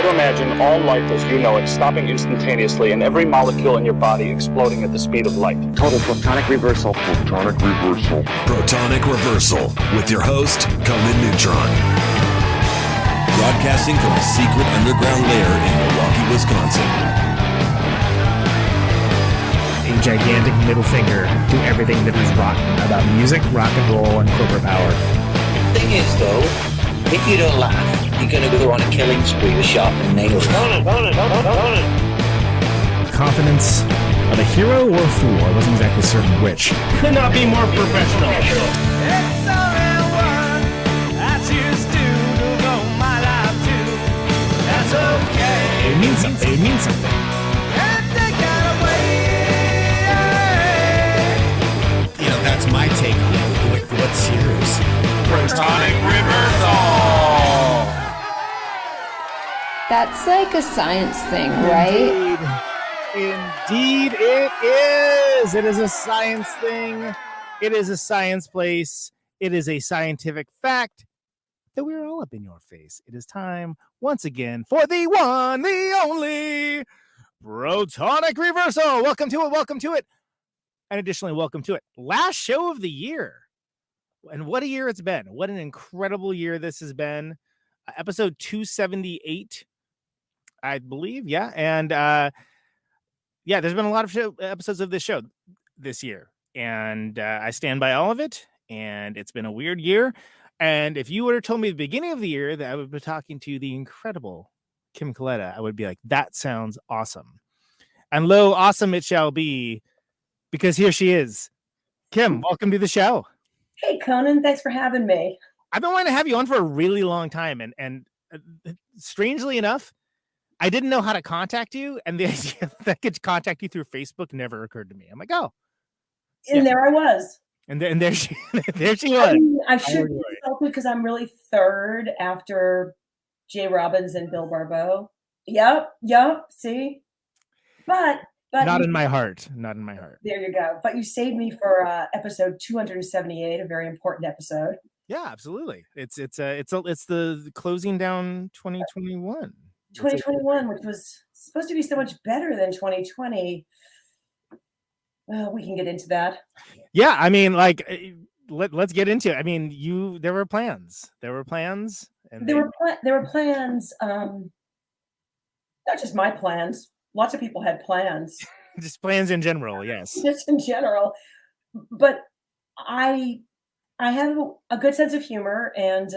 Try to imagine all life as you know it stopping instantaneously and every molecule in your body exploding at the speed of light. Total protonic reversal. Protonic reversal. Protonic Reversal with your host, Conan Neutron. Broadcasting from a secret underground lair in Milwaukee, Wisconsin. A gigantic middle finger to everything that is rotten about music, rock and roll, and corporate power. The thing is, though, if you don't laugh, you're going to go on a killing spree with sharpened nails. Confidence of a hero or a fool. I wasn't exactly certain which. Could not be more professional. It's only one I choose to go my life to. That's okay. It means something. It means something. And take that away. You know, that's my take on it. What's yours? Protonic Reversal. That's like a science thing, right? Indeed it is. It is a science thing. It is a science place. It is a scientific fact that we're all up in your face. It is time once again for the one, the only Protonic Reversal. Welcome to it. Welcome to it. And additionally, welcome to it. Last show of the year. And what a year it's been. What an incredible year this has been. Episode 278, I believe. Yeah. And yeah, there's been a lot of episodes of this show this year. And I stand by all of it. And it's been a weird year. And if you would have told me at the beginning of the year that I would be talking to the incredible Kim Coletta, I would be like, that sounds awesome. And lo, awesome it shall be, because here she is. Kim, welcome to the show. Hey, Conan, thanks for having me. I've been wanting to have you on for a really long time. And strangely enough, I didn't know how to contact you. And the idea that I could contact you through Facebook never occurred to me. I'm like, oh. And yeah. There I was. And there she was. I mean, I should be salty because I'm really third after Jay Robbins and Bill Barbeau. Yep. See? But not in my heart. Not in my heart. There you go. But you saved me for episode 278, a very important episode. Yeah, absolutely. It's the closing down 2021. 2021, which was supposed to be so much better than 2020. We can get into that. Yeah, I mean, like, let's get into it. I mean, there were plans. There were plans. And there were plans. Not just my plans. Lots of people had plans. Just plans in general, yes. Just in general. But I have a good sense of humor, and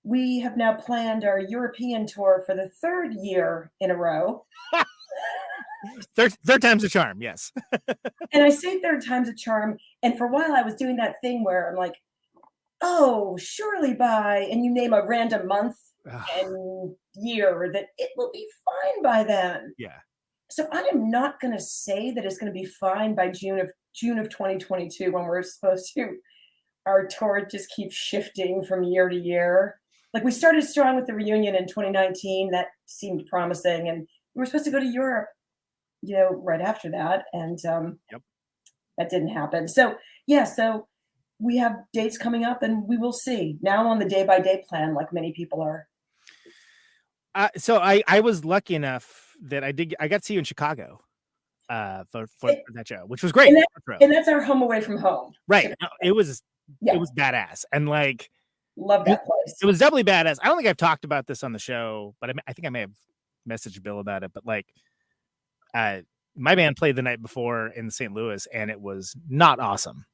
we have now planned our European tour for the third year in a row. Third time's a charm, yes. And I say third time's a charm, and for a while I was doing that thing where I'm like, oh, surely by, and you name a random month and year that it will be fine by then. Yeah. So I am not going to say that it's going to be fine by June of 2022 when we're supposed to. Our tour just keeps shifting from year to year. Like we started strong with the reunion in 2019. That seemed promising, and we were supposed to go to Europe, right after that, and that didn't happen. So so we have dates coming up, and we will see. Now I'm on the day-by-day plan, like many people are. So I was lucky enough that I got to see you in Chicago for that show, which was great. And that's our home away from home. Right. It was badass. And like, love that place. It was definitely badass. I don't think I've talked about this on the show, but I think I may have messaged Bill about it. But like, my band played the night before in St. Louis, and it was not awesome.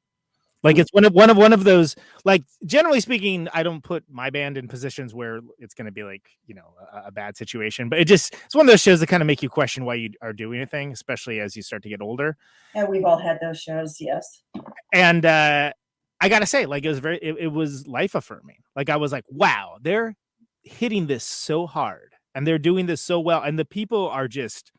Like it's one of those, like, generally speaking, I don't put my band in positions where it's going to be like, a bad situation, but it's one of those shows that kind of make you question why you are doing anything, especially as you start to get older. And we've all had those shows. Yes. And, I gotta say, like, it was life affirming. Like I was like, wow, they're hitting this so hard and they're doing this so well. And the people are just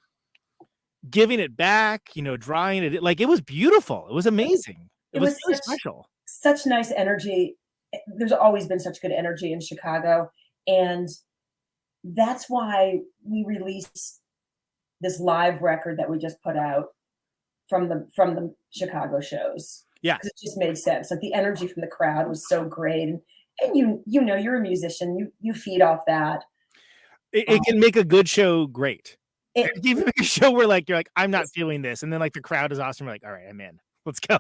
giving it back, drawing it. Like, it was beautiful. It was amazing. It was really special. Such nice energy. There's always been such good energy in Chicago. And that's why we released this live record that we just put out from the Chicago shows. Yeah. It just made sense. Like the energy from the crowd was so great. And you're a musician. You feed off that. It can make a good show great. It, Even make a show where like you're like, I'm not feeling this, and then like the crowd is awesome. You're like, all right, I'm in. Let's go.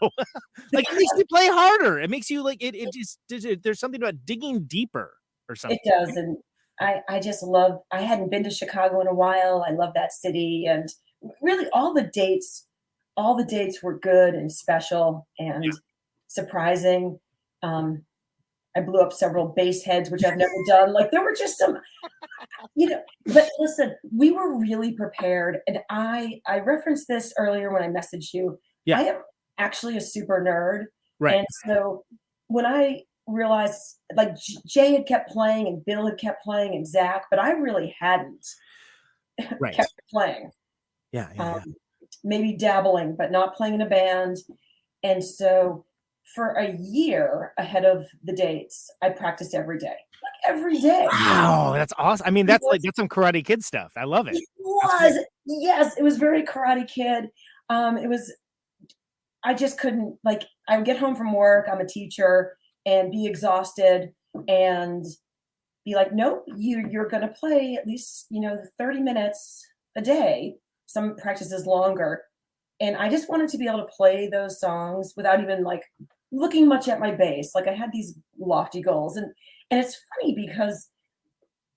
Like it makes you play harder. It makes you like it just there's something about digging deeper or something. It does, and I just love. I hadn't been to Chicago in a while. I love that city, and really all the dates were good and special and surprising. I blew up several bass heads, which I've never done. Like there were just some, but listen, we were really prepared. And I referenced this earlier when I messaged you. Yeah. I am actually a super nerd. Right. And so when I realized like Jay had kept playing and Bill had kept playing and Zach, but I really hadn't kept playing. Yeah. Maybe dabbling, but not playing in a band. And so for a year ahead of the dates, I practiced every day. Like every day. Wow, that's awesome. I mean, that's some Karate Kid stuff. I love it. It was. Yes, it was very Karate Kid. I just couldn't, like, I would get home from work, I'm a teacher, and be exhausted and be like, nope, you're going to play at least, 30 minutes a day. Some practices longer. And I just wanted to be able to play those songs without even like looking much at my bass. Like I had these lofty goals. And it's funny because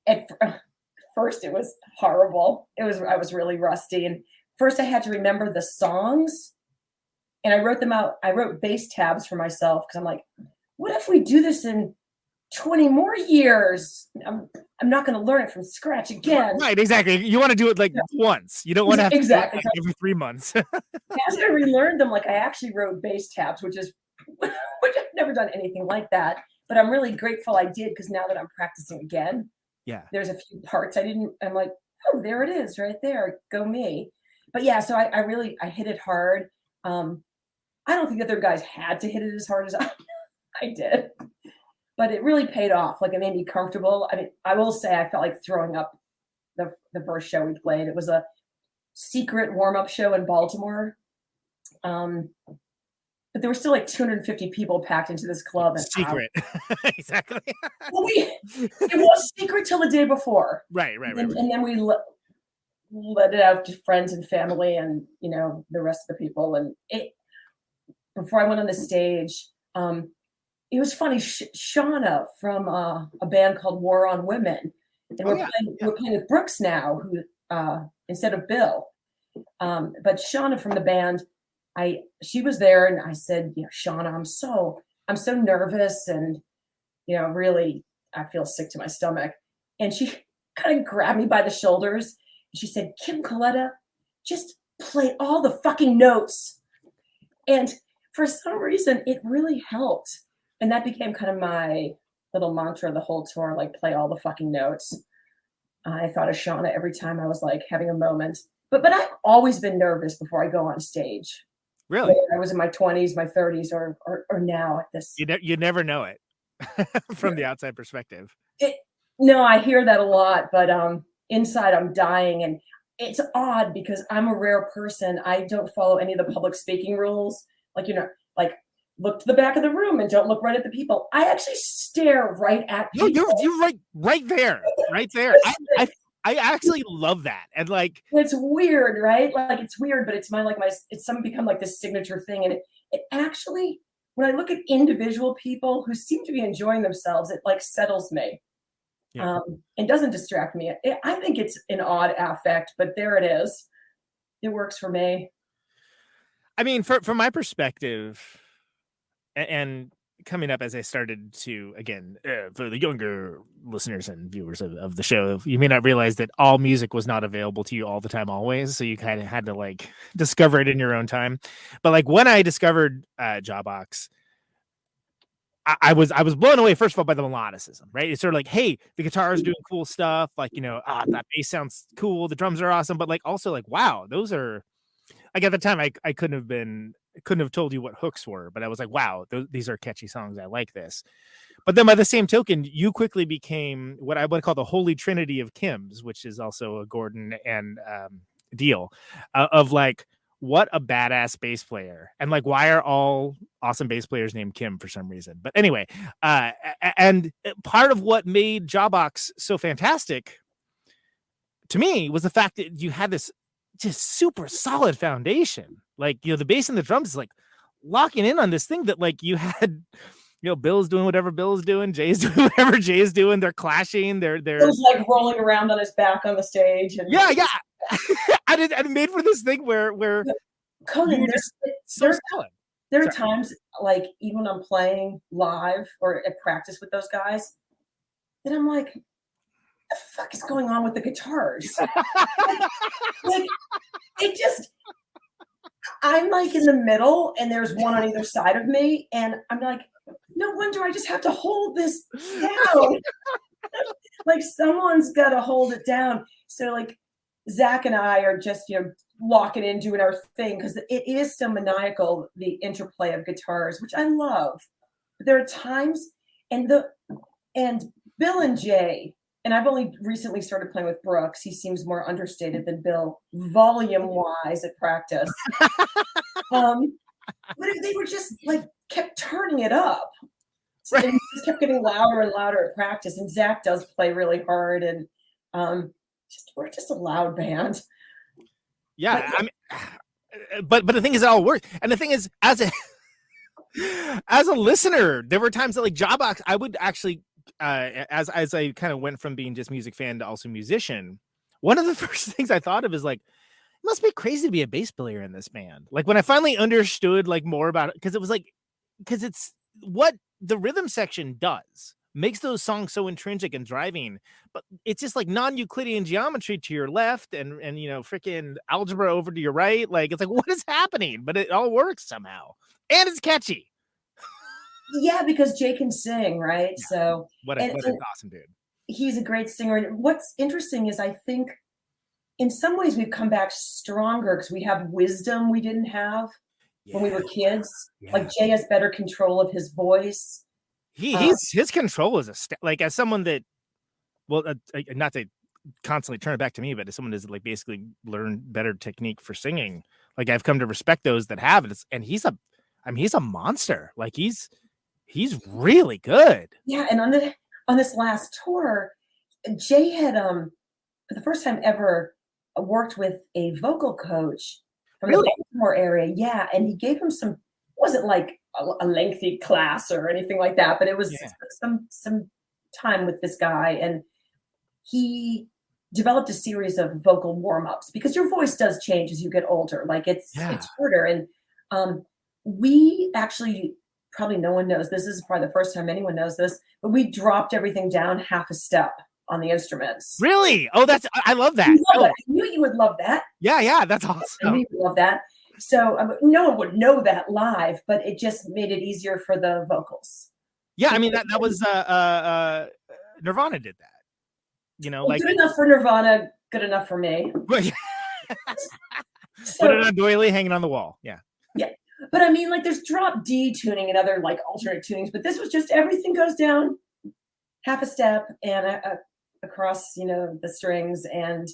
at first it was horrible. I was really rusty. And first I had to remember the songs and I wrote them out. I wrote bass tabs for myself because I'm like, what if we do this in 20 more years? I'm not going to learn it from scratch again. Right, exactly. You want to do it like once. You don't want to have to do it like every 3 months. As I relearned them, like I actually wrote bass tabs, which I've never done anything like that. But I'm really grateful I did because now that I'm practicing again, there's a few parts I'm like, oh, there it is right there. Go me. But yeah, so I hit it hard. I don't think the other guys had to hit it as hard as I did. But it really paid off. Like it made me comfortable. I mean, I will say I felt like throwing up the first show we played. It was a secret warm-up show in Baltimore. But there were still like 250 people packed into this club. And secret. Exactly. Well, it was secret till the day before. Right. And then we let it out to friends and family and, the rest of the people. And before I went on the stage, it was funny. Shauna from a band called War on Women, and we're playing with Brooks now, who instead of Bill. But Shauna from the band, she was there, and I said, Shauna, I'm so nervous, and really, I feel sick to my stomach. And she kind of grabbed me by the shoulders, and she said, Kim Coletta, just play all the fucking notes. And for some reason, it really helped. And that became kind of my little mantra the whole tour, like play all the fucking notes. I thought of Shauna every time I was like having a moment. But I've always been nervous before I go on stage. Really? Whether I was in my 20s, my 30s, or now at this. You never know it from the outside perspective. No, I hear that a lot, but inside I'm dying. And it's odd because I'm a rare person. I don't follow any of the public speaking rules. Like, look to the back of the room and don't look right at the people. I actually stare right at people. No, you're right there. I actually love that. And like it's weird, right? Like it's weird, but it's it's become like this signature thing. And it actually, when I look at individual people who seem to be enjoying themselves, it like settles me. Yeah. And doesn't distract me. I think it's an odd affect, but there it is. It works for me. I mean, from my perspective, and coming up as I started to, again, for the younger listeners and viewers of the show, you may not realize that all music was not available to you all the time, always. So you kind of had to like discover it in your own time. But like when I discovered Jawbox, I was blown away, first of all, by the melodicism, right? It's sort of like, hey, the guitar is doing cool stuff. Like, that bass sounds cool. The drums are awesome. But like also like, wow, those are, like at the time I couldn't have told you what hooks were, but I was like, wow, these are catchy songs. I like this. But then by the same token, you quickly became what I would call the holy trinity of Kims, which is also a Gordon and deal of like, what a badass bass player. And like, why are all awesome bass players named Kim for some reason? But anyway, and part of what made Jawbox so fantastic to me was the fact that you had this just super solid foundation. Like, the bass and the drums is like locking in on this thing that like you had, Bill's doing whatever Bill's doing, Jay's doing whatever Jay's doing. They're clashing. They're Bill's like rolling around on his back on the stage. And yeah. I made for this thing where Conan, solid. There are times, like, even when I'm playing live or at practice with those guys, that I'm like, the fuck is going on with the guitars? like, it just, I'm like in the middle and there's one on either side of me. And I'm like, no wonder I just have to hold this down. Like, someone's got to hold it down. So, like, Zach and I are just, locking in, doing our thing, because it is so maniacal, the interplay of guitars, which I love. But there are times, and Bill and Jay, and I've only recently started playing with Brooks. He seems more understated than Bill, volume-wise at practice. But they were just like kept turning it up. So it just kept getting louder and louder at practice. And Zach does play really hard, and we're just a loud band. Yeah, but the thing is, it all works. And the thing is, as a listener, there were times that like Jawbox, I would actually, as I kind of went from being just music fan to also musician, one of the first things I thought of is like, it must be crazy to be a bass player in this band. Like when I finally understood like more about it, because it's what the rhythm section does. Makes those songs so intrinsic and driving, but it's just like non-Euclidean geometry to your left and freaking algebra over to your right. Like, it's like, what is happening? But it all works somehow, and it's catchy. Yeah, because Jay can sing, right? Yeah. So what an awesome dude. He's a great singer. And what's interesting is I think in some ways we've come back stronger because we have wisdom we didn't have when we were kids. Yeah. Like, Jay has better control of his voice. His control is like, as someone that, well, not to constantly turn it back to me, but as someone that's like basically learned better technique for singing, like I've come to respect those that have it. And he's a monster. Like he's really good. Yeah, and on this last tour, Jay had for the first time ever worked with a vocal coach from the Baltimore area. Yeah, and he gave him some. Wasn't like a lengthy class or anything like that, but it was some time with this guy, and he developed a series of vocal warm-ups because your voice does change as you get older. Like it's harder. And we actually, probably no one knows, this is probably the first time anyone knows this, but we dropped everything down half a step on the instruments. Really? Oh, I love that. I knew you would love that. Yeah, that's awesome. I knew you would love that. So no one would know that live, but it just made it easier for the vocals. Yeah, I mean that was Nirvana did that. Like good enough for Nirvana, good enough for me. Put it on doily hanging on the wall. Yeah. Yeah. But I mean, like there's drop D tuning and other like alternate tunings, but this was just everything goes down half a step and across, the strings, and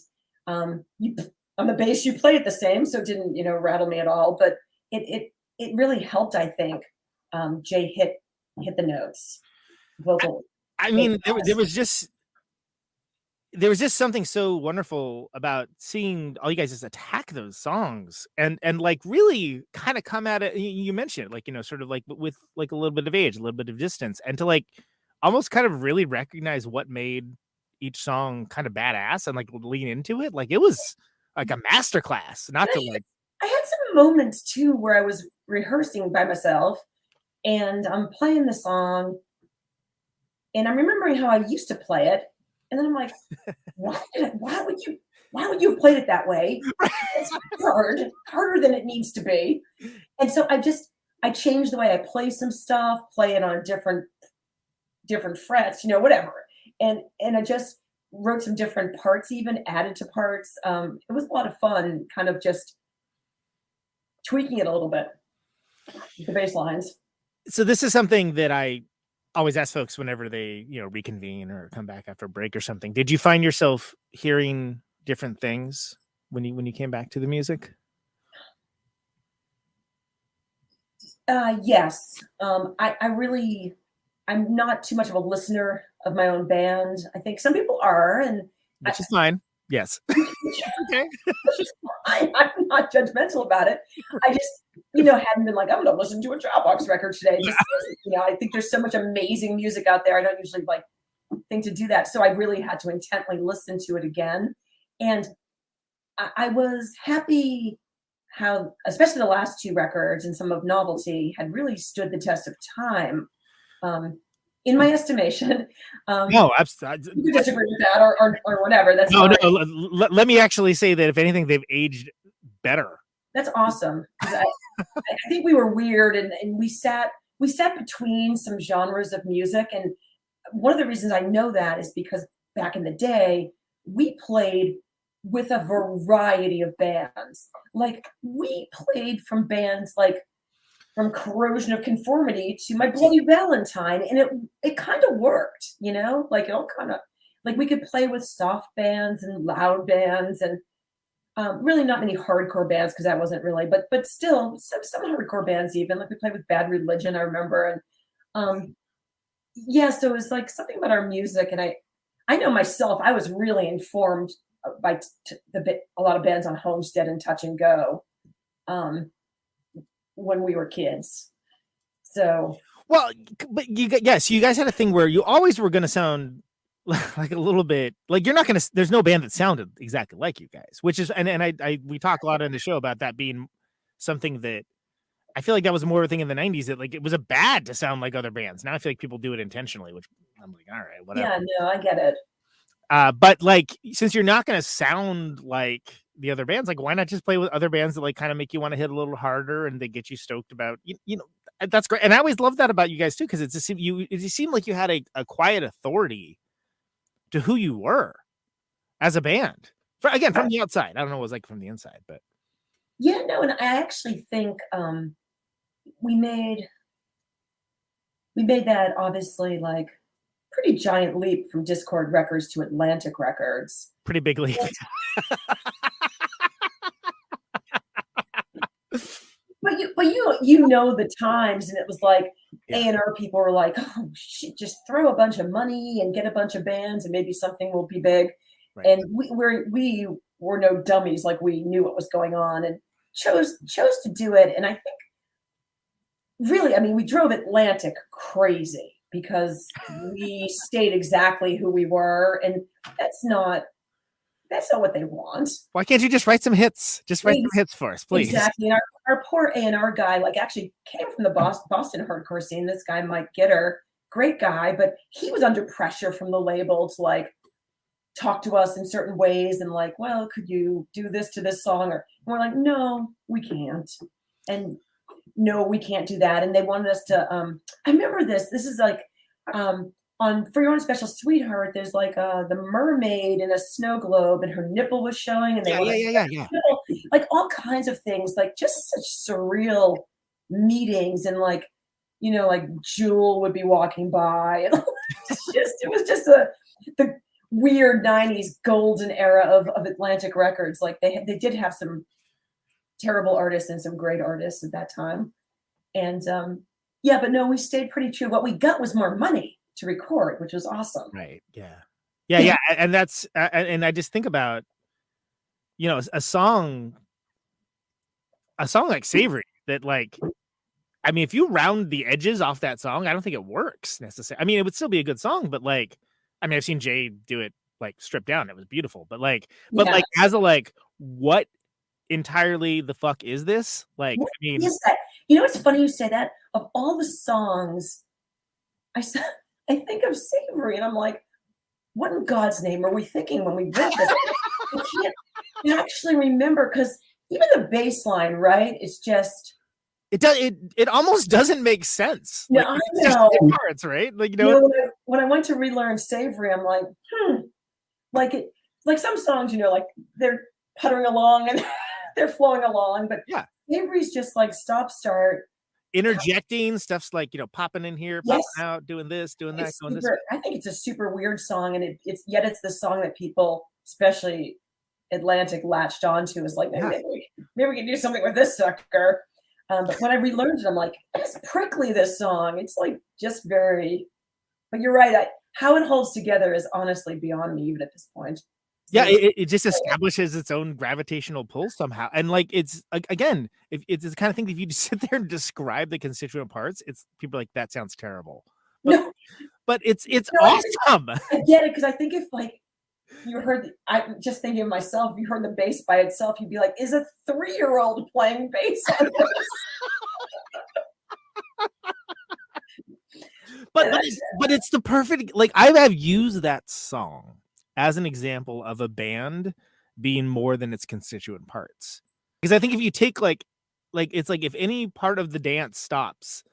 on the bass, you play it the same, so it didn't, rattle me at all. But it really helped, I think. Jay hit the notes, vocal. I mean, there was just something so wonderful about seeing all you guys just attack those songs and like really kind of come at it. You mentioned it, like sort of like with like a little bit of age, a little bit of distance, and to like almost kind of really recognize what made each song kind of badass and like lean into it. Like it was like a masterclass, not to like. I had some moments too where I was rehearsing by myself and I'm playing the song and I'm remembering how I used to play it. And then I'm like, why would you have played it that way? It's harder than it needs to be. And so I changed the way I play some stuff, play it on different frets, whatever. And I just wrote some different parts, even added to parts. It was a lot of fun, kind of just tweaking it a little bit, the bass lines. So this is something that I always ask folks whenever they, reconvene or come back after a break or something. Did you find yourself hearing different things when you came back to the music? Yes. I'm not too much of a listener of my own band. I think some people are, and which is fine. Yes. Okay. I'm not judgmental about it. I just, hadn't been like, I'm going to listen to a Jawbox record today. Just, I think there's so much amazing music out there. I don't usually think to do that. So I really had to intently listen to it again. And I was happy how, especially the last two records and some of Novelty had really stood the test of time. In my estimation, no, absolutely. You disagree with that or whatever. That's no. Let me actually say that if anything, they've aged better. That's awesome. I think we were weird, and we sat between some genres of music, and one of the reasons I know that is because back in the day we played with a variety of bands. Like we played from bands like from Corrosion of Conformity to My Bloody Valentine, and it kind of worked, like it all kind of like we could play with soft bands and loud bands, and really not many hardcore bands because that wasn't really, but still some hardcore bands even, like we played with Bad Religion, I remember, and so it was like something about our music, and I know myself, I was really informed by a lot of bands on Homestead and Touch and Go. When we were kids. So well, but you guys had a thing where you always were going to sound like a little bit like you're not going to, there's no band that sounded exactly like you guys, which is, and we talk a lot in the show about that being something that I feel like that was more of a thing in the 90s, that like it was a bad to sound like other bands. Now I feel like people do it intentionally, which I'm like, all right, whatever. Yeah, no, I get it. But like, since you're not going to sound like the other bands, like why not just play with other bands that like kind of make you want to hit a little harder and they get you stoked about, that's great. And I always love that about you guys too, because it seemed like you had a quiet authority to who you were as a band. From the outside. I don't know what it was like from the inside, but yeah, no, and I actually think we made that obviously like pretty giant leap from Discord Records to Atlantic Records. Pretty big leap. But you know the times, and it was like A&R people were like, oh shit, just throw a bunch of money and get a bunch of bands and maybe something will be big. Right. And we were no dummies, like we knew what was going on and chose to do it. And I think really, I mean, we drove Atlantic crazy because we stayed exactly who we were, and that's not what they want. Why can't you just write some hits? Just write some hits for us, please. Exactly. And our poor A&R guy, like actually came from the Boston hardcore scene. This guy, Mike Gitter, great guy, but he was under pressure from the label to like talk to us in certain ways and like, well, could you do this to this song? And we're like, no, we can't. And no, we can't do that. And they wanted us to, I remember this is like, on For Your Own Special Sweetheart, there's like the mermaid in a snow globe and her nipple was showing, and they like all kinds of things, like just such surreal meetings, and like like Jewel would be walking by, and it was just the weird 90s golden era of Atlantic Records. Like they did have some terrible artists and some great artists at that time, and but no, we stayed pretty true. What we got was more money to record, which was awesome. Right. Yeah. And that's and I just think about a song like Savory that, like, I mean, if you round the edges off that song, I don't think it works necessarily. I mean, it would still be a good song, but like, I mean, I've seen Jay do it like stripped down. It was beautiful, but like as a like, what entirely the fuck is this? Like, what I mean, is that? It's funny you say that. Of all the songs, I think of Savory, and I'm like, what in God's name are we thinking when we read this? I can't actually remember, because even the bass line, right? It's just it almost doesn't make sense. Yeah, like, I know. Parts, right? Like when I went to relearn Savory, I'm like, like some songs, like they're puttering along and they're flowing along, but Savory's just like stop start. Interjecting stuff's like popping in here, popping out, doing this, doing that, going this. I think it's a super weird song, and it's the song that people, especially Atlantic, latched onto. Is like maybe we can do something with this sucker. But when I relearned it, I'm like, it's prickly. This song, it's like just very. But you're right. How it holds together is honestly beyond me even at this point. Yeah, it just establishes its own gravitational pull somehow. And like, it's again, if it's the kind of thing that if you just sit there and describe the constituent parts, it's people are like, that sounds terrible. But, No, but it's no, awesome. I get it, because I think if like you heard, I'm just thinking of myself, if you heard the bass by itself, you'd be like, is a 3-year-old playing bass on this? But it's the perfect, like, I have used that song as an example of a band being more than its constituent parts. Because I think if you take like it's like if any part of the dance stops,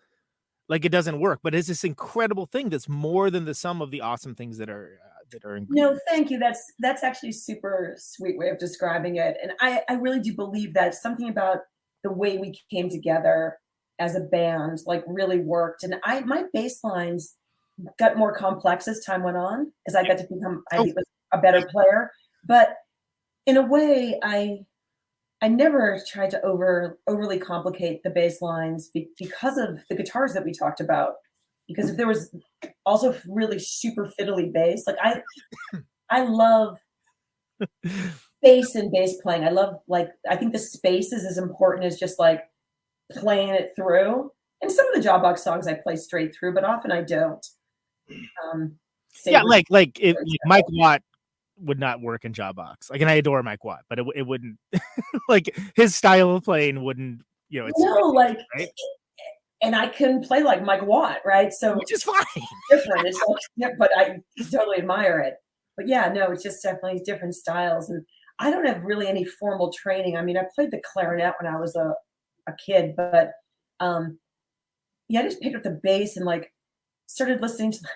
like it doesn't work. But it's this incredible thing that's more than the sum of the awesome things that are No, thank you. That's actually a super sweet way of describing it. And I really do believe that something about the way we came together as a band like really worked. And my bass lines got more complex as time went on, as I got to become a better player. But in a way, I never tried to overly complicate the bass lines because of the guitars that we talked about. Because if there was also really super fiddly bass, like I love bass and bass playing. I love, like, I think the space is as important as just like playing it through. And some of the Jawbox songs I play straight through, but often I don't. Yeah, like if Mike Watt would not work in Jawbox. Like, and I adore Mike Watt, but it wouldn't like his style of playing wouldn't, you know, it's like right? And I can play like Mike Watt, right? So which is fine. Different. It's like, yeah, but I totally admire it. But yeah, no, it's just definitely different styles. And I don't have really any formal training. I mean, I played the clarinet when I was a kid, but yeah, I just picked up the bass and like started listening to the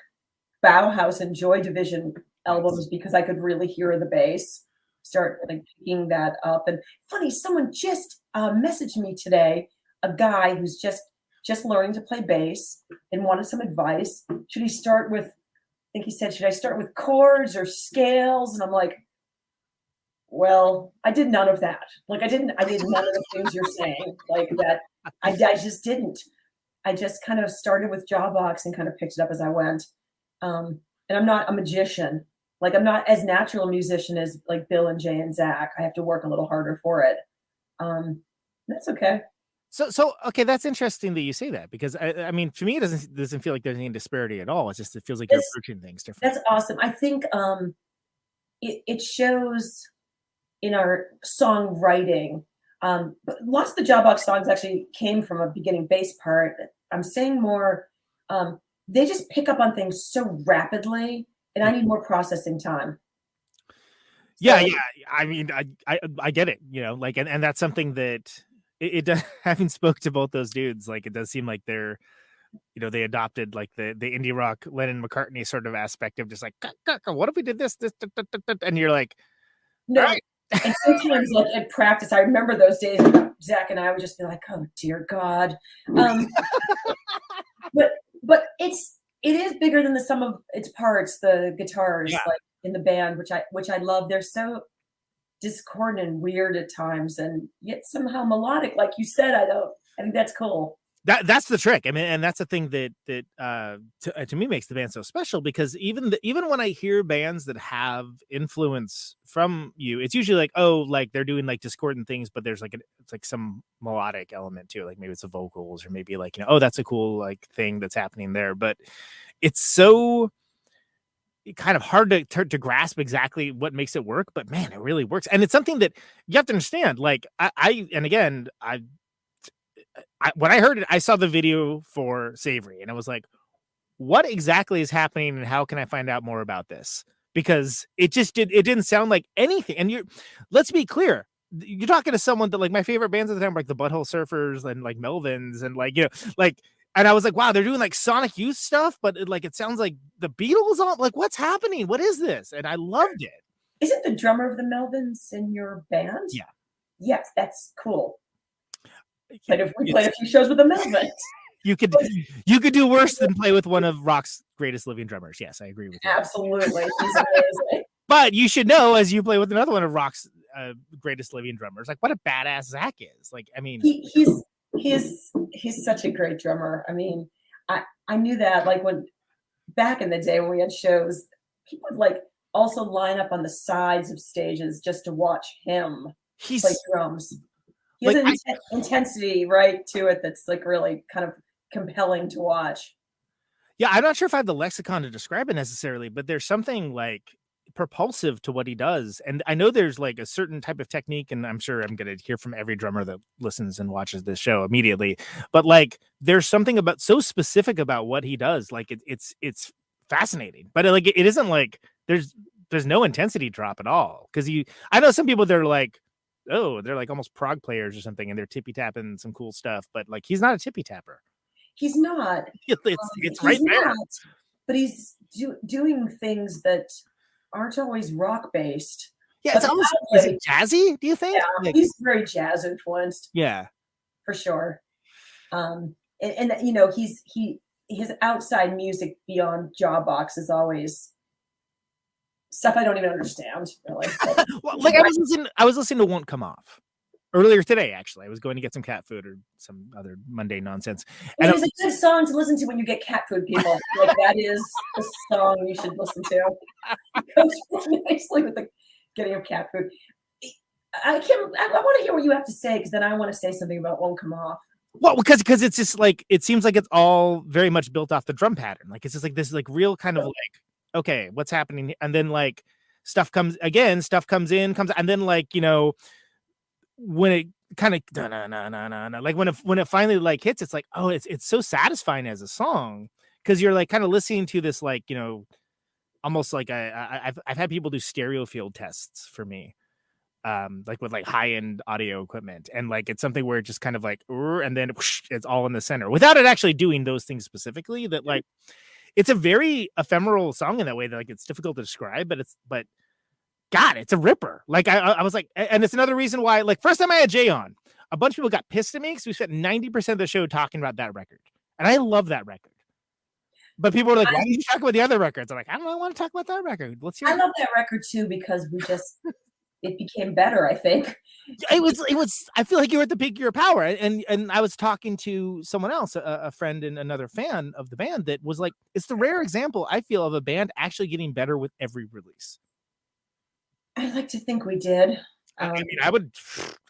Bauhaus and Joy Division albums because I could really hear the bass. Start like picking that up. And funny, someone just messaged me today, a guy who's just learning to play bass and wanted some advice. Should he start with, I think he said, should I start with chords or scales? And I'm like, well, I did none of that. Like I did none of the things you're saying like that. I just didn't. I just kind of started with Jawbox and kind of picked it up as I went. And I'm not a magician. Like I'm not as natural a musician as like Bill and Jay and Zach. I have to work a little harder for it. That's okay. So okay, that's interesting that you say that, because I mean, to me, it doesn't feel like there's any disparity at all. It's just, it feels like you're approaching things differently. That's awesome. I think it shows in our songwriting. But lots of the Jawbox songs actually came from a beginning bass part. I'm saying more, they just pick up on things so rapidly, and I need more processing time. Yeah. I mean, I get it. You know, like, and that's something that. It does, having spoke to both those dudes, like it does seem like they're, you know, they adopted like the indie rock Lennon McCartney sort of aspect of just like, what if we did this, and you're like, no. All right. And sometimes like at practice, I remember those days, Zach and I would just be like, oh dear God. But it is bigger than the sum of its parts, the guitars, like in the band, which I love. They're so discordant and weird at times, and yet somehow melodic, like you said. I think that's cool. That's the trick. I mean, and that's the thing that to me makes the band so special, because even when I hear bands that have influence from you, it's usually like, oh, like they're doing like discordant things, but there's like it's like some melodic element to it, like maybe it's the vocals, or maybe like, you know, oh, that's a cool like thing that's happening there. But it's so kind of hard to grasp exactly what makes it work, but man, it really works. And it's something that you have to understand. Like when I heard it, I saw the video for Savory and I was like, what exactly is happening and how can I find out more about this? Because it didn't sound like anything. And let's be clear, you're talking to someone that, like, my favorite bands at the time were like the Butthole Surfers and like Melvins and like, you know, like, and I was like, wow, they're doing like Sonic Youth stuff, but it sounds like the Beatles on, like, what's happening? What is this? And I loved it. Isn't the drummer of the Melvins in your band? Yeah. Yes, that's cool. But if we played a few shows with the Melvins, you could do worse than play with one of rock's greatest living drummers. Yes, I agree with you. Absolutely. He's amazing. But you should know, as you play with another one of rock's greatest living drummers, like what a badass Zach is. Like, I mean, he's such a great drummer. I mean, I knew that, like, when back in the day when we had shows, people would like also line up on the sides of stages just to watch him play drums. He has an intensity right to it that's like really kind of compelling to watch. Yeah, I'm not sure if I have the lexicon to describe it necessarily, but there's something like propulsive to what he does. And I know there's like a certain type of technique, and I'm sure I'm going to hear from every drummer that listens and watches this show immediately. But like, there's something about so specific about what he does. Like it's fascinating, but like, it isn't like there's no intensity drop at all. Cause I know some people, they're like almost prog players or something, and they're tippy tapping some cool stuff, but like, he's not a tippy tapper. He's not. It's right there. Not, but he's doing things that aren't always rock based. Yeah, it's almost, is it jazzy, do you think? Yeah, like, he's very jazz influenced. Yeah. For sure. And you know, his outside music beyond Jawbox is always stuff I don't even understand, really. Well, like I was listening to Won't Come Off earlier today, actually. I was going to get some cat food or some other mundane nonsense. And it is a good song to listen to when you get cat food, people. Like, that is the song you should listen to. It goes nicely with the getting of cat food. I want to hear what you have to say, because then I want to say something about Won't Come Off. Well, because it's just like, it seems like it's all very much built off the drum pattern. Like, it's just like this like real kind of like, okay, what's happening? And then like stuff comes in, and then like, you know, when it kind of like when it finally like hits, it's like, oh, it's so satisfying as a song, because you're like kind of listening to this, like, you know, almost like I've had people do stereo field tests for me, like with like high-end audio equipment, and like it's something where it just kind of like, and then whoosh, it's all in the center without it actually doing those things specifically. That like, it's a very ephemeral song in that way that like it's difficult to describe, but God, it's a ripper. Like I was like, and it's another reason why, like, first time I had Jay on, a bunch of people got pissed at me because we spent 90% of the show talking about that record, and I love that record. But people were like, why did you talk about the other records? I'm like, I don't know, I want to talk about that record. Let's hear. I love that record too, because it became better, I think. It was, I feel like you were at the peak of your power. And I was talking to someone else, a friend and another fan of the band, that was like, it's the rare example, I feel, of a band actually getting better with every release. I like to think we did. I mean,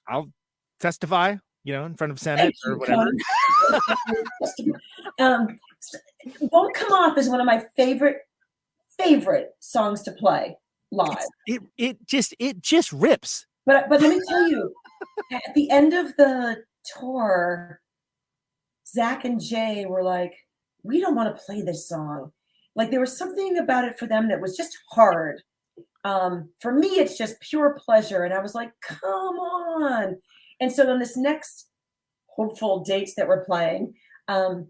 I'll testify, you know, in front of Senate or whatever. Won't Come Off is one of my favorite songs to play live. It just rips. But let me tell you, at the end of the tour, Zach and Jay were like, we don't want to play this song. Like, there was something about it for them that was just hard. For me, it's just pure pleasure. And I was like, come on. And so on this next hopeful dates that we're playing, we're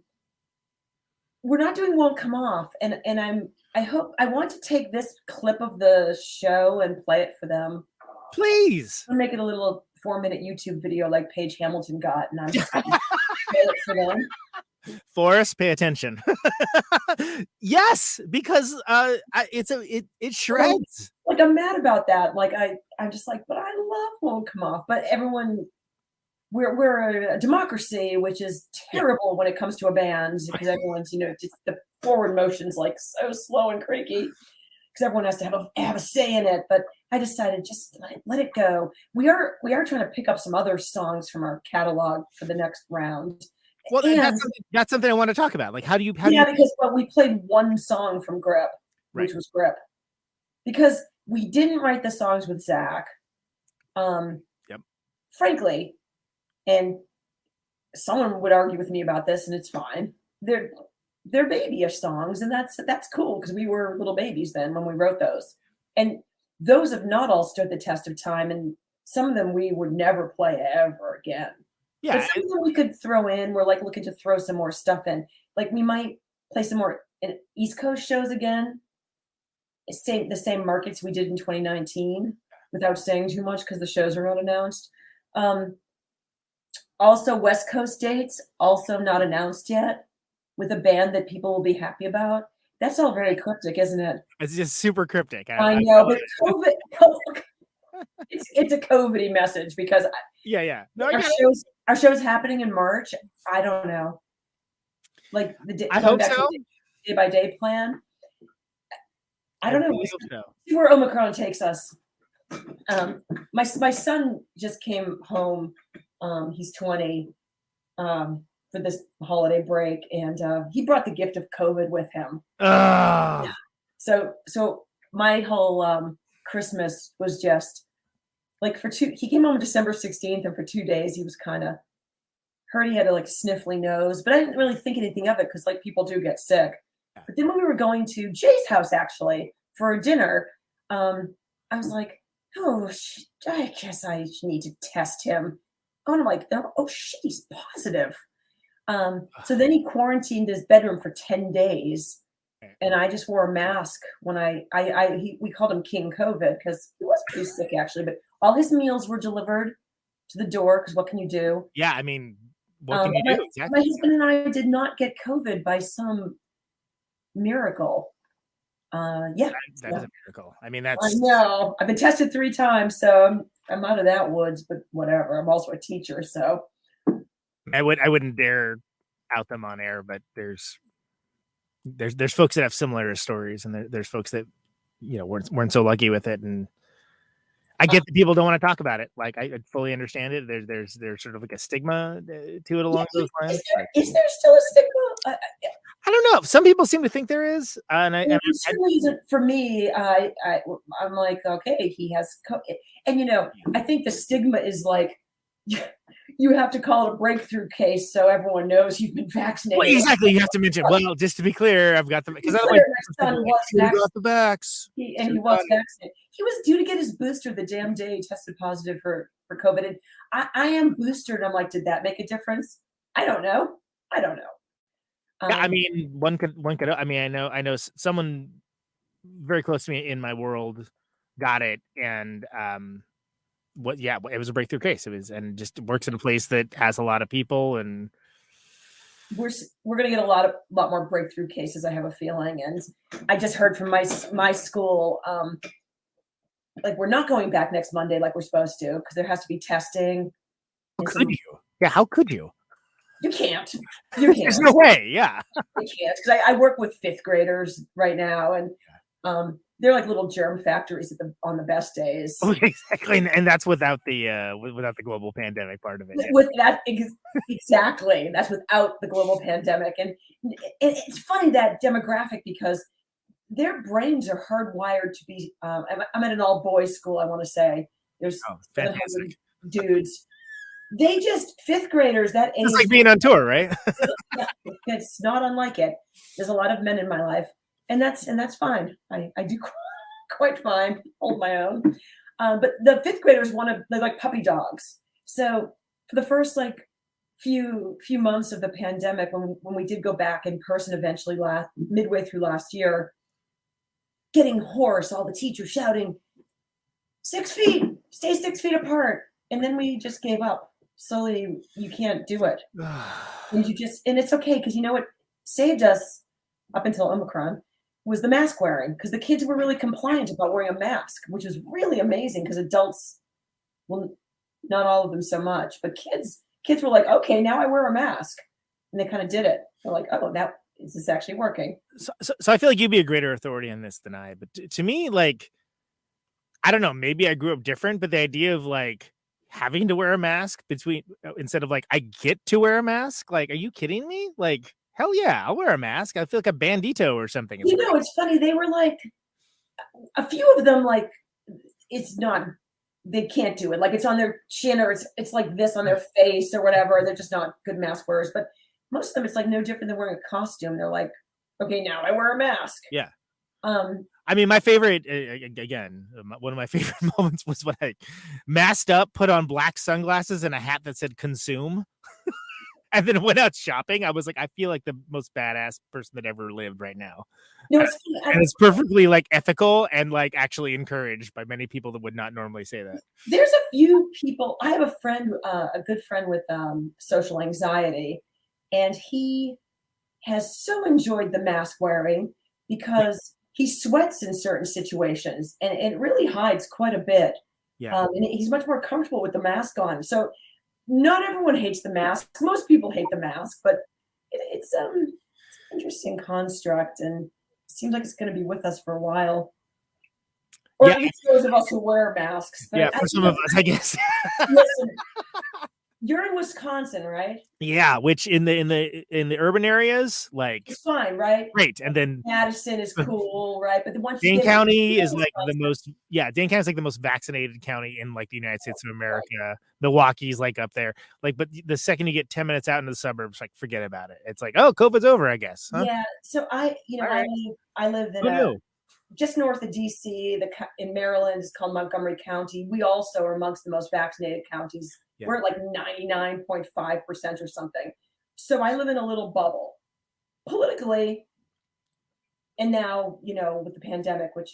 not doing Won't Come Off. And I want to take this clip of the show and play it for them. Please. I'll make it a little 4-minute YouTube video like Paige Hamilton got, and I'm just going to play it for them. Forrest, pay attention. Yes, because it shreds. Like, I'm mad about that. Like, I'm just like, but I love Won't Come Off. But everyone, we're a democracy, which is terrible when it comes to a band, because everyone's, you know, just the forward motion's like so slow and creaky, because everyone has to have a say in it. But I decided just let it go. We are trying to pick up some other songs from our catalog for the next round. Well, that's something I want to talk about. Like, how do you? Because we played one song from Grip, which was Grip, because we didn't write the songs with Zach. Frankly, and someone would argue with me about this, and it's fine. They're babyish songs, and that's cool, because we were little babies then when we wrote those, and those have not all stood the test of time, and some of them we would never play ever again. Yeah, but some of them we could throw in. We're like looking to throw some more stuff in. Like, we might play some more East Coast shows again. The same markets we did in 2019, without saying too much because the shows are not announced. Also, West Coast dates, also not announced yet, with a band that people will be happy about. That's all very cryptic, isn't it? It's just super cryptic. I know, but COVID, it's a COVID-y message, because no, our show's happening in March. I don't know. Like, I hope so. Day by day plan. I don't know. See where Omicron takes us. My son just came home. He's 20 for this holiday break, and he brought the gift of COVID with him. Ah. So my whole Christmas was just like he came home December 16th, and for 2 days he was kind of hurt. He had a like sniffly nose, but I didn't really think anything of it because like people do get sick. But then when we were going to Jay's house actually for a dinner, I was like, oh, I guess I need to test him. Oh, and I'm like, oh shit, he's positive. So then he quarantined his bedroom for 10 days. And I just wore a mask when we called him King COVID because he was pretty sick actually, but all his meals were delivered to the door because what can you do? Yeah, I mean, what can you do? Exactly. My husband and I did not get COVID by some miracle. That is a miracle. I mean, that's. I know. I've been tested 3 times, so I'm out of that woods. But whatever. I'm also a teacher, so. I wouldn't dare out them on air, but there's folks that have similar stories, and there's folks that weren't so lucky with it, and I get that people don't want to talk about it. Like I fully understand it. There's sort of like a stigma to it along those lines. Is there still a stigma? I don't know. Some people seem to think there is, and it certainly isn't for me. I'm like, okay, he has COVID, and I think the stigma is like you have to call it a breakthrough case so everyone knows you've been vaccinated. Well, exactly. You have to mention. Well, just to be clear, I've got the because my son was got the vax. He was vaccinated. He was due to get his booster the damn day he tested positive for COVID. And I am boosted. I'm like, did that make a difference? I don't know. Yeah, I mean, one could. I mean, I know someone very close to me in my world got it, and it was a breakthrough case. It was, and just works in a place that has a lot of people, and we're going to get a lot more breakthrough cases. I have a feeling, and I just heard from my school, like we're not going back next Monday like we're supposed to because there has to be testing. How could you? Yeah, how could you? You can't. There's no way. Yeah, you can't because I work with 5th graders right now, and they're like little germ factories on the best days. Oh, exactly, and that's without the global pandemic part of it. Yeah. With that, exactly, that's without the global pandemic, and it's funny that demographic because their brains are hardwired to be. I'm at an all-boys school. I want to say there's 700 dudes. They just 5th graders that age. It's like being on tour, right? Yeah, it's not unlike it. There's a lot of men in my life, and that's fine. I do quite fine, hold my own. But the 5th graders they're like puppy dogs. So for the first like few months of the pandemic, when we did go back in person eventually midway through last year, getting hoarse, all the teachers shouting, 6 feet, stay 6 feet apart, and then we just gave up. Slowly, you can't do it. And it's okay because you know what saved us up until Omicron was the mask wearing because the kids were really compliant about wearing a mask, which was really amazing because adults, well, not all of them so much, but kids were like, okay, now I wear a mask, and they kind of did it. They're like, oh, now is this actually working? So I feel like you'd be a greater authority on this than I, but to me, like, I don't know, maybe I grew up different, but the idea of like having to wear a mask instead of like I get to wear a mask, like, are you kidding me? Like, hell yeah, I'll wear a mask. I feel like a bandito or something. It's funny. They were like, a few of them, like, it's not, they can't do it. Like, it's on their chin or it's like this on their face or whatever. They're just not good mask wearers. But most of them, it's like no different than wearing a costume. They're like, okay, now I wear a mask. Yeah. I mean, my favorite, again, one of my favorite moments was when I masked up, put on black sunglasses and a hat that said consume. And then went out shopping. I was like, I feel like the most badass person that ever lived right now. No, and it's perfectly like ethical and like actually encouraged by many people that would not normally say that. There's a few people. I have a friend, a good friend with social anxiety, and he has so enjoyed the mask wearing because he sweats in certain situations, and it really hides quite a bit. Yeah, and he's much more comfortable with the mask on. So not everyone hates the mask. Most people hate the mask, but it's an interesting construct, and it seems like it's going to be with us for a while. Or Yeah. at least those of us who wear masks. But Yeah, for some of us, I guess. Listen, you're in Wisconsin, right? Yeah, which in the urban areas, like It's fine, right? great. And then Madison is cool, right? But then once you Dane get County is to like the most, Dane County is like the most vaccinated county in like the United States of America. Milwaukee's like up there. Like, but the second you get 10 minutes out into the suburbs, like forget about it. It's like, oh, COVID's over, I guess. Huh? Yeah. So I live in Who knew? just north of DC, in Maryland is called Montgomery County. We also are amongst the most vaccinated counties. Yeah. We're at like 99.5% or something. So I live in a little bubble politically. And now, with the pandemic, which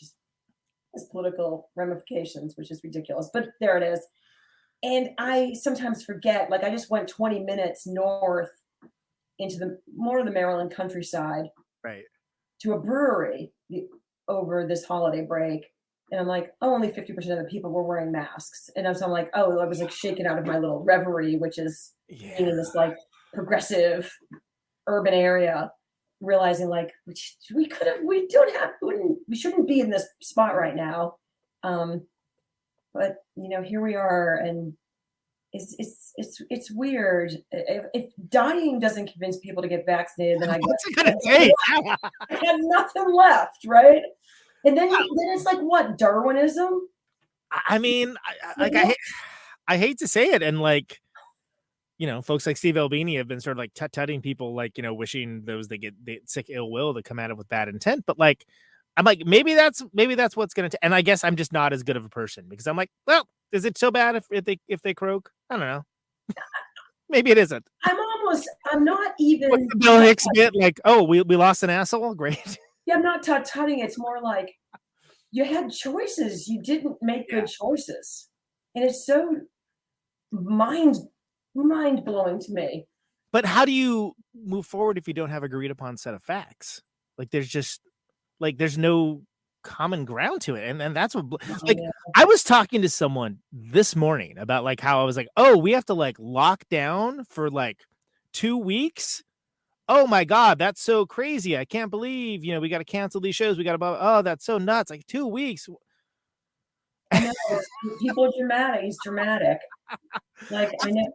has political ramifications, which is ridiculous, but there it is. And I sometimes forget, like I just went 20 minutes north into more of the Maryland countryside, right, to a brewery over this holiday break. And I'm like, oh, only 50% of the people were wearing masks. And so I'm like, oh, I was like shaken out of my little reverie, which is being in this like progressive urban area, realizing like we shouldn't be in this spot right now. But here we are, and it's weird. If dying doesn't convince people to get vaccinated, then I have nothing left, right? And then it's like what, Darwinism? I mean, I hate to say it, and like, folks like Steve Albini have been sort of like tut-tutting people, like, wishing those they get sick ill will to come at it with bad intent. But like, I'm like, maybe that's what's gonna. And I guess I'm just not as good of a person because I'm like, well, is it so bad if they croak? I don't know. Maybe it isn't. I'm not even. What's the Bill Hicks bit? Like, oh, we lost an asshole. Great. Yeah, I'm not tut-tutting. It's more like you had choices. You didn't make good choices, and it's so mind-blowing to me. But how do you move forward if you don't have agreed upon set of facts? Like, there's no common ground to it, and that's what I was talking to someone this morning about like how I was like, oh, we have to like lock down for like 2 weeks. Oh my God, that's so crazy. I can't believe, we got to cancel these shows. We got to, oh, that's so nuts. Like 2 weeks. I know. People are dramatic. He's dramatic. Like, I know.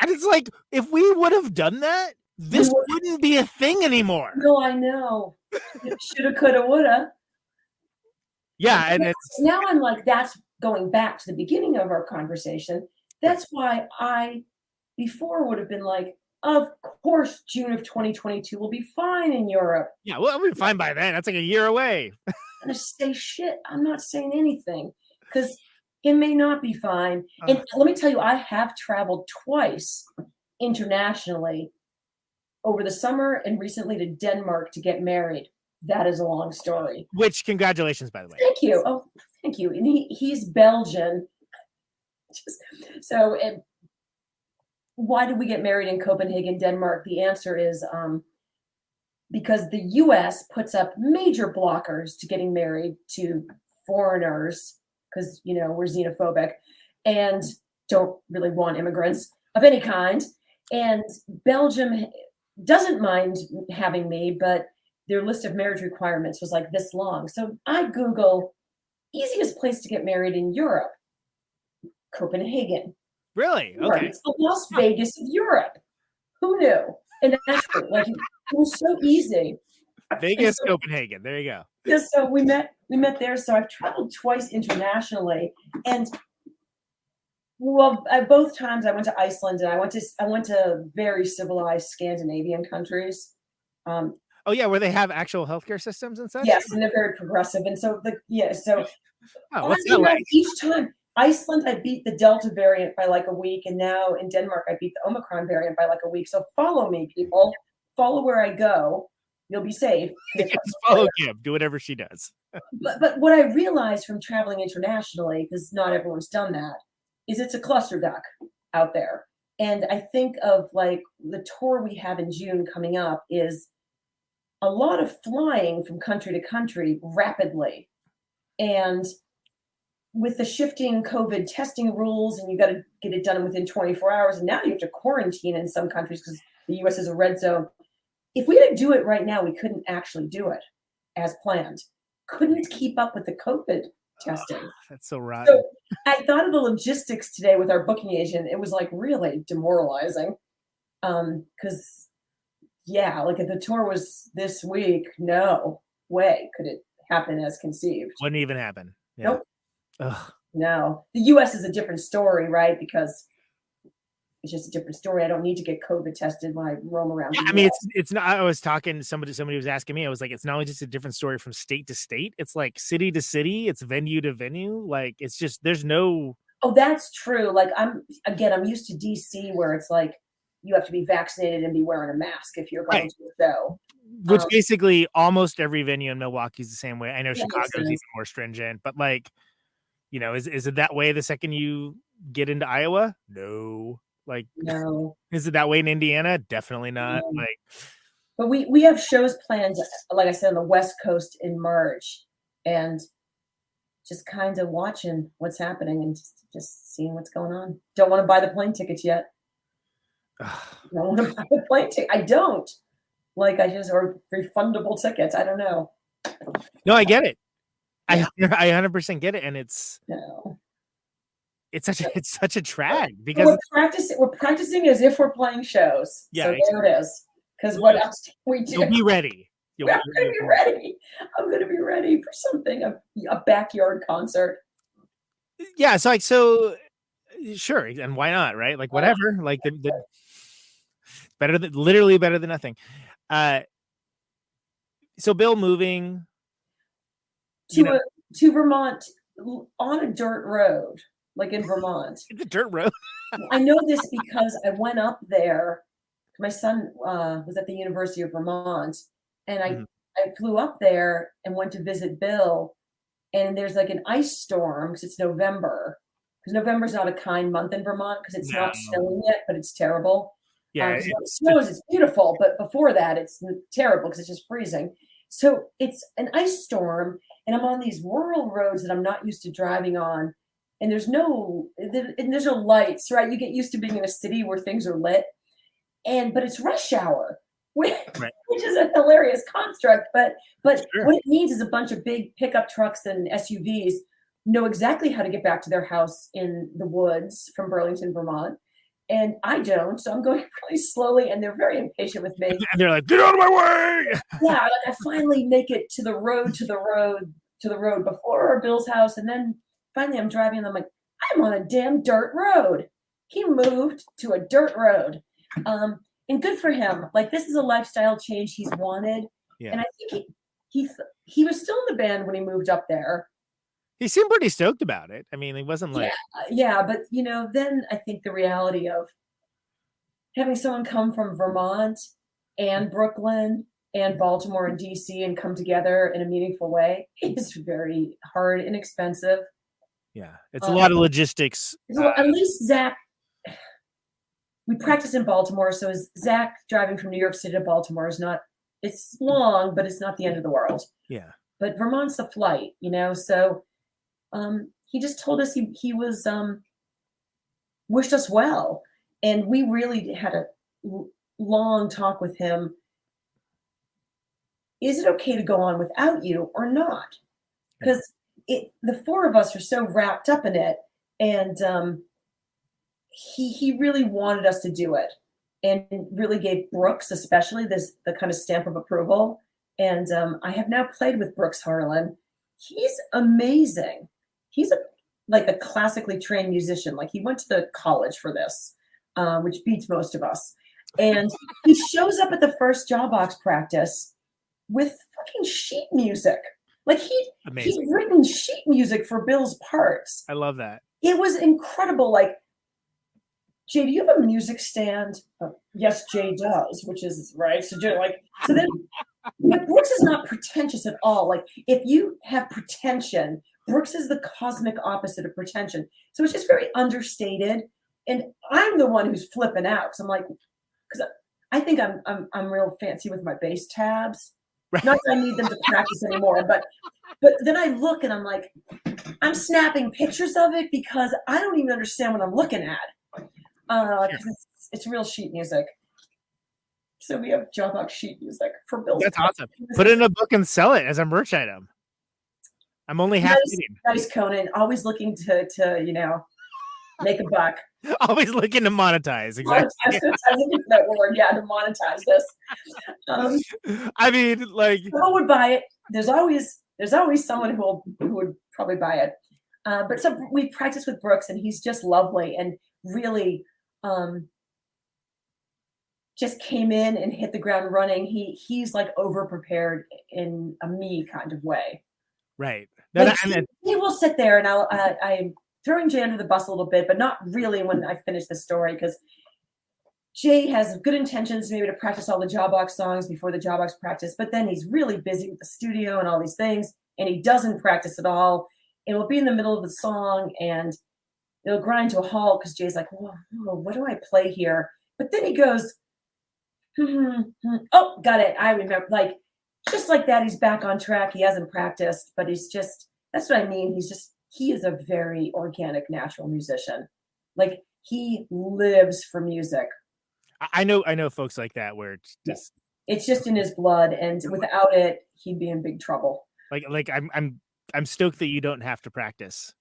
And it's like, if we would have done that, this wouldn't be a thing anymore. No, I know. Shoulda, coulda, woulda. Yeah. And now I'm like, that's going back to the beginning of our conversation. That's why I before would have been like, of course, June of 2022 will be fine in Europe. Yeah, well, we'll be fine by then. That's like a year away. I'm gonna say shit. I'm not saying anything because it may not be fine. And let me tell you, I have traveled twice internationally over the summer and recently to Denmark to get married. That is a long story. Which, congratulations, by the way. Thank you. Oh, thank you. And he's Belgian. Why did we get married in Copenhagen, Denmark? The answer is because the U.S. puts up major blockers to getting married to foreigners because, we're xenophobic and don't really want immigrants of any kind. And Belgium doesn't mind having me, but their list of marriage requirements was like this long. So I Google easiest place to get married in Europe, Copenhagen. Really? Okay. It's the Las Vegas of Europe. Who knew? And that's like it was so easy. Vegas, Copenhagen. There you go. Yeah, so we met there. So I've traveled twice internationally, and both times I went to Iceland, and I went to very civilized Scandinavian countries. Oh yeah, where they have actual healthcare systems and such. Yes, and they're very progressive, and so what's that like? Each time. Iceland, I beat the Delta variant by like a week, and now in Denmark, I beat the Omicron variant by like a week. So follow me, people. Follow where I go. You'll be safe. Yes, follow Kim. Do whatever she does. But what I realized from traveling internationally, because not everyone's done that, is it's a clusterfuck out there. And I think of like the tour we have in June coming up is a lot of flying from country to country rapidly. And with the shifting COVID testing rules, and you got to get it done within 24 hours. And now you have to quarantine in some countries because the US is a red zone. If we didn't do it right now, we couldn't actually do it as planned. Couldn't keep up with the COVID testing. That's so rotten. So I thought of the logistics today with our booking agent. It was like really demoralizing. Because like if the tour was this week, no way could it happen as conceived. Wouldn't even happen. Yeah. Nope. Ugh. No. The US is a different story, right? Because it's just a different story. I don't need to get COVID tested when I roam around. Yeah, I mean, it's not. I was talking. Somebody was asking me. I was like, it's not only just a different story from state to state. It's like city to city. It's venue to venue. Like it's just there's no. Oh, that's true. Like I'm used to DC where it's like you have to be vaccinated and be wearing a mask if you're going to a show. Which basically almost every venue in Milwaukee is the same way. I know Chicago's even more stringent, but like, is it that way the second you get into Iowa? No. Like, no. Is it that way in Indiana? Definitely not. No. Like, but we have shows planned, like I said, on the West Coast in March, and just kind of watching what's happening and just seeing what's going on. Don't want to buy the plane tickets yet. Don't want to buy the plane ticket. I don't. Or refundable tickets. I don't know. No, I get it. Yeah. I 100% get it, and it's such a drag because we're practicing as if we're playing shows. Yeah, so exactly. There it is. Because what else do we do? You'll be ready. I'm going to be ready. I'm going to be ready for something, a backyard concert. Yeah, so sure, and why not, right? Like whatever. Like the literally better than nothing. So Bill moving to Vermont on a dirt road, like in Vermont. It's a dirt road. I know this because I went up there. My son was at the University of Vermont, and I flew up there and went to visit Bill. And there's like an ice storm because it's November. Because November's not a kind month in Vermont because it's not snowing yet, but it's terrible. Yeah, when it snows, it's beautiful, but before that, it's terrible because it's just freezing. So it's an ice storm, and I'm on these rural roads that I'm not used to driving on, and there's no lights, right? You get used to being in a city where things are lit, but it's rush hour, which is a hilarious construct. But sure. What it means is a bunch of big pickup trucks and SUVs know exactly how to get back to their house in the woods from Burlington, Vermont. And I don't, so I'm going really slowly, and they're very impatient with me. And they're like, "Get out of my way!" Yeah, I finally make it to the road before Bill's house, and then finally I'm driving, and I'm like, "I'm on a damn dirt road." He moved to a dirt road, and good for him. Like this is a lifestyle change he's wanted, and I think he was still in the band when he moved up there. He seemed pretty stoked about it. I mean, he wasn't like... Yeah, but, then I think the reality of having someone come from Vermont and Brooklyn and Baltimore and D.C. and come together in a meaningful way is very hard and expensive. Yeah, it's a lot of logistics. At least Zach, we practice in Baltimore, so Zach driving from New York City to Baltimore is not, it's long, but it's not the end of the world. Yeah. But Vermont's a flight, so... he just told us he was wished us well, and we really had a long talk with him. Is it okay to go on without you or not? Because the four of us are so wrapped up in it, and he really wanted us to do it, and really gave Brooks especially the kind of stamp of approval. And I have now played with Brooks Harlan. He's amazing. He's like a classically trained musician. Like he went to the college for this, which beats most of us. And he shows up at the first Jawbox practice with fucking sheet music. Like he's written sheet music for Bill's parts. I love that. It was incredible. Like, Jay, do you have a music stand? Yes, Jay does, which is right. So Jay, so then, but Brooks is not pretentious at all. Like if you have pretension, Brooks is the cosmic opposite of pretension. So it's just very understated. And I'm the one who's flipping out. Cause I'm like, because I think I'm real fancy with my bass tabs. Right. Not that I need them to practice anymore, but then I look and I'm like, I'm snapping pictures of it because I don't even understand what I'm looking at. It's real sheet music. So we have Jawbox sheet music for Bill's. That's awesome. Put it in a book and sell it as a merch item. I'm only half kidding. Nice Conan, always looking to make a buck. Always looking to monetize. Exactly. I was looking for that word, to monetize this. I mean, like, someone would buy it. There's always someone who would probably buy it. But so we practiced with Brooks, and he's just lovely and really just came in and hit the ground running. He's like over prepared in a me kind of way. Right. No, he will sit there, and I'm throwing Jay under the bus a little bit, but not really when I finish the story, because Jay has good intentions maybe to practice all the Jawbox songs before the Jawbox practice, but then he's really busy with the studio and all these things, and he doesn't practice at all. And we'll be in the middle of the song, and it'll grind to a halt because Jay's like, whoa, what do I play here? But then he goes, oh, got it. I remember, like, just like that, he's back on track. He hasn't practiced, but that's what I mean. He is a very organic, natural musician. Like, he lives for music. I know folks like that where it's just in his blood, and without it, he'd be in big trouble. Like I'm stoked that you don't have to practice.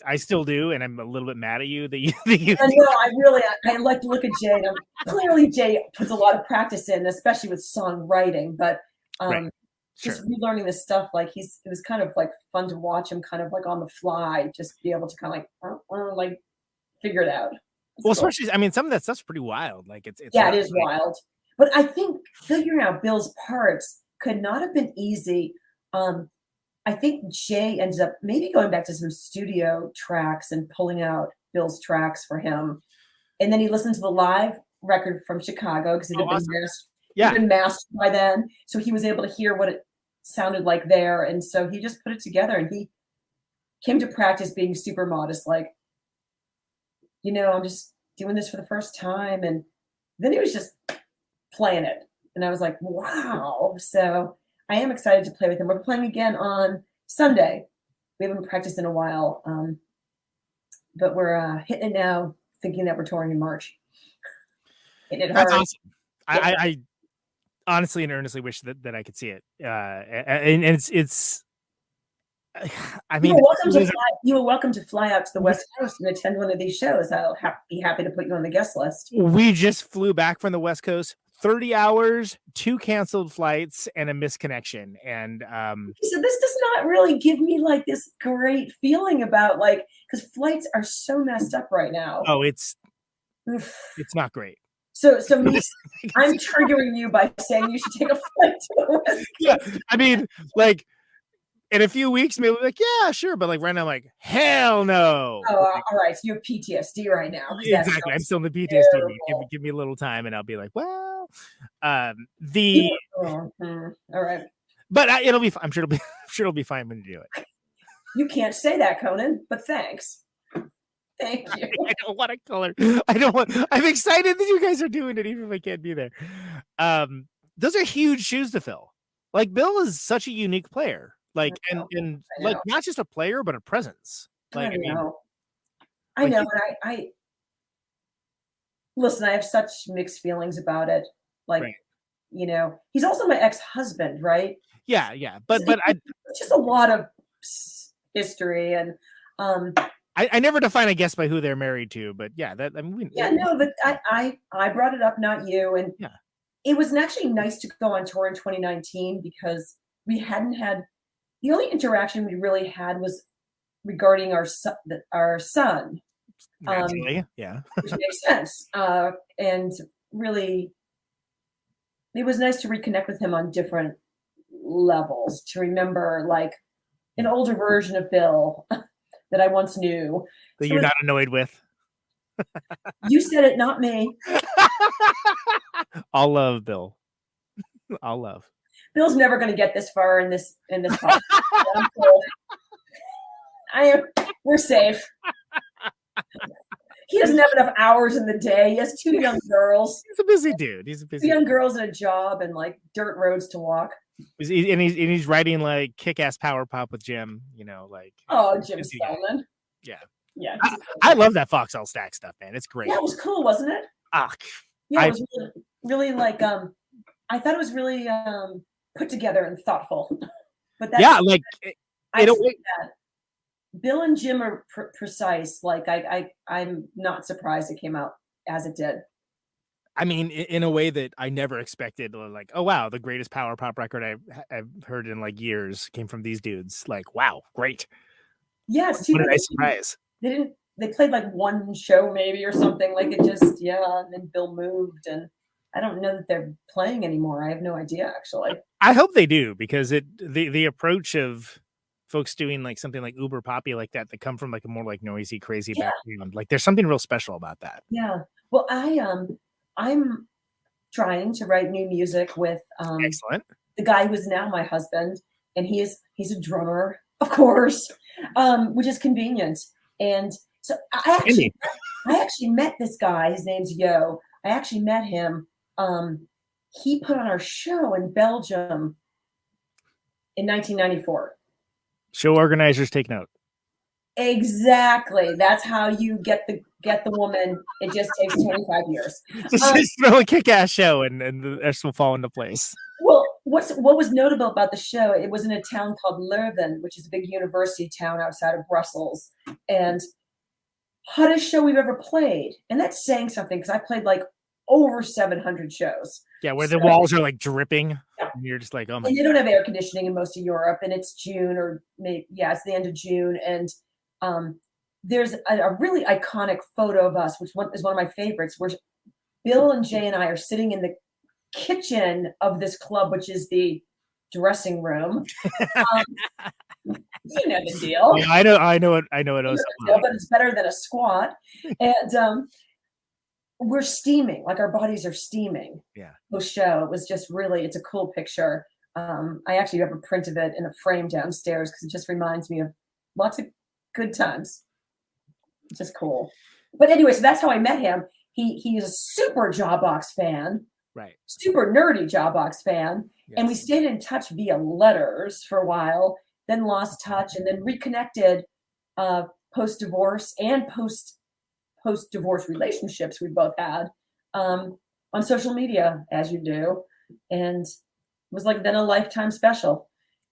I still do, and I'm a little bit mad at you that you. I like to look at Jay. Clearly, Jay puts a lot of practice in, especially with songwriting. But right. Just relearning this stuff, like it was kind of like fun to watch him, kind of like on the fly, just be able to kind of like figure it out. Well, especially, I mean, some of that stuff's pretty wild. Like it is wild. But I think figuring out Bill's parts could not have been easy. I think Jay ended up maybe going back to some studio tracks and pulling out Bill's tracks for him. And then he listened to the live record from Chicago because it had been mastered by then. So he was able to hear what it sounded like there. And so he just put it together, and he came to practice being super modest, like, I'm just doing this for the first time. And then he was just playing it. And I was like, wow. So I am excited to play with him. We're playing again on Sunday. We haven't practiced in a while, but we're hitting it now, thinking that we're touring in March. Hitting it hard. That's awesome. Yeah. I honestly and earnestly wish that I could see it. And it's. I mean, you were welcome to fly out to the West Coast and attend one of these shows. I'll be happy to put you on the guest list. We just flew back from the West Coast. 30 hours, 2 canceled flights, and a misconnection. And so this does not really give me like this great feeling about because flights are so messed up right now. Oh, it's not great. So I'm triggering you by saying you should take a flight to the West Coast. Yeah, I mean, like in a few weeks, maybe like, yeah, sure, but like right now, I'm like, hell no. Oh, all right. So you have PTSD right now. Exactly. I'm still in the PTSD. Give me a little time, and I'll be like, well, all right. But it'll be. I'm sure it'll be fine when you do it. You can't say that, Conan. But thanks. Thank you. I don't want to color. I'm excited that you guys are doing it, even if I can't be there. Those are huge shoes to fill. Like, Bill is such a unique player. Like, and like not just a player, but a presence. Like, I know. I listen. I have such mixed feelings about it. Like, right. He's also my ex-husband, right? Yeah. But it's just a lot of history, and I never define, I guess, by who they're married to. But yeah, but I brought it up, not you, and it was actually nice to go on tour in 2019 because we hadn't had. The only interaction we really had was regarding our son. Naturally, which makes sense. And really, it was nice to reconnect with him on different levels, to remember like an older version of Bill that I once knew. That you're not annoyed with. You said it, not me. All love, Bill. All love. Bill's never going to get this far in this podcast. We're safe. He doesn't have enough hours in the day. He has 2 young girls. He's a busy dude. 2 young girls and a job and like dirt roads to walk. He's writing like kick-ass power pop with Jim. Jim Spellman. Yeah. I love that Foxhole Stack stuff, man. It's great. Yeah, it was cool, wasn't it? It was really like I thought it was really put together and thoughtful. But I see that. Bill and Jim are precise. Like I'm not surprised it came out as it did. I mean, in a way that I never expected. Like, oh wow, the greatest power pop record I've heard in like years came from these dudes. Like, wow, great. Yeah, it's too what a bad nice surprise. They played like one show maybe or something. Like it just and then Bill moved, and I don't know that they're playing anymore. I have no idea actually. I hope they do, because the approach of folks doing like something like uber poppy like that come from like a more like noisy, crazy background. Like there's something real special about that. Yeah. Well, I'm trying to write new music with Excellent. the guy who's now my husband, and he's a drummer, of course, which is convenient. And so I actually met this guy. His name's Yo. I actually met him. He put on our show in Belgium in 1994. Show organizers take note. Exactly. That's how you get the woman. It just takes 25 years. Just throw a kick-ass show and the rest will fall into place. Well, what was notable about the show, it was in a town called Leuven, which is a big university town outside of Brussels. And hottest show we've ever played. And that's saying something, because I played like over 700 shows. Yeah, where the walls are like dripping. Yeah. And you're just like, oh my And they don't have air conditioning in most of Europe, and it's June, or maybe it's the end of June. And there's a really iconic photo of us, which is one of my favorites, where Bill and Jay and I are sitting in the kitchen of this club, which is the dressing room. You know the deal. Yeah, I know it. But it's better than a squat. And we're steaming, like our bodies are steaming. Yeah. Post show, it was just really, it's a cool picture. I actually have a print of it in a frame downstairs because it just reminds me of lots of good times. It's just cool. But anyway, so that's how I met him. He is a super Jawbox fan. Right. Super nerdy Jawbox fan. Yes. And we stayed in touch via letters for a while, then lost touch, and then reconnected post-divorce and post-divorce relationships we both had on social media, as you do. And it was like then a lifetime special.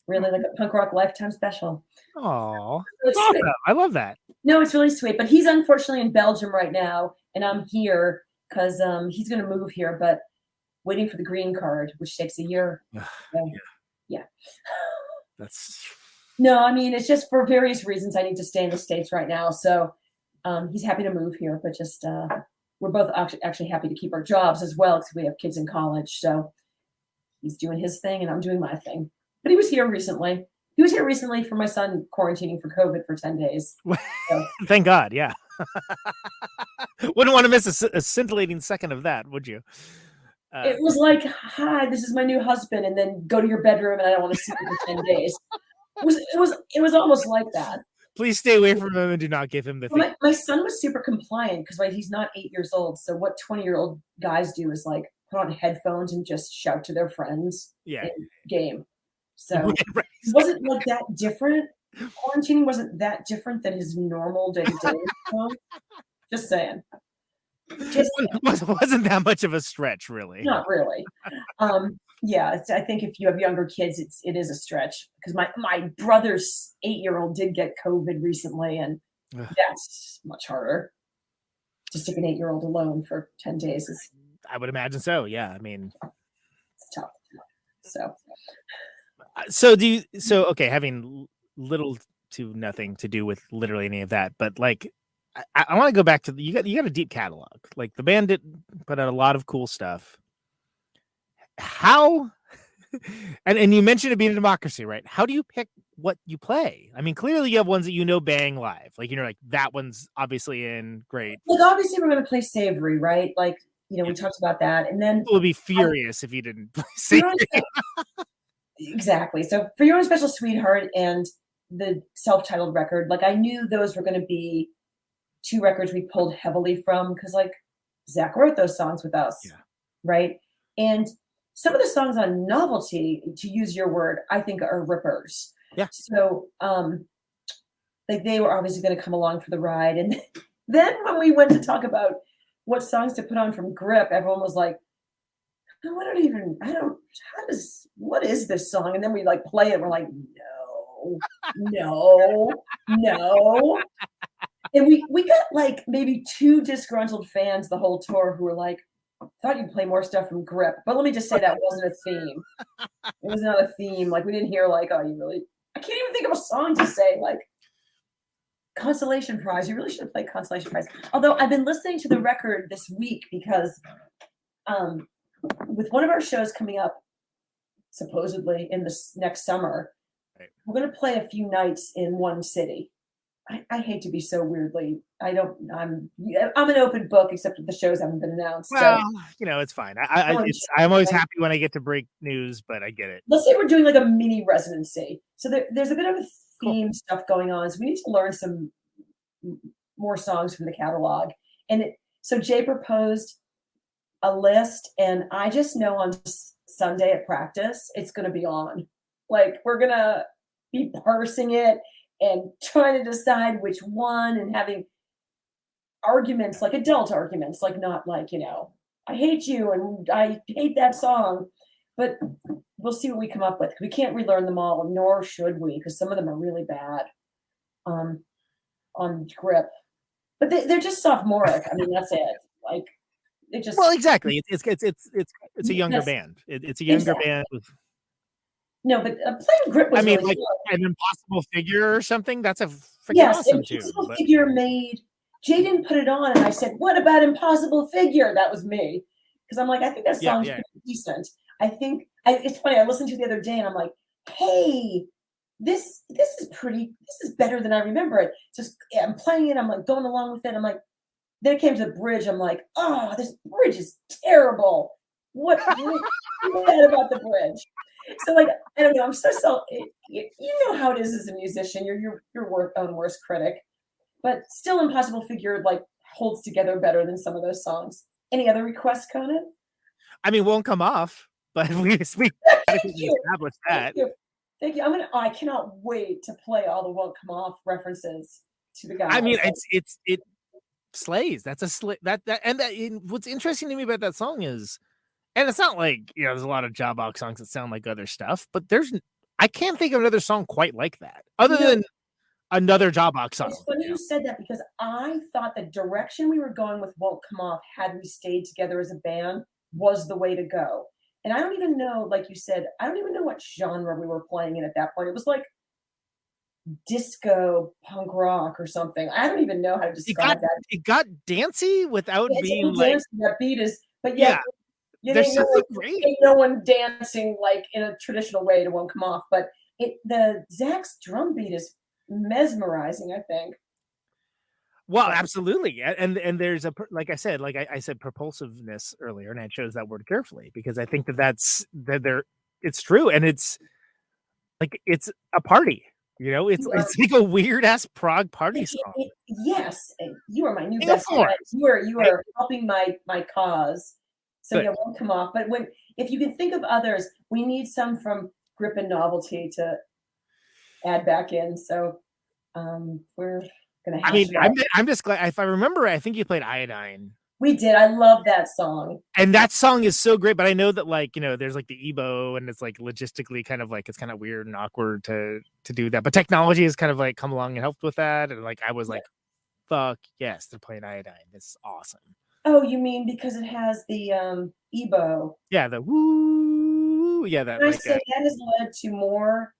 Really like a punk rock lifetime special. Oh, really awesome. I love that. No, it's really sweet. But he's unfortunately in Belgium right now, and I'm here because he's going to move here, but waiting for the green card, which takes a year. Yeah. That's no, I mean, it's just for various reasons I need to stay in the States right now. So he's happy to move here, but just we're both actually happy to keep our jobs as well, because we have kids in college. So he's doing his thing and I'm doing my thing. But he was here recently. He was here recently for my son quarantining for COVID for 10 days. So. Thank God, yeah. Wouldn't want to miss a scintillating second of that, would you? It was like, hi, this is my new husband, and then go to your bedroom and I don't want to see you for 10 days. It was almost like that. Please stay away from him and do not give him the thing. My son was super compliant because he's not 8 years old. So what 20-year-old guys do is like put on headphones and just shout to their friends in game. So it wasn't like that different. Quarantining wasn't that different than his normal day-to-day. Just saying. Wasn't that much of a stretch, really. Not really. I think if you have younger kids, it is a stretch, because my brother's 8-year-old did get COVID recently, and that's much harder. To stick an 8-year-old alone for 10 days is. I would imagine so. Yeah, I mean, it's tough. So okay, having little to nothing to do with literally any of that, but like. I want to go back to you got a deep catalog. Like the band did put out a lot of cool stuff. How and you mentioned it being a democracy, right? How do you pick what you play? I mean, clearly you have ones that bang live. Like like that one's obviously in great. Like obviously we're gonna play Savory, right? Like, we talked about that. And then people would be furious if you didn't play Savory. Exactly. So For Your Own Special Sweetheart and the self-titled record, like I knew those were gonna be two records we pulled heavily from, because like Zach wrote those songs with us, right? And some of the songs on Novelty, to use your word, I think are rippers. Yeah. So like they were obviously going to come along for the ride. And then when we went to talk about what songs to put on from Grip, everyone was like, what is this song? And then we like play it. We're like, no. no. And we got like maybe 2 disgruntled fans the whole tour who were like, thought you'd play more stuff from Grip. But let me just say that wasn't a theme. It was not a theme. Like we didn't hear like, oh, you really, I can't even think of a song to say like Consolation Prize. You really should have played Consolation Prize. Although I've been listening to the record this week because with one of our shows coming up, supposedly in this next summer, we're going to play a few nights in one city. I hate to be so weirdly. I'm an open book, except that the shows haven't been announced. Well, so. It's fine. I'm always happy when I get to break news, but I get it. Let's say we're doing like a mini residency. So there's a bit of a theme stuff going on. So we need to learn some more songs from the catalog. And so Jay proposed a list, and I just know on Sunday at practice, it's going to be on. Like we're going to be parsing it and trying to decide which one and having arguments, like adult arguments, like not like, I hate you and I hate that song. But we'll see what we come up with. We can't relearn them all, nor should we, because some of them are really bad on Grip. But they're just sophomoric. I mean, that's it. Like they just exactly. It's a younger band. It's a younger band with. No, but playing Grip was really like fun. An Impossible Figure or something. That's a freaking awesome tune. Impossible Figure made. Jay didn't put it on, and I said, "What about Impossible Figure?" That was me, because I'm like, I think that song's pretty decent. I think it's funny. I listened to it the other day, and I'm like, "Hey, this is pretty. This is better than I remember it." Just I'm playing it. I'm like going along with it. I'm like, then it came to the bridge. I'm like, "Oh, this bridge is terrible. What bad about the bridge?" So like, I don't know. I'm so you know how it is as a musician. You're your own worst critic, but still, Impossible Figure like holds together better than some of those songs. Any other requests, Conan? I mean, Won't Come Off, but we established that. Thank you. I cannot wait to play all the Won't Come Off references to the guys. I mean, it slays. That's what's interesting to me about that song is. And it's not like, there's a lot of Jawbox songs that sound like other stuff, but I can't think of another song quite like that other than another Jawbox song. It's funny you said that because I thought the direction we were going with Won't Come Off, had we stayed together as a band, was the way to go. And I don't even know, like you said, I don't even know what genre we were playing in at that point. It was like disco punk rock or something. I don't even know how to describe that. It got dancey without being like dancey. That beat is, but yeah. There's something great. No one dancing like in a traditional way to Won't Come Off, but the Zach's drum beat is mesmerizing, I think. Well, absolutely, and there's like I said propulsiveness earlier, and I chose that word carefully because I think it's true, and it's like it's a party. It's like a weird ass prog party song. Yes, you are my new best friend. You are helping my cause. So yeah, Won't Come Off. But if you can think of others, we need some from Grip and Novelty to add back in. So we're gonna. I'm just glad. If I remember, I think you played Iodine. We did. I love that song. And that song is so great. But I know that there's like the EBO, and it's like logistically kind of like it's kind of weird and awkward to do that. But technology has kind of like come along and helped with that. And like I was like, fuck yes, they're playing Iodine. It's awesome. Oh, you mean because it has the EBO? Yeah, the woo. Yeah, that. I say that has led to more.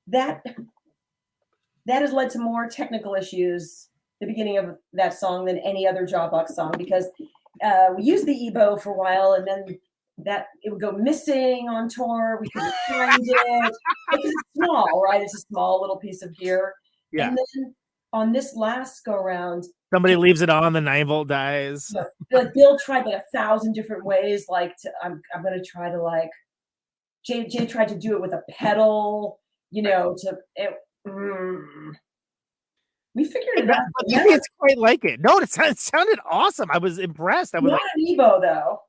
That has led to more technical issues at the beginning of that song than any other Jawbox song because we used the EBO for a while and then that it would go missing on tour. We couldn't find it. It's small, right? It's a small little piece of gear. Yeah. And then on this last go round. Somebody leaves it on, the 9-volt dies. Like Bill tried like 1,000 different ways. Like I'm gonna try to like Jay tried to do it with a pedal, We figured it out. Maybe it's quite like it. No, it sounded awesome. I was impressed. I was not an EBO though.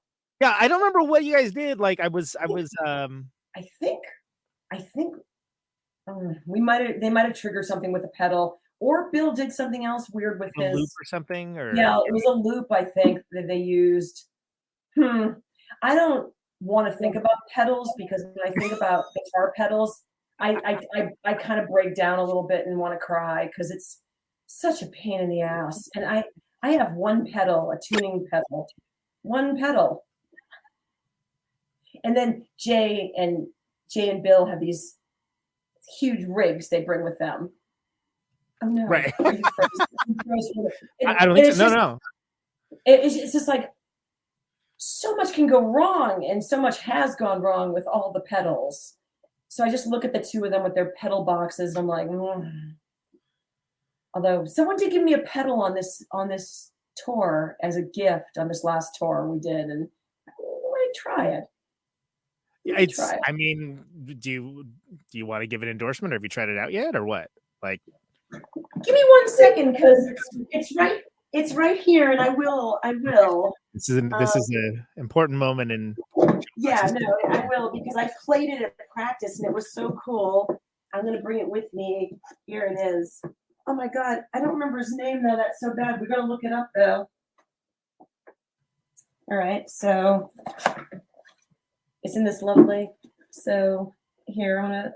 Yeah, I don't remember what you guys did. Like I think they might have triggered something with a pedal. Or Bill did something else weird with his loop or something, or yeah, it was a loop. I think that they used. I don't want to think about pedals because when I think about guitar pedals, I kind of break down a little bit and want to cry because it's such a pain in the ass. And I have one pedal, a tuning pedal, one pedal. And then Jay and Bill have these huge rigs they bring with them. Oh no! Right. I don't think so. No. It's just like so much can go wrong, and so much has gone wrong with all the pedals. So I just look at the two of them with their pedal boxes, and I'm like, Although someone did give me a pedal on this tour as a gift on this last tour we did, and I might try it. I mean, do you want to give an endorsement, or have you tried it out yet, or what? Like, give me 1 second because it's right here, and I will. This is an important moment in. Yeah, no, I will because I played it at practice and it was so cool. I'm gonna bring it with me. Here it is. Oh my God, I don't remember his name though. That's so bad. We're gonna look it up though. All right, so it's in this lovely. So here I'm gonna.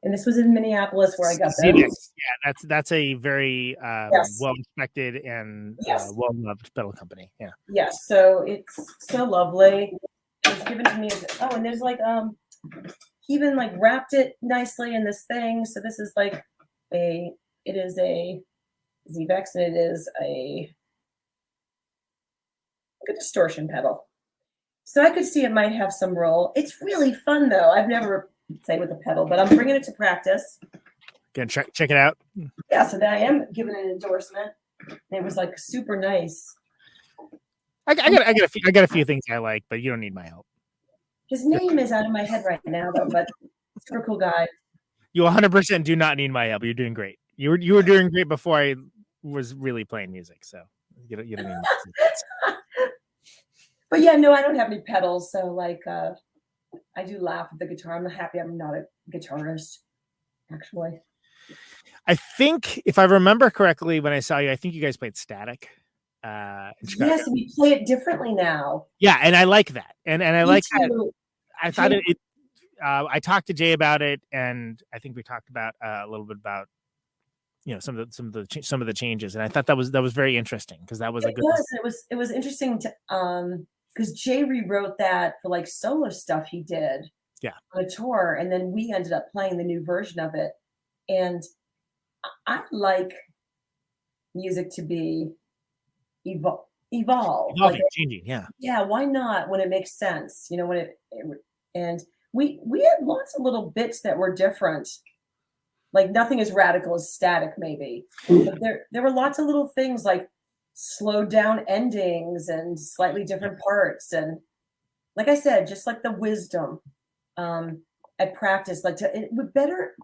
And this was in Minneapolis where I got those. Yeah, that's a very well respected and well loved pedal company. Yeah. Yes, so it's so lovely. It was given to me as and there's like he even like wrapped it nicely in this thing. So this is like it is a Zvex and it is a distortion pedal. So I could see it might have some role. It's really fun though. I've never played with a pedal, but I'm bringing it to practice. Gonna check it out. Yeah, so that I am giving an endorsement. It was like super nice. I got a few things I like, but you don't need my help. His name is out of my head right now, though, but super cool guy. You 100% do not need my help. You're doing great. You were doing great before I was really playing music, so you don't need my help. But yeah, no, I don't have any pedals, so like I do laugh at the guitar. I'm happy I'm not a guitarist, actually. I think if I remember correctly, when I saw you, I think you guys played static. Yes, we play it differently now. Yeah, and I like that, and I like that. I thought it. I talked to Jay about it, and I think we talked about a little bit about some of the changes, and I thought that was very interesting because that was a good. It was interesting to because Jay rewrote that for like solo stuff he did. Yeah. On a tour, and then we ended up playing the new version of it, and I like music to be evolve, evolving, changing. Yeah. Why not when it makes sense? When it and we had lots of little bits that were different. Like nothing as radical as static, maybe. But there were lots of little things like slowed down endings and slightly different parts. And like I said, just like the wisdom at practice, like we're better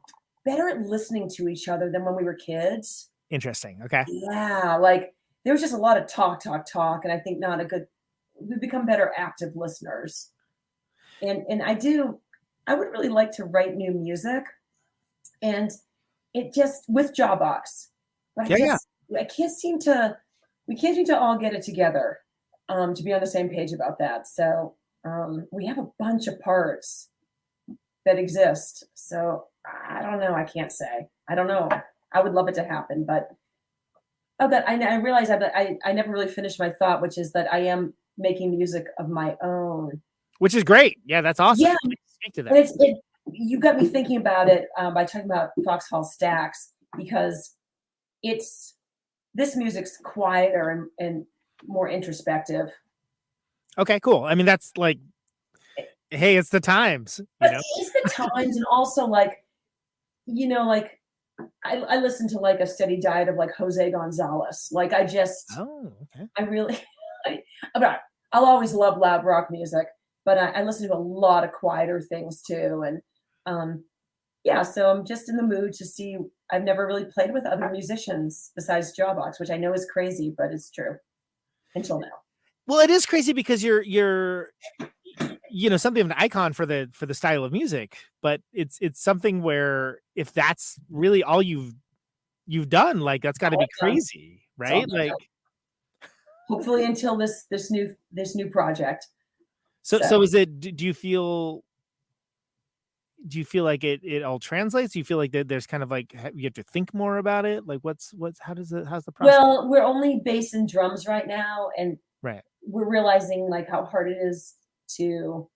at listening to each other than when we were kids. Interesting. Okay. Yeah. Like there was just a lot of talk. And I think we've become better active listeners. And I would really like to write new music. And it just with Jawbox, but we can't seem to all get it together to be on the same page about that. So we have a bunch of parts that exist. So I don't know. I can't say. I don't know. I would love it to happen, but I realize I never really finished my thought, which is that I am making music of my own, which is great. Yeah, that's awesome. Yeah, speak to that. You got me thinking about it by talking about Foxhall Stacks because this music's quieter and more introspective. Okay, cool. I mean, that's like, hey, it's the times. It's the times, and also like, I listen to like a steady diet of like Jose Gonzalez. Like I just, I really, I'll always love loud rock music, but I listen to a lot of quieter things too, and. So I'm just in the mood to see. I've never really played with other musicians besides Jawbox, which I know is crazy, but it's true until now. Well, it is crazy because you're something of an icon for the style of music, but it's something where if that's really all you've done, like that's got to be crazy, right? Like hopefully until this new project. So is it? Do you feel? do you feel like it all translates? Do you feel like there's kind of like you have to think more about it? Like how's the process? Well, we're only bass and drums right now, and Right. we're realizing like how hard it is to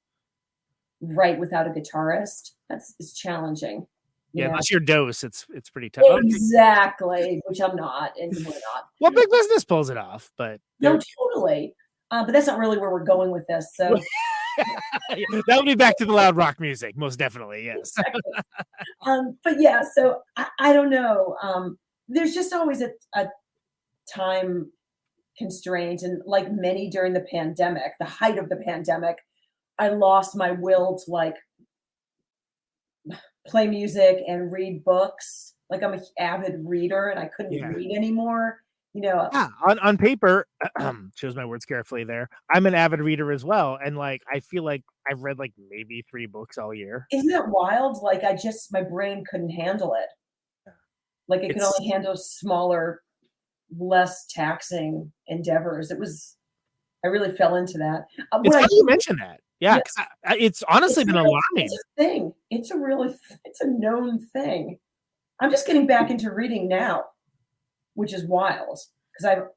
write without a guitarist. It's challenging. Yeah, know? unless you're Dose, it's pretty tough. Exactly, which I'm not, and we're not. Well, Big Business pulls it off, but No, totally. But that's not really where we're going with this. So that would be back to the loud rock music, most definitely. Yes. But yeah, so I don't know. There's just always a time constraint, and like many during the pandemic, the height of the pandemic, I lost my will to like play music and read books. Like I'm an avid reader, and I couldn't read anymore. Yeah, on paper, shows my words carefully there. I'm an avid reader as well, and like I feel like I've read like maybe 3 books all year. Isn't that wild? Like my brain couldn't handle it. Like it could only handle smaller, less taxing endeavors. I really fell into that. It's funny you mention that. Yeah, because it's honestly been alarming. It's a thing. It's a known thing. I'm just getting back into reading now, which is wild because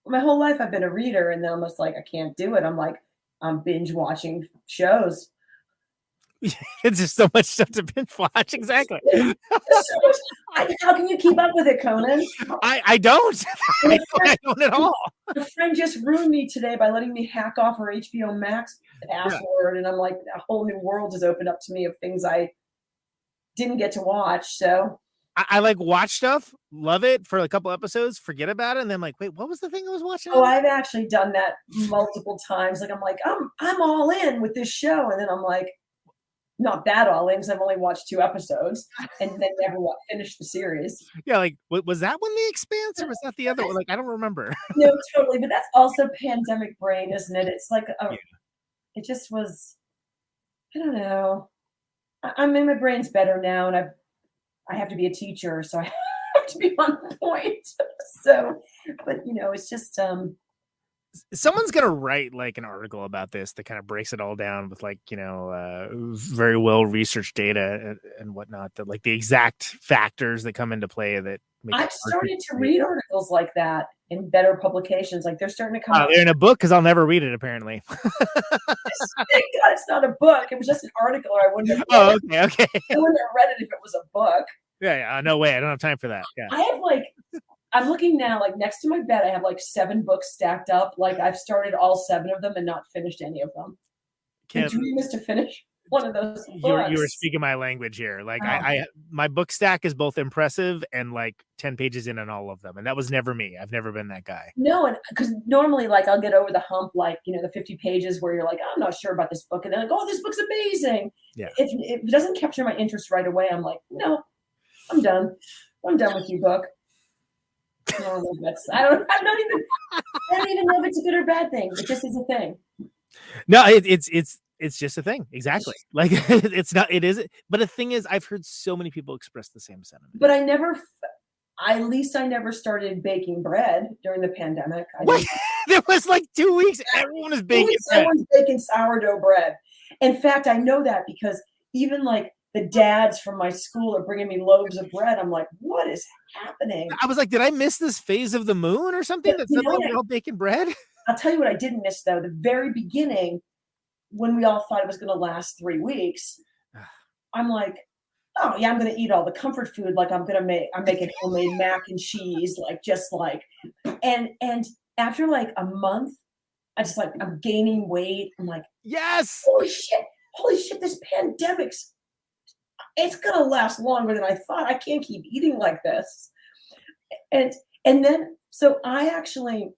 my whole life I've been a reader, and then I'm just like I can't do it. I'm binge watching shows. It's just so much stuff to binge watch. Exactly. How can you keep up with it, Conan? I don't. I don't at all. A friend just ruined me today by letting me hack off her HBO Max password, and I'm like, a whole new world has opened up to me of things I didn't get to watch. So I like watch stuff, love it for a couple episodes, forget about it, and then like, wait, what was the thing I was watching? Oh, I've actually done that multiple times. Like I'm all in with this show, and then I'm like, not that all in because I've only watched 2 episodes and then never finished the series. Yeah, like was that one The Expanse or was that the other one? Like I don't remember. No, totally. But that's also pandemic brain, isn't it? It's like it just was. I don't know. I mean, my brain's better now, and I have to be a teacher, so I have to be on point. So, but it's just someone's gonna write like an article about this that kind of breaks it all down with like very well researched data and whatnot, that like the exact factors that come into play that make I've started to read articles like that in better publications. Like they're starting to come out. They're in a book because I'll never read it apparently. Thank God it's not a book. It was just an article, or I wouldn't have okay. I wouldn't have read it if it was a book. Yeah, no way. I don't have time for that. Yeah. I have I'm looking now, like next to my bed, I have like 7 books stacked up. Like I've started all 7 of them and not finished any of them. Kim, the dream is to finish one of those books. You were speaking my language here. Like my book stack is both impressive and like 10 pages in on all of them. And that was never me. I've never been that guy. No, and because normally like I'll get over the hump, like, the 50 pages where you're like, I'm not sure about this book. And then like, oh, this book's amazing. Yeah. If it doesn't capture my interest right away, I'm like, no, I'm done. I'm done with you, book. I don't even know if it's a good or bad thing. It just is a thing. No, it's just a thing. Exactly. Like it's not. It is. But the thing is, I've heard so many people express the same sentiment. But I never started baking bread during the pandemic. There was like 2 weeks. Everyone was baking. Everyone's baking sourdough bread. In fact, I know that because even like the dads from my school are bringing me loaves of bread. I'm like, what is happening? I was like, did I miss this phase of the moon or something? That's suddenly we're all baking bread. I'll tell you what I didn't miss though. The very beginning, when we all thought it was going to last 3 weeks, I'm like, oh yeah, I'm going to eat all the comfort food. Like I'm making homemade mac and cheese, and after like a month, I'm gaining weight. I'm like, yes, holy shit, this pandemic's. It's gonna last longer than I thought. I can't keep eating like this. And then so I actually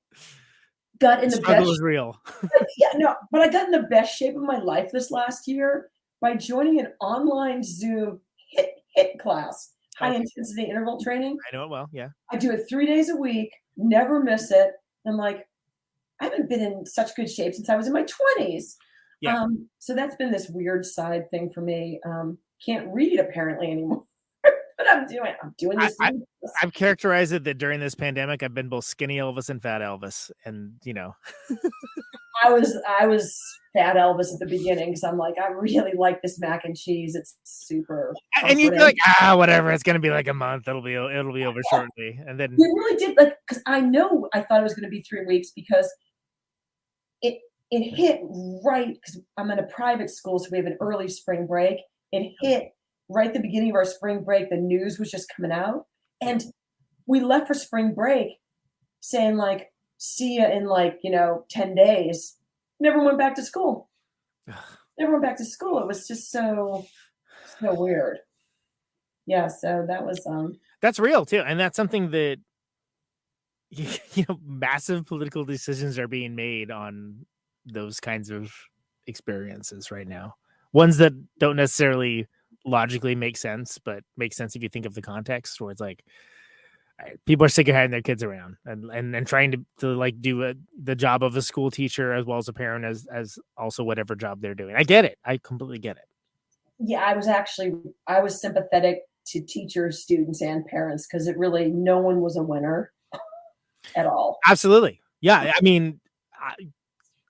got in the best. Was real. But I got in the best shape of my life this last year by joining an online Zoom HIIT class, high intensity interval training. I know it well. Yeah. I do it 3 days a week, never miss it. I'm like, I haven't been in such good shape since I was in my 20s. Yeah. So that's been this weird side thing for me. Can't read apparently anymore, but I'm doing this. I've characterized it that during this pandemic, I've been both skinny Elvis and fat Elvis, and I was fat Elvis at the beginning because I'm like, I really like this mac and cheese. It's super And you'd be comforting. like, whatever. It's gonna be like a month. It'll be over shortly. And then We really did, like, because I thought it was going to be 3 weeks because it hit right, because I'm in a private school, so we have an early spring break. It hit right at the beginning of our spring break. The news was just coming out, and we left for spring break saying like, see ya in 10 days. Never went back to school. Never went back to school. It was just so weird. Yeah, so that was that's real too, and that's something that massive political decisions are being made on those kinds of experiences right now. Ones that don't necessarily logically make sense, but make sense if you think of the context. Where it's like, people are sick of having their kids around and trying to like do the job of a school teacher as well as a parent as also whatever job they're doing. I get it. I completely get it. Yeah, I was sympathetic to teachers, students, and parents because no one was a winner at all. Absolutely. Yeah. I mean,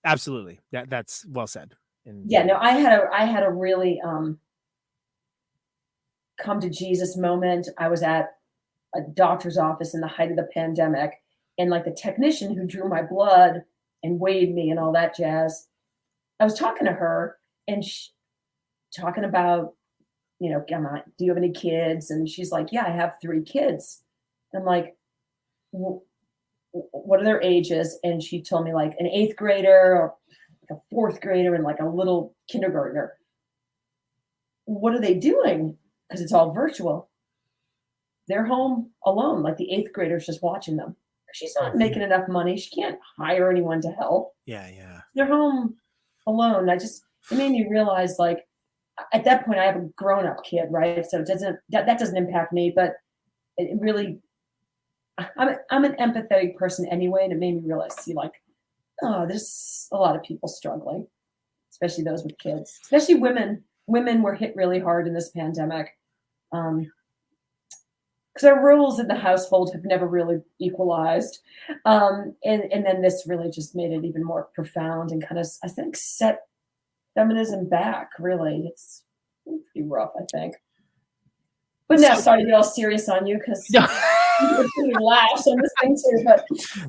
absolutely. That's well said. Yeah, no, I had a really come to Jesus moment. I was at a doctor's office in the height of the pandemic, and like the technician who drew my blood and weighed me and all that jazz, I was talking to her and talking about, do you have any kids? And she's like, yeah, I have 3 kids. And I'm like, what are their ages? And she told me like an 8th grader, like a 4th grader, and like a little kindergartner. What are they doing? Because it's all virtual. They're home alone. Like the 8th grader's just watching them. She's not making enough money. She can't hire anyone to help. Yeah. They're home alone. It made me realize, like, at that point I have a grown-up kid, right? So that doesn't impact me, but it really, I'm an empathetic person anyway, and it made me realize, there's a lot of people struggling, especially those with kids, especially women. Women were hit really hard in this pandemic. Because our roles in the household have never really equalized. And then this really just made it even more profound and kind of, I think, set feminism back, really. It's pretty rough, I think. But now, sorry to get all serious on you, because you're doing laughs on this thing too. But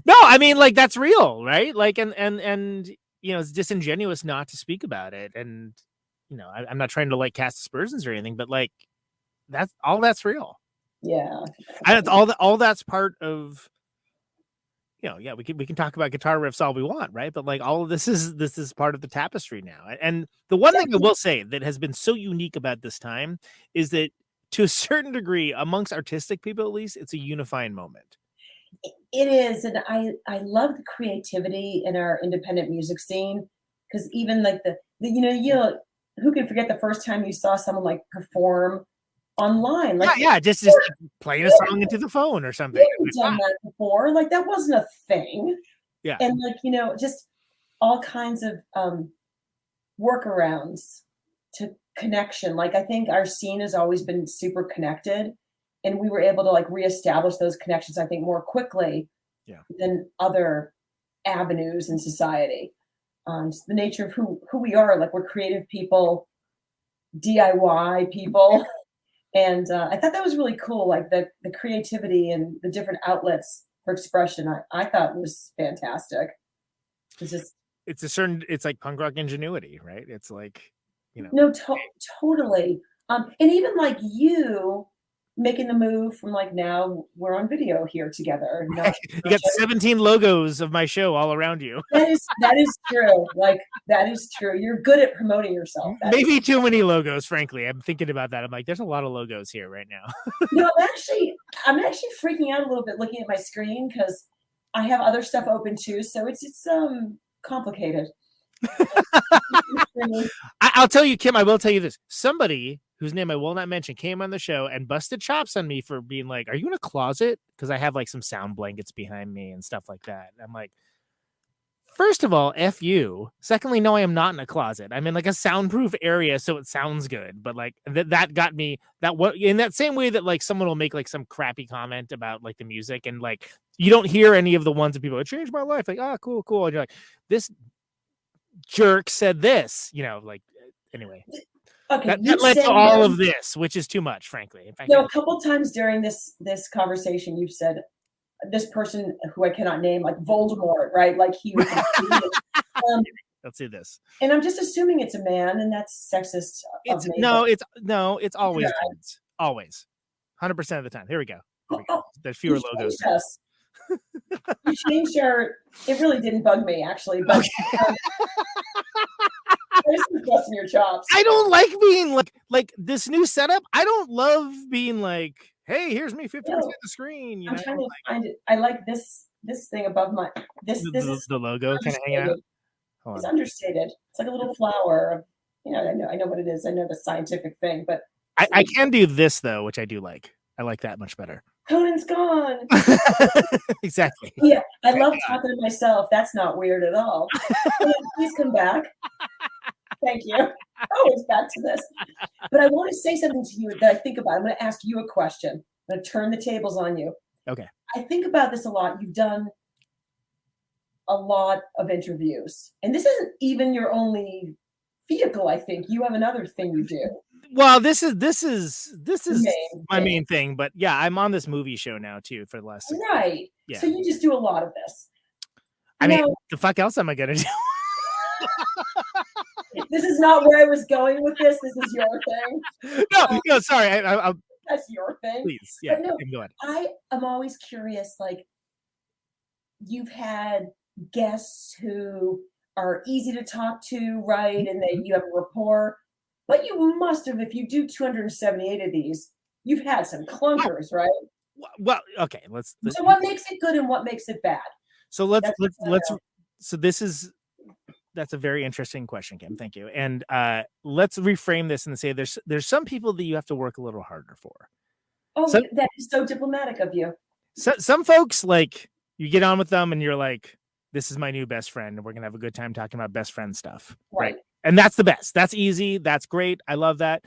no, I mean, like, that's real, right? Like, and it's disingenuous not to speak about it. And, I'm not trying to like cast aspersions or anything, but like, that's real. Yeah, and all that's part of, we can talk about guitar riffs all we want, right? But like, all of this is part of the tapestry now. And the one thing I will say that has been so unique about this time is that, to a certain degree, amongst artistic people at least, it's a unifying moment. It is, and I love the creativity in our independent music scene, because even like who can forget the first time you saw someone like perform online? Like, just playing a song into the phone or something. We've done that before. Like, that wasn't a thing. Yeah. And like, just all kinds of workarounds to connection. Like, I think our scene has always been super connected, and we were able to like reestablish those connections, I think, more quickly than other avenues in society. Just the nature of who we are. Like, we're creative people, DIY people. And I thought that was really cool, like the creativity and the different outlets for expression. I thought was fantastic. It's like punk rock ingenuity, right? It's like, No, totally. And even like you making the move from like, now we're on video here together. You got 17 logos of my show all around you. That is true. Like, that is true. You're good at promoting yourself. Maybe too many logos, frankly. I'm thinking about that. I'm like, there's a lot of logos here right now. No, I'm actually freaking out a little bit looking at my screen, because I have other stuff open too. So it's complicated. I'll tell you, Kim, I will tell you this. Somebody whose name I will not mention came on the show and busted chops on me for being like, are you in a closet? Because I have like some sound blankets behind me and stuff like that. I'm like, first of all, F you. Secondly, no, I am not in a closet. I'm in like a soundproof area, so it sounds good. But like that got me in that same way that like someone will make like some crappy comment about like the music, and like you don't hear any of the ones that people, it changed my life. Like, cool. And you're like, this jerk said this, like, anyway. Okay, That led to all of this, which is too much, frankly. In fact, a couple times during this conversation, you've said this person who I cannot name, like Voldemort, right? Like he was. Let's see this. And I'm just assuming it's a man, and that's sexist. It's always dudes. Always, 100% of the time. Here we go. There's fewer logos. You changed our. It really didn't bug me actually, but. Busting your chops. I don't like being like this new setup. I don't love being like, hey, here's me 50% of the screen. I'm trying to find it. I like this thing above my this is the logo kind of hanging out. It's understated. It's like a little flower. I know what it is. I know the scientific thing, but I can do this though, which I do like. I like that much better. Conan's gone. Exactly. Yeah, I love talking to myself. That's not weird at all. Please come back. Thank you. Oh, it's back to this. But I want to say something to you that I think about. I'm going to ask you a question. I'm going to turn the tables on you. Okay. I think about this a lot. You've done a lot of interviews, and this isn't even your only vehicle. I think you have another thing you do. Well, this is my main thing, but yeah, I'm on this movie show now too for the last. Right. Yeah. So you just do a lot of this. I mean, the fuck else am I gonna do? This is not where I was going with this. This is your thing. No, sorry. I that's your thing. Please, yeah. No, go ahead. I am always curious. Like, you've had guests who are easy to talk to, right? And you have a rapport. But you must have, if you do 278 of these, you've had some clunkers, right? Well, okay. So what makes it good and what makes it bad? So that's a very interesting question, Kim. Thank you. And let's reframe this and say there's some people that you have to work a little harder for. Oh, that is so diplomatic of you. So, some folks, like, you get on with them and you're like, this is my new best friend, and we're gonna have a good time talking about best friend stuff. Right. And that's the best. That's easy. That's great. I love that.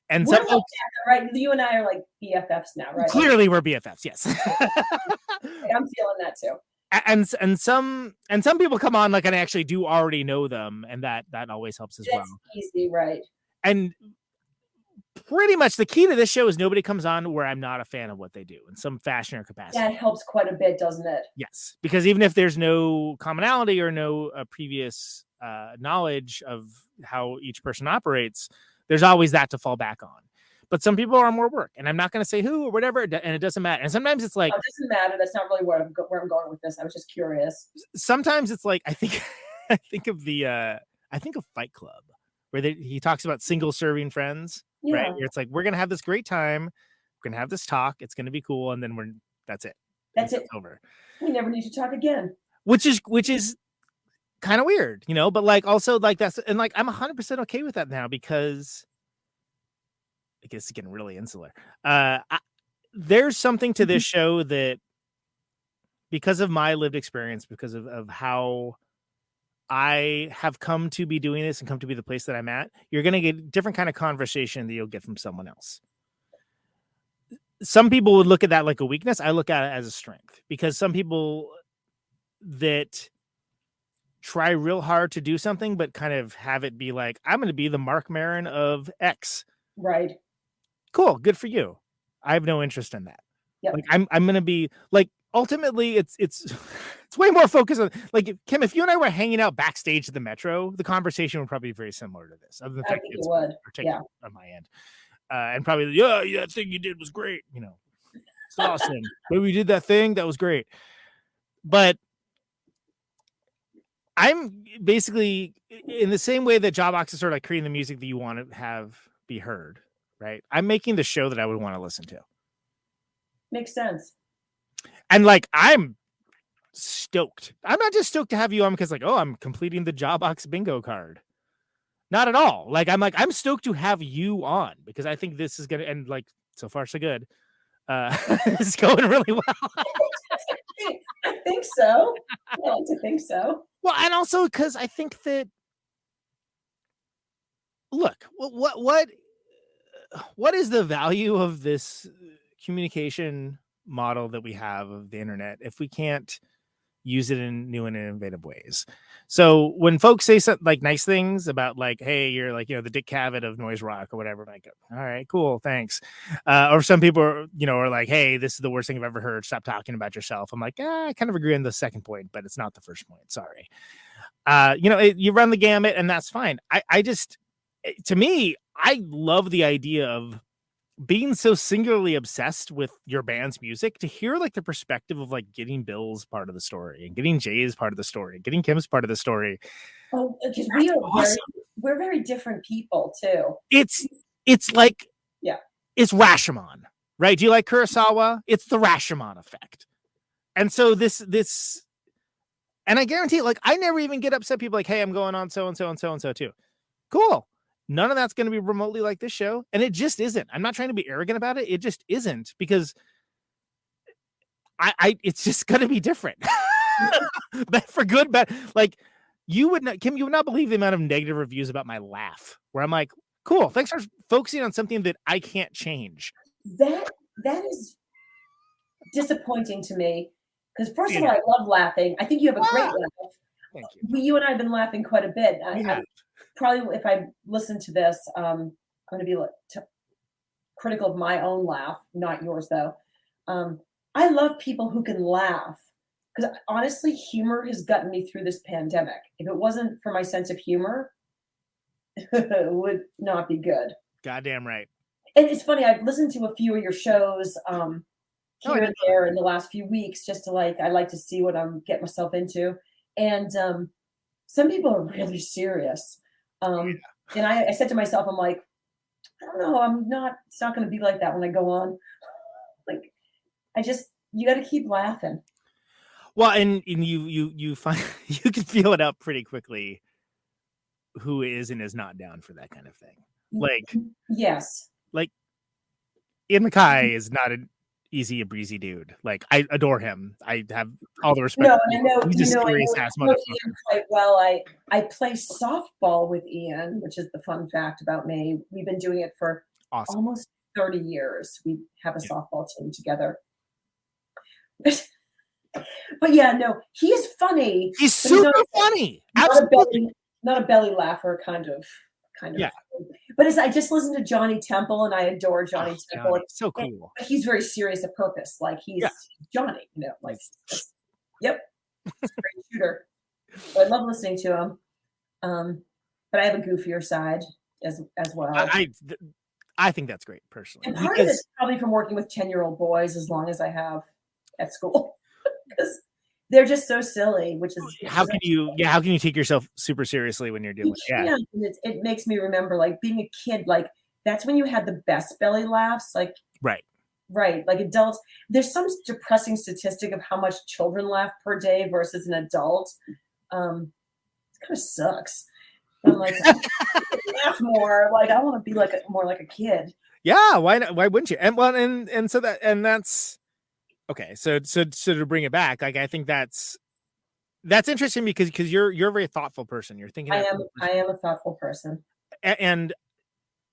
And some folks, right? You and I are like BFFs now, right? Clearly, we're BFFs. Yes. I'm feeling that too. And some people come on like, and I actually do already know them, and that always helps as well. Easy, right? And pretty much the key to this show is nobody comes on where I'm not a fan of what they do in some fashion or capacity. That helps quite a bit, doesn't it? Yes, because even if there's no commonality or no previous knowledge of how each person operates, there's always that to fall back on. But some people are more work, and I'm not going to say who or whatever, and it doesn't matter. And sometimes it's like, it doesn't matter. That's not really where I'm going with this. I was just curious. Sometimes it's like, I think of Fight Club, where he talks about single serving friends, right? Where it's like, we're going to have this great time, we're going to have this talk, it's going to be cool, and then that's it. That's it. It's over. We never need to talk again. Which is kind of weird, but like also like that's, and like I'm 100% okay with that now, because I guess it's getting really insular. There's something to this show that, because of my lived experience, because of how I have come to be doing this and come to be the place that I'm at, you're going to get a different kind of conversation that you'll get from someone else. Some people would look at that like a weakness. I look at it as a strength, because some people that try real hard to do something, but kind of have it be like, I'm going to be the Mark Maron of X. Right. Cool. Good for you. I have no interest in that. Yep. Like I'm going to be like, ultimately it's way more focused on, like, Kim, if you and I were hanging out backstage at the Metro, the conversation would probably be very similar to this. Other than the fact that it's particular on my end. And probably, yeah, that thing you did was great. It's awesome. But we did that thing. That was great. But I'm basically in the same way that Jawbox is sort of like creating the music that you want to have be heard, right? I'm making the show that I would want to listen to. Makes sense. And like, I'm stoked. I'm not just stoked to have you on because like, oh, I'm completing the Jawbox bingo card. Not at all. Like, I'm stoked to have you on, because I think this is going to end, like, so far so good. It's going really well. I think so. I like to think so. Well, and also because I think that, look, what is the value of this communication model that we have of the internet if we can't use it in new and innovative ways. So when folks say something like nice things about like, hey, you're like, the Dick Cavett of noise rock or whatever, I'm like, all right, cool, thanks. Or some people are, are like, hey, this is the worst thing I've ever heard. Stop talking about yourself. I'm like, I kind of agree on the second point, but it's not the first point. Sorry. You run the gamut and that's fine. I just, to me, I love the idea of being so singularly obsessed with your band's music to hear like the perspective of like getting Bill's part of the story and getting Jay's part of the story, getting Kim's part of the story. Oh, because we're very different people too. It's like, it's Rashomon, right? Do you like Kurosawa? It's the Rashomon effect. And so this, and I guarantee, like, I never even get upset. People like, hey, I'm going on so and so and so and so too. Cool. None of that's going to be remotely like this show. And it just isn't. I'm not trying to be arrogant about it. It just isn't, because it's just going to be different. But for good, but like Kim, you would not believe the amount of negative reviews about my laugh where I'm like, cool, thanks for focusing on something that I can't change. That is disappointing to me. Because first of all, I love laughing. I think you have a great laugh. Thank you. You and I have been laughing quite a bit. I probably, if I listen to this, I'm going to be critical of my own laugh, not yours though. I love people who can laugh, because honestly, humor has gotten me through this pandemic. If it wasn't for my sense of humor, it would not be good. Goddamn right. And it's funny, I've listened to a few of your shows here and there in the last few weeks, just to I like to see what I'm getting myself into. And some people are really serious. And I said to myself, I'm like, I don't know, it's not going to be like that when I go on. Like, you got to keep laughing. Well, and you find you can feel it out pretty quickly who is and is not down for that kind of thing. Like, yes, like Ian MacKay is not an easy, a breezy dude. Like, I adore him. I have all the respect. No, I know. He's a I serious ass motherfucker. Ian quite well. I play softball with Ian, which is the fun fact about me. We've been doing it for almost 30 years. We have a softball team together. But yeah, no, he is funny. He's super funny. Absolutely. Not a belly laugher kind of. Yeah. But I just listened to Johnny Temple, and I adore Johnny Temple. Johnny, so cool. But he's very serious of purpose. Like, he's Johnny, yep. Great shooter. So I love listening to him. But I have a goofier side as well. I think that's great, personally. And part of it's probably from working with 10-year-old boys, as long as I have at school, because they're just so silly. Which is how can you take yourself super seriously when you're doing it? Yeah, and it makes me remember, like, being a kid. Like, that's when you had the best belly laughs. Like, right. Like, adults, there's some depressing statistic of how much children laugh per day versus an adult. It kind of sucks. I'm like, laugh more. Like, I want to be more like a kid. Yeah, why not? Why wouldn't you? And well, and so that's okay. So to bring it back, like, I think that's interesting because you're a very thoughtful person. You're thinking. I am a thoughtful person. And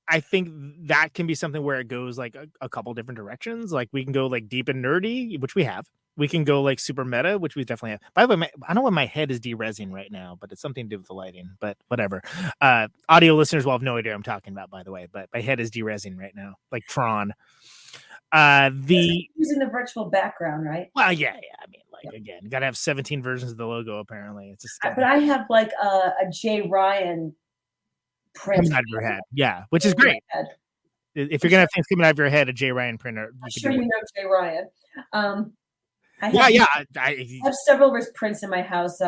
I think that can be something where it goes like a couple different directions. Like, we can go like deep and nerdy, which we have. We can go like super meta, which we definitely have. By the way, I know when my head is de-resing right now, but it's something to do with the lighting, but whatever. Audio listeners will have no idea what I'm talking about, by the way, but my head is de-resing right now, like Tron. Using the virtual background, right? Well, yeah. I mean, like, again, you got to have 17 versions of the logo, apparently. It's just, but I have like a Jay Ryan print coming out of your head. Yeah, which is great. If you're going to have things coming out of your head, a Jay Ryan printer. I'm sure you know Jay Ryan. I have several of his prints in my house.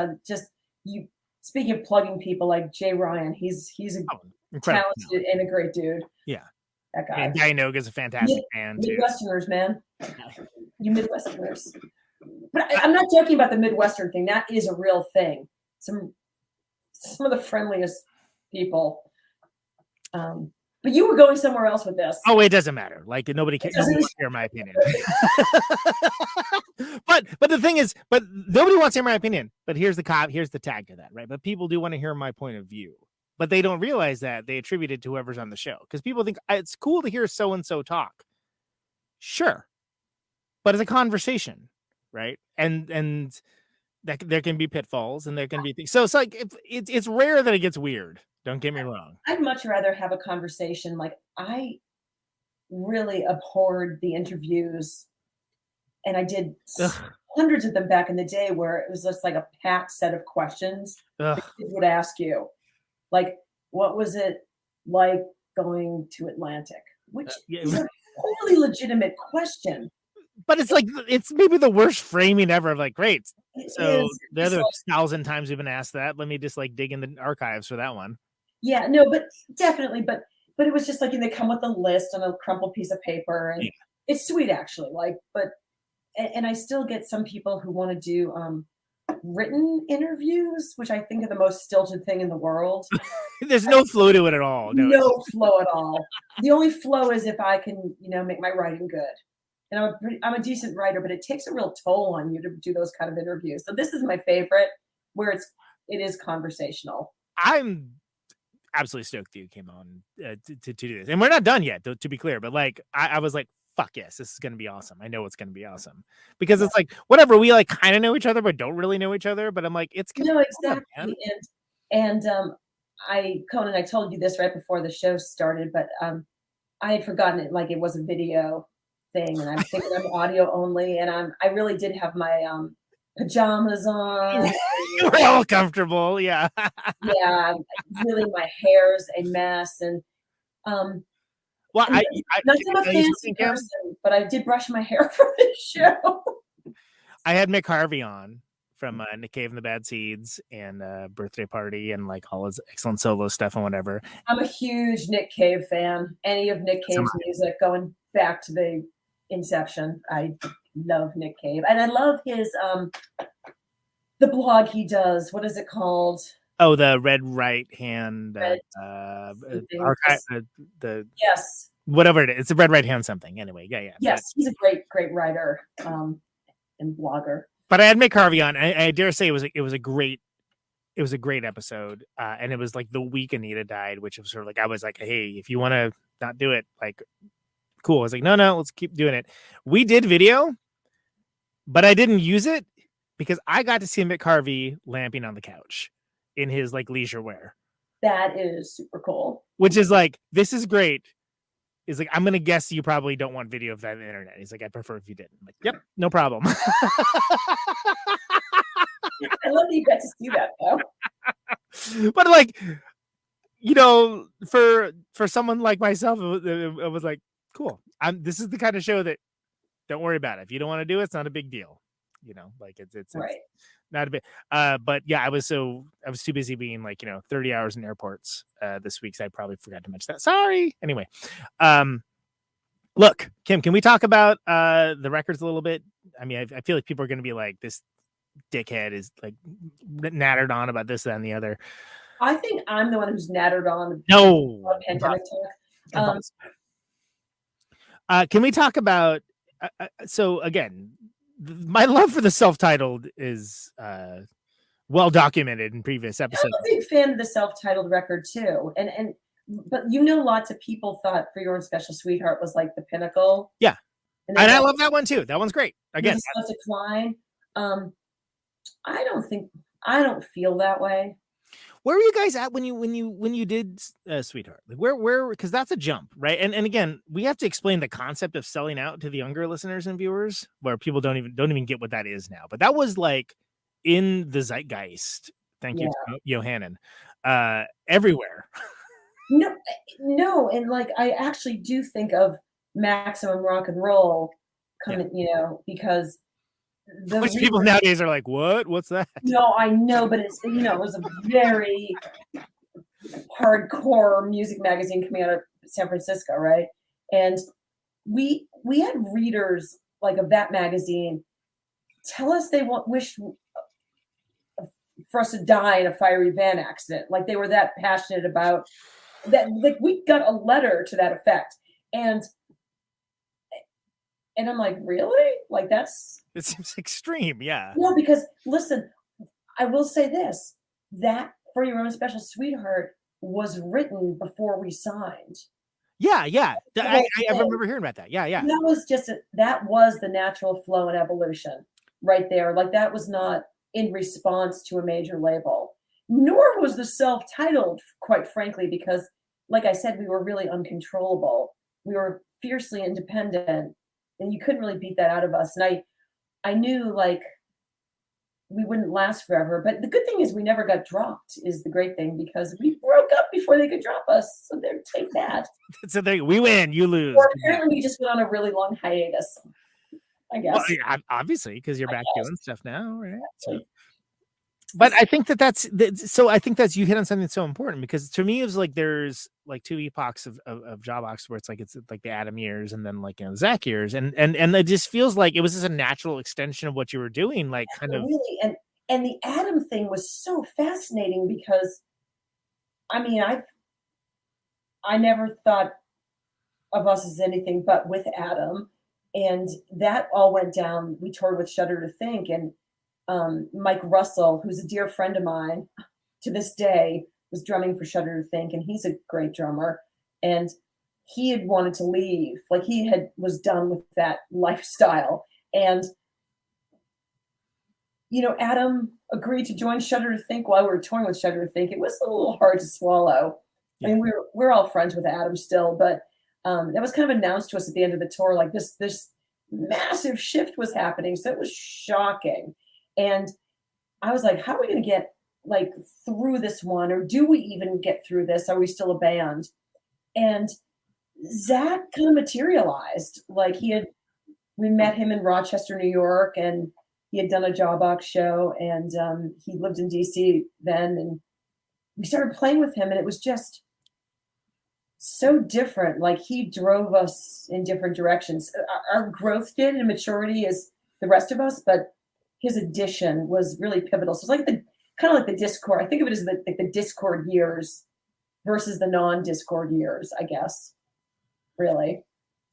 Speaking of plugging people, like Jay Ryan, he's a talented and a great dude. Yeah, that guy. And Guy Noga's a fantastic man too. Midwesterners, man, you Midwesterners. But I'm not joking about the Midwestern thing. That is a real thing. Some of the friendliest people. But you were going somewhere else with this. Oh, it doesn't matter. Like, nobody wants to hear my opinion. but the thing is, nobody wants to hear my opinion. But here's the tag to that, right? But people do want to hear my point of view. But they don't realize that they attribute it to whoever's on the show. Because people think it's cool to hear so-and-so talk. Sure. But it's a conversation, right? And that there can be pitfalls and there can be things. So it's like it's rare that it gets weird. Don't get me wrong. I'd much rather have a conversation. Like, I really abhorred the interviews, and I did hundreds of them back in the day where it was just like a packed set of questions that kids would ask you. Like, what was it like going to Atlantic? Which is a totally legitimate question. But it's like, it's maybe the worst framing ever. Like, great. It So is. the other It's like- 1,000 times we've been asked that. Let me just like dig in the archives for that one. Yeah, no, but definitely. But it was just like, they come with a list on a crumpled piece of paper, and it's sweet actually. Like, and I still get some people who want to do written interviews, which I think are the most stilted thing in the world. There's no flow to it at all. No flow at all. The only flow is if I can, make my writing good. And I'm a decent writer, but it takes a real toll on you to do those kind of interviews. So this is my favorite, where it is conversational. I'm absolutely stoked that you came on to do this, and we're not done yet, to be clear. But like, I was like, fuck yes, this is going to be awesome. I know it's going to be awesome, because it's like, whatever, we like kind of know each other, but don't really know each other. But I'm like, it's gonna no, exactly. And Conan, I told you this right before the show started, but I had forgotten it, like it was a video thing, and I'm thinking I'm audio only, and I really did have my pajamas on. You were all comfortable, yeah. Yeah, really, my hair's a mess, and well, not a fancy person, but I did brush my hair for this show. I had Mick Harvey on from Nick Cave and the Bad Seeds and Birthday Party and like all his excellent solo stuff and whatever. I'm a huge Nick Cave fan. Any of Nick Cave's music going back to the inception. I love Nick Cave, and I love his the blog he does. What is it called? Oh, the Red Right Hand archive. Yes, whatever it is. It's a Red Right Hand something. Anyway, yeah. Yes, he's a great writer and blogger. But I had Mick Harvey on. I dare say it was a great episode, and it was like the week Anita died, which was sort of like, I was like, hey, if you want to not do it, like, cool. I was like, no, let's keep doing it. We did video, but I didn't use it because I got to see Mick Harvey lamping on the couch in his like leisure wear. That is super cool. Which is like, this is great. He's like, I'm gonna guess you probably don't want video of that on the internet. He's like, I prefer if you didn't. I'm like, yep, no problem. I love that you got to see that though. But like, for someone like myself, it was like, cool. This is the kind of show that, don't worry about it. If you don't want to do it, it's not a big deal. Like it's right. It's not a bit. But yeah, I was too busy being like, 30 hours in airports this week. So I probably forgot to mention that. Sorry. Anyway, look, Kim, can we talk about the records a little bit? I mean, I feel like people are going to be like, this dickhead is like nattered on about this, that, and the other. I think I'm the one who's nattered on. No. Pandemic talk. Can we talk about? So again, my love for the self-titled is well documented in previous episodes. I'm a big fan of the self-titled record too, but lots of people thought For Your Own Special Sweetheart was like the pinnacle. Yeah, and I love that one too. That one's great. Again, Decline. I don't feel that way. Where were you guys at when you did Sweetheart? Like where because that's a jump, right? And again, we have to explain the concept of selling out to the younger listeners and viewers, where people don't even get what that is now. But that was like in the zeitgeist. Thank you, Johannan. Everywhere. No, and like I actually do think of Maximum Rock and Roll coming, because which people nowadays are like, what? What's that? No, I know, but it's it was a very hardcore music magazine coming out of San Francisco, right? And we had readers like of that magazine tell us they wished for us to die in a fiery van accident. Like they were that passionate about that. Like we got a letter to that effect, and I'm like, really? Like it seems extreme, yeah. No, because listen, I will say this: that For Your Own Special Sweetheart was written before we signed. Yeah. I remember hearing about that. Yeah. That was that was the natural flow and evolution right there. Like that was not in response to a major label. Nor was the self-titled, quite frankly, because, like I said, we were really uncontrollable. We were fiercely independent, and you couldn't really beat that out of us. And I knew, like, we wouldn't last forever. But the good thing is we never got dropped, is the great thing, because we broke up before they could drop us. So they'd take that. So we win, you lose. Or apparently we just went on a really long hiatus, I guess. Well, yeah, obviously, because you're back doing stuff now, right? So. But I think that's so. I think that's, you hit on something so important, because to me, it was like there's like two epochs of Jawbox where it's like the Adam years and then, like, Zach years, and it just feels like it was just a natural extension of what you were doing, like kind of really. And the Adam thing was so fascinating because, I mean, I never thought of us as anything but with Adam, and that all went down. We toured with Shudder to Think, and Mike Russell, who's a dear friend of mine to this day, was drumming for Shudder to Think, and he's a great drummer. And he had wanted to leave, like was done with that lifestyle. And Adam agreed to join Shudder to Think while we were touring with Shudder to Think. It was a little hard to swallow. Yeah. I mean, we're all friends with Adam still, but that was kind of announced to us at the end of the tour, like this massive shift was happening. So it was shocking. And I was like, how are we going to get like through this one? Or do we even get through this? Are we still a band? And Zach kind of materialized. Like we met him in Rochester, New York, and he had done a Jawbox show, and he lived in DC then. And we started playing with him, and it was just so different. Like, he drove us in different directions. Our growth did, and maturity is the rest of us, but his addition was really pivotal. So it's like kind of like the Discord. I think of it as the Discord years versus the non-Discord years, I guess. Really.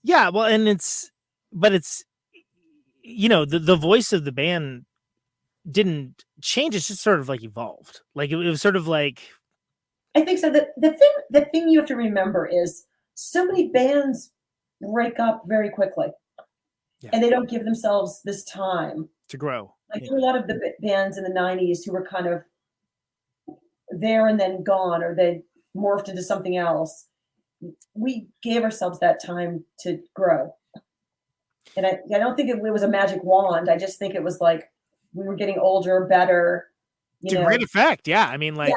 Yeah. Well, and it's the voice of the band didn't change. It's just sort of like evolved. Like it was sort of like. I think so. The thing you have to remember is so many bands break up very quickly, and they don't give themselves this time to grow. Like there were a lot of the bands in the 90s who were kind of there and then gone, or they morphed into something else. We gave ourselves that time to grow. And I don't think it was a magic wand. I just think it was like we were getting older, better. To great effect. Yeah. I mean, like,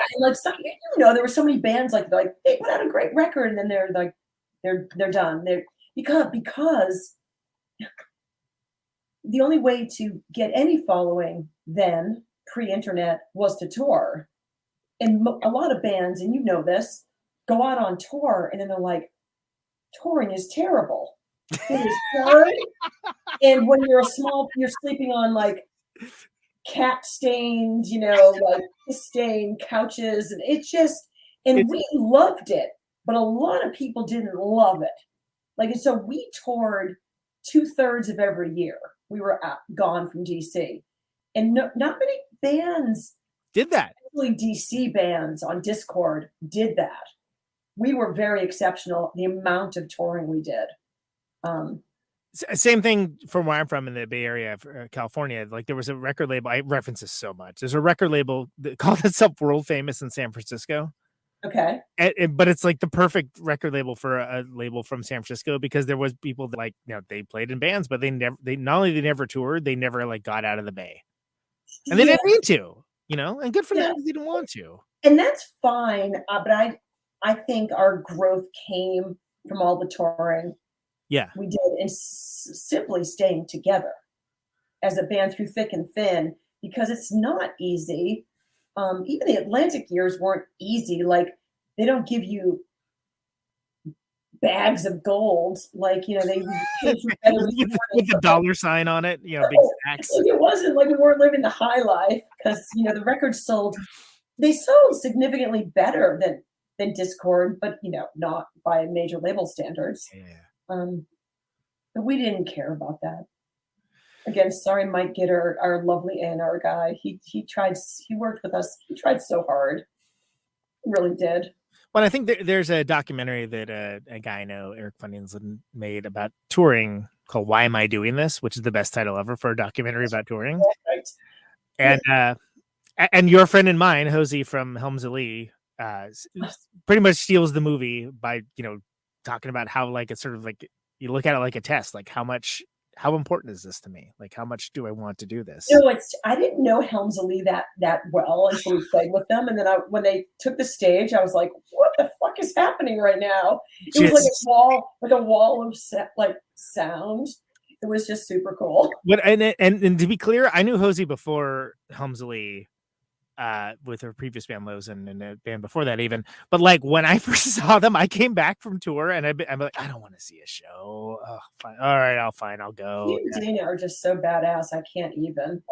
there were so many bands like they put out a great record and then they're like, they're done. Because the only way to get any following then, pre-internet, was to tour. And a lot of bands, and you know this, go out on tour and then they're like, touring is terrible. It is hard. And when you're you're sleeping on like cat stained, like stained couches, and we loved it, but a lot of people didn't love it. Like, and so we toured 2/3 of every year. We were gone from DC, and not many bands did that. Especially DC bands on Discord did that. We were very exceptional. The amount of touring we did. Same thing from where I'm from in the Bay Area, California. Like there was a record label. I reference this so much. There's a record label that called itself World Famous in San Francisco. Okay. But it's like the perfect record label for a label from San Francisco, because there was people that they played in bands, but they not only never toured, they never like got out of the Bay, and they didn't need to, and good for them if they didn't want to. And that's fine. But I think our growth came from all the touring. Yeah, we did, and simply staying together as a band through thick and thin, because it's not easy. Even the Atlantic years weren't easy. Like, they don't give you bags of gold. Like, they with the dollar sign on it. Big stacks. It wasn't like we weren't living the high life, because the records sold. They sold significantly better than Discord, but not by major label standards. Yeah. But we didn't care about that. Again, sorry, Mike Gitter, our lovely A&R guy. He worked with us. He tried so hard. He really did. Well, I think there's a documentary that a guy I know, Eric Fundingsland, made about touring called "Why Am I Doing This?" which is the best title ever for a documentary about touring. Right. And your friend and mine, Hosey from Helmsley, pretty much steals the movie by talking about how like it's sort of like you look at it like a test, like how important is this to me? Like how much do I want to do this? I didn't know Helmsley that well until we played with them, and then when they took the stage, I was like, "What the fuck is happening right now?" It was like a wall of sound. It was just super cool. But and to be clear, I knew Hosey before Helmsley, with her previous band Lozen and a band before that even. But like when I first saw them, I came back from tour and I'm like, I don't want to see a show. Oh, fine. All right, I'll go. You and Dana are just so badass. I can't even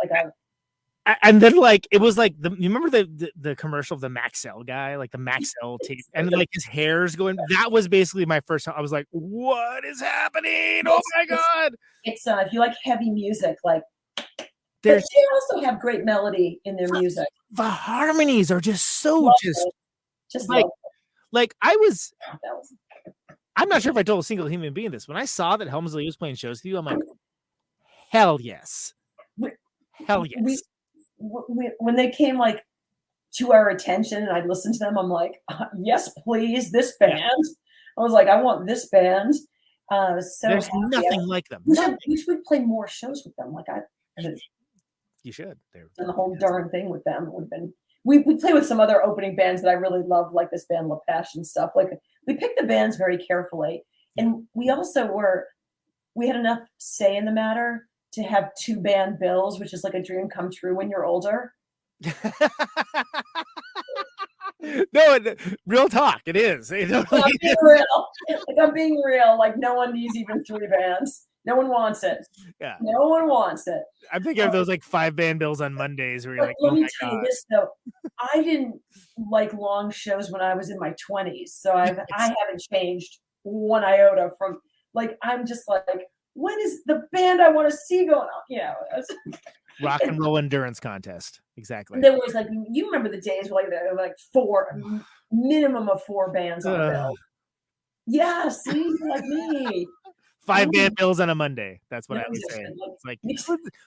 and then like it was like you remember the commercial of the Maxell guy, like the Maxell tape, and like his hair's going. That was basically my first time. I was like, what is happening? Oh my god! It's if you like heavy music, like. But they also have great melody in their music. The harmonies are just so just like I'm not sure if I told a single human being this. When I saw that Helmsley was playing shows with you, I'm like, hell yes. When they came like to our attention and I'd listen to them, I'm like, yes, please, this band. Yeah. I was like, I want this band. There's nothing like them. We should play more shows with them. Like you should. And the whole darn thing with them would have been. We play with some other opening bands that I really love, like this band La Peche and stuff. Like we picked the bands very carefully, and we also we had enough say in the matter to have 2 band bills, which is like a dream come true when you're older. No, real talk. It is. I'm being real. I'm being real. Like no one needs even 3 bands. No one wants it. Yeah. No one wants it. I'm thinking of those like 5 band bills on Mondays where you're like, let me tell you this though. I didn't like long shows when I was in my 20s. So I haven't changed one iota from like, I'm just like, when is the band I want to see going on? Rock and roll endurance contest. Exactly. There was like, you remember the days where there were like 4, minimum of 4 bands on a bill. Yeah, see, like me. 5 band bills on a Monday. That's what I was saying. It's like,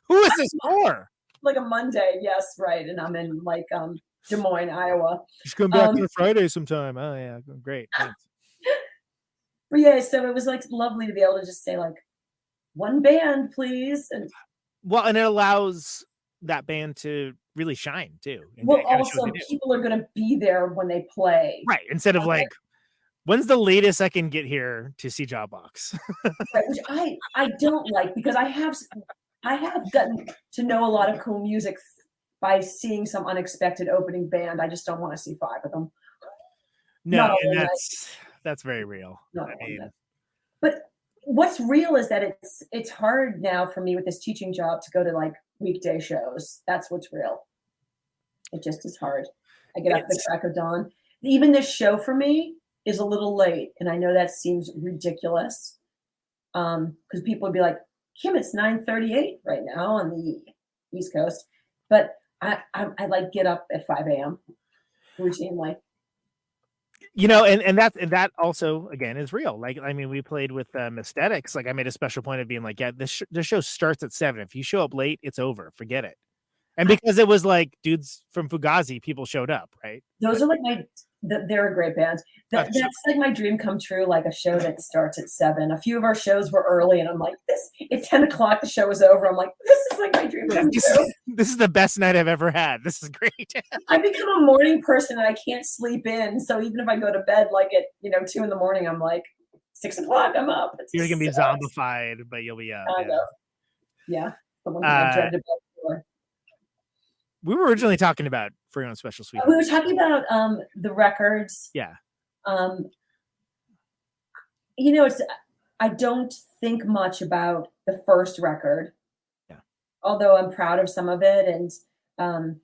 who is this for? Like a Monday, yes, right. And I'm in like Des Moines, Iowa. Just come back on a Friday sometime. Oh yeah, great. Thanks. But yeah, so it was like lovely to be able to just say like 1 band, please. And it allows that band to really shine too. Well, also people are going to be there when they play, right? Instead of like, when's the latest I can get here to see Jawbox? Right, which I don't like because I have gotten to know a lot of cool music by seeing some unexpected opening band. I just don't want to see 5 of them. No, and that's very real. But what's real is that it's hard now for me with this teaching job to go to like weekday shows. That's what's real. It just is hard. I get up at the crack of dawn. Even this show for me is a little late, and I know that seems ridiculous because people would be like, Kim, it's 9:38 right now on the East Coast, but I like get up at 5 a.m. routinely. And that also again is real. Like I mean, we played with Aesthetics. Like I made a special point of being like, yeah, this show starts at 7. If you show up late, it's over. Forget it. And because it was like dudes from Fugazi, people showed up, right? Those are like they're a great band. That's like my dream come true, like a show that starts at 7. A few of our shows were early, and I'm like, this at 10 o'clock, the show was over. I'm like, this is like my dream come true. This is the best night I've ever had. This is great. I become a morning person, and I can't sleep in. So even if I go to bed like at 2 a.m, I'm like 6 o'clock, I'm up. You're gonna be zombified, but you'll be up. Yeah. The one I dread about before. We were originally talking about For Your Own Special Sweet. We were talking about the records. Yeah. I don't think much about the first record. Yeah. Although I'm proud of some of it. And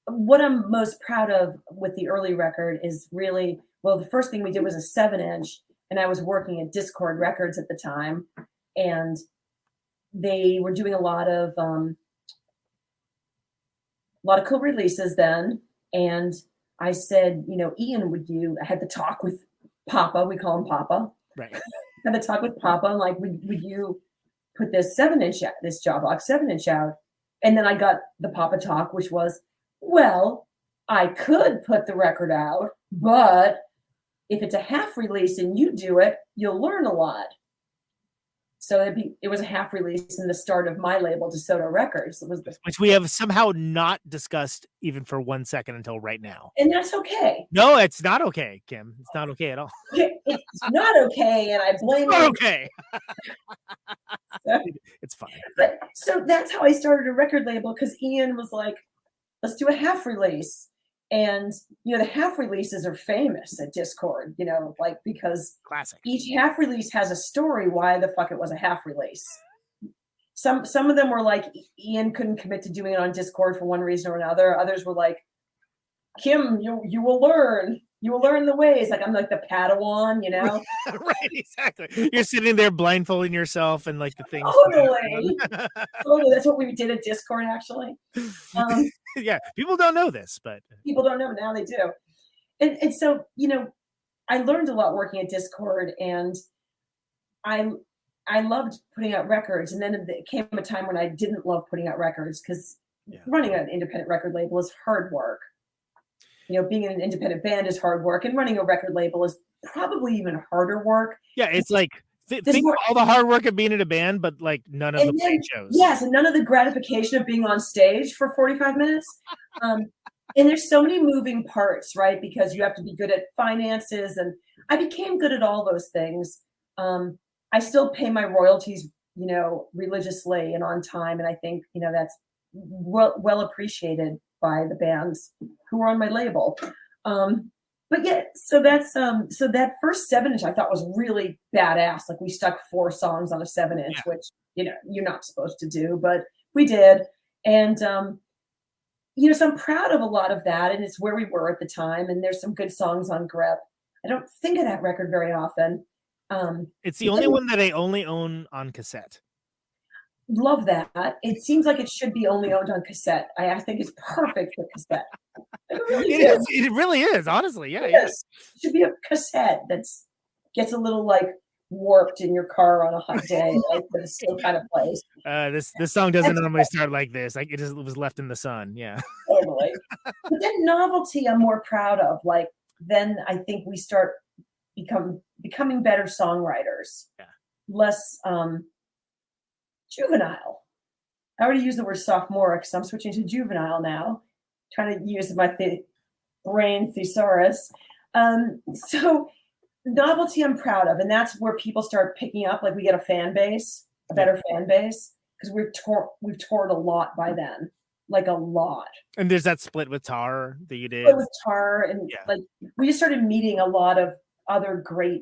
what I'm most proud of with the early record is really, the first thing we did was a 7-inch, and I was working at Discord Records at the time. And they were doing a lot of cool releases then. And I said, Ian, I had the talk with Papa. We call him Papa. Right. Had the talk with Papa. And like, would you put this 7-inch, this Jawbox 7-inch out? And then I got the Papa Talk, which was, well, I could put the record out, but if it's a half release and you do it, you'll learn a lot. So it was a half release in the start of my label, Desoto Records. It was which we have somehow not discussed even for 1 second until right now. And that's okay. No, it's not okay, Kim. It's not okay at all. It's not okay, and I blame It's not you. okay. It's fine. But so that's how I started a record label, because Ian was like, let's do a half release. And, the half releases are famous at Discord, like, because Classic. Each half release has a story why the fuck it was a half release. Some of them were like, Ian couldn't commit to doing it on Discord for one reason or another. Others were like, Kim, you will learn. You will learn the ways. Like, I'm like the Padawan, Right, exactly. You're sitting there blindfolding yourself and like the things. Totally. Totally. That's what we did at Discord, actually. Yeah, people don't know this, but people don't know. Now they do. And so, I learned a lot working at Discord, and I loved putting out records. And then it came a time when I didn't love putting out records, because running an independent record label is hard work. Being in an independent band is hard work, and running a record label is probably even harder work. Yeah, it's like think of all the hard work of being in a band, but like none of the play shows. Yes, and none of the gratification of being on stage for 45 minutes. And there's so many moving parts, right? Because you have to be good at finances, and I became good at all those things. I still pay my royalties, religiously and on time, and I think that's well appreciated by the bands who were on my label. But yeah, so that's so that first 7-inch I thought was really badass. Like, we stuck 4 songs on a 7-inch, which you're not supposed to do, but we did. And so I'm proud of a lot of that, and it's where we were at the time. And there's some good songs on Grip. I don't think of that record very often. It's the only one that I only own on cassette. Love that. It seems like it should be only owned on cassette. I think it's perfect for cassette. It really is, honestly. Yeah, yes. It should be a cassette that gets a little like warped in your car on a hot day, like, but it still kind of plays. This song doesn't normally start like this. Like, it just was left in the sun. Yeah. Totally. But then Novelty, I'm more proud of. Like, then I think we start becoming better songwriters. Yeah. Less juvenile. I already used the word sophomoric, so I'm switching to juvenile now. Trying to use my brain thesaurus. So Novelty I'm proud of, and that's where people start picking up. Like, we get a fan base, a better fan base, because we've toured a lot by then, like a lot. And there's that split with Tar that you did. With Tar, and like, we just started meeting a lot of other great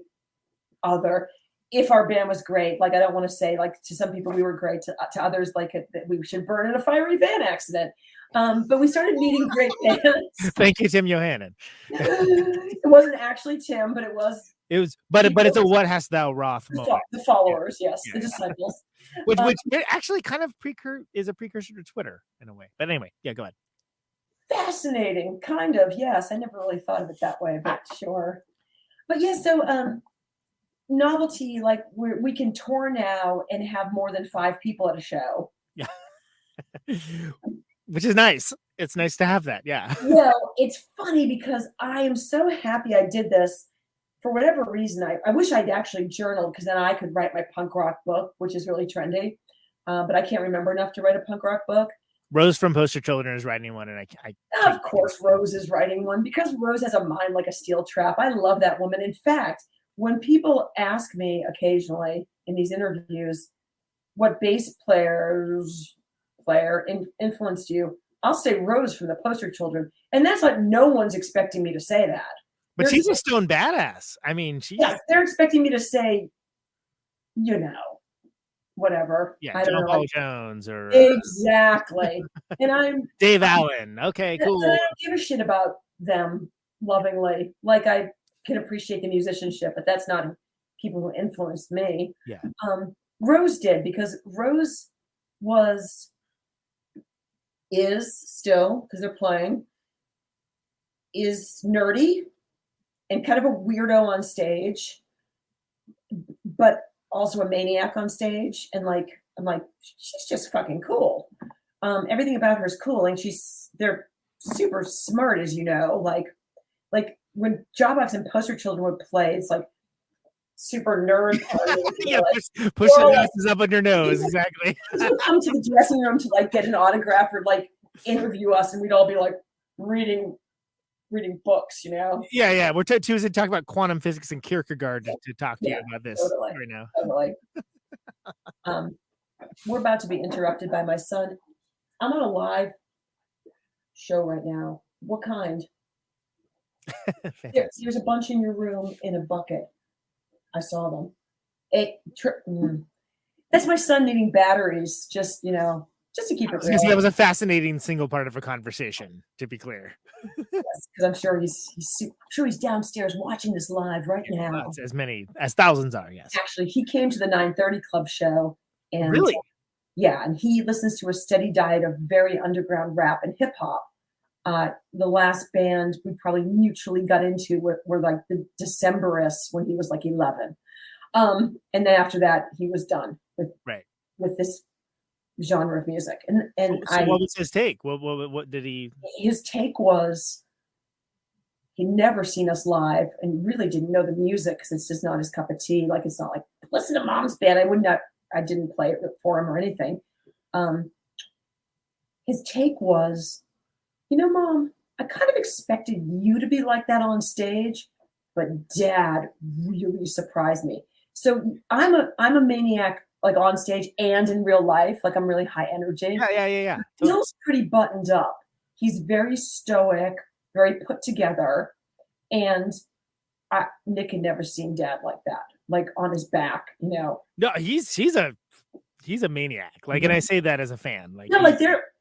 if our band was great, like, I don't want to say, like, to some people we were great, to others, like, that we should burn in a fiery van accident. But we started meeting great bands. Thank you, Tim Johannan. It wasn't actually Tim, but it was. It was, but it's a what hast thou wrought moment. The followers, yes, the disciples. Which actually kind of is a precursor to Twitter in a way. But anyway, yeah, go ahead. Fascinating, kind of, yes. I never really thought of it that way, but sure. But yeah, so Novelty, like, we can tour now and have more than 5 people at a show. Yeah. Which is nice. It's nice to have that. Yeah. Well, it's funny because I am so happy I did this. For whatever reason, I wish I'd actually journaled, because then I could write my punk rock book, which is really trendy. But I can't remember enough to write a punk rock book. Rose from Poster Children is writing one, and I of course Rose is writing one, because Rose has a mind like a steel trap. I love that woman. In fact, when people ask me occasionally in these interviews what bass player influenced you, I'll say Rose from the Poster Children, and that's like, no one's expecting me to say that. But she's a stone badass. I mean, they're expecting me to say, whatever. Yeah, I don't John know, Paul Jones or exactly. And I'm Dave Allen. Okay, cool. I don't give a shit about them lovingly. Like, I can appreciate the musicianship, but that's not people who influenced me. Yeah. Rose did, because Rose is still, because they're playing, is nerdy and kind of a weirdo on stage, but also a maniac on stage. And like, I'm like, she's just fucking cool. everything about her is cool, and they're super smart, as you know. Like when Jawbox and Poster Children would play, it's like super nerd party. Yeah, Like, push the glasses up on your nose. Exactly. People come to the dressing room to like get an autograph or like interview us, and we'd all be like reading books, you know. Yeah. We're Tuesday talk about quantum physics and Kierkegaard to talk to you about this totally, right now. Totally. We're about to be interrupted by my son. I'm on a live show right now. What kind? There's a bunch in your room in a bucket. I saw them. That's my son needing batteries, just to keep it real. That was a fascinating single part of a conversation, to be clear. Yes, because I'm sure he's downstairs watching this live right now. As thousands are, yes. Actually, he came to the 9:30 Club show, and really, yeah, and he listens to a steady diet of very underground rap and hip hop. The last band we probably mutually got into were like the Decemberists when he was like 11. And then after that, he was done with this genre of music. And so what was his take? What did he? His take was he'd never seen us live and really didn't know the music because it's just not his cup of tea. Like, it's not like, listen to Mom's band. I didn't play it for him or anything. His take was, Mom, I kind of expected you to be like that on stage, but Dad really surprised me. So I'm a maniac, like on stage and in real life. Like, I'm really high energy. Yeah. Bill's pretty buttoned up. He's very stoic, very put together. And Nick had never seen Dad like that, like on his back, No, he's a maniac. Like, and I say that as a fan. Like,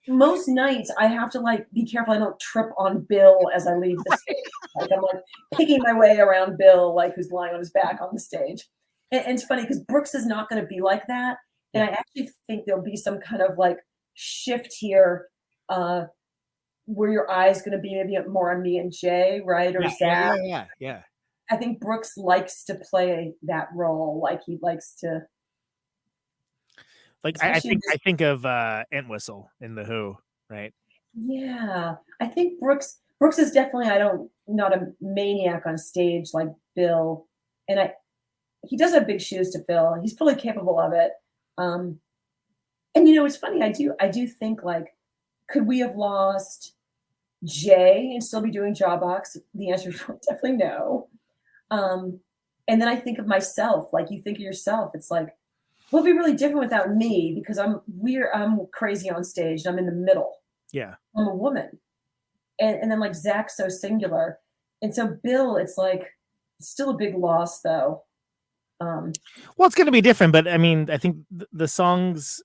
most nights I have to like be careful I don't trip on Bill as I leave the stage. Like, I'm like picking my way around Bill, like who's lying on his back on the stage. And it's funny because Brooks is not going to be like that. And I actually think there'll be some kind of like shift here where your eye is going to be maybe more on me and Jay, right? Or Zach. Yeah. I think Brooks likes to play that role. Like, he likes to. Like, I think of Entwistle in The Who, right? Yeah, I think Brooks is definitely not a maniac on stage like Bill, and he does have big shoes to fill. He's fully capable of it. And it's funny. I do think, like, could we have lost Jay and still be doing Jawbox? The answer is definitely no. And then I think of myself. Like, you think of yourself. It's like, we'll be really different without me because I'm crazy on stage and I'm in the middle. Yeah, I'm a woman, and then like Zach's so singular, and so Bill, it's like still a big loss though. Well, it's going to be different, but I mean, I think the songs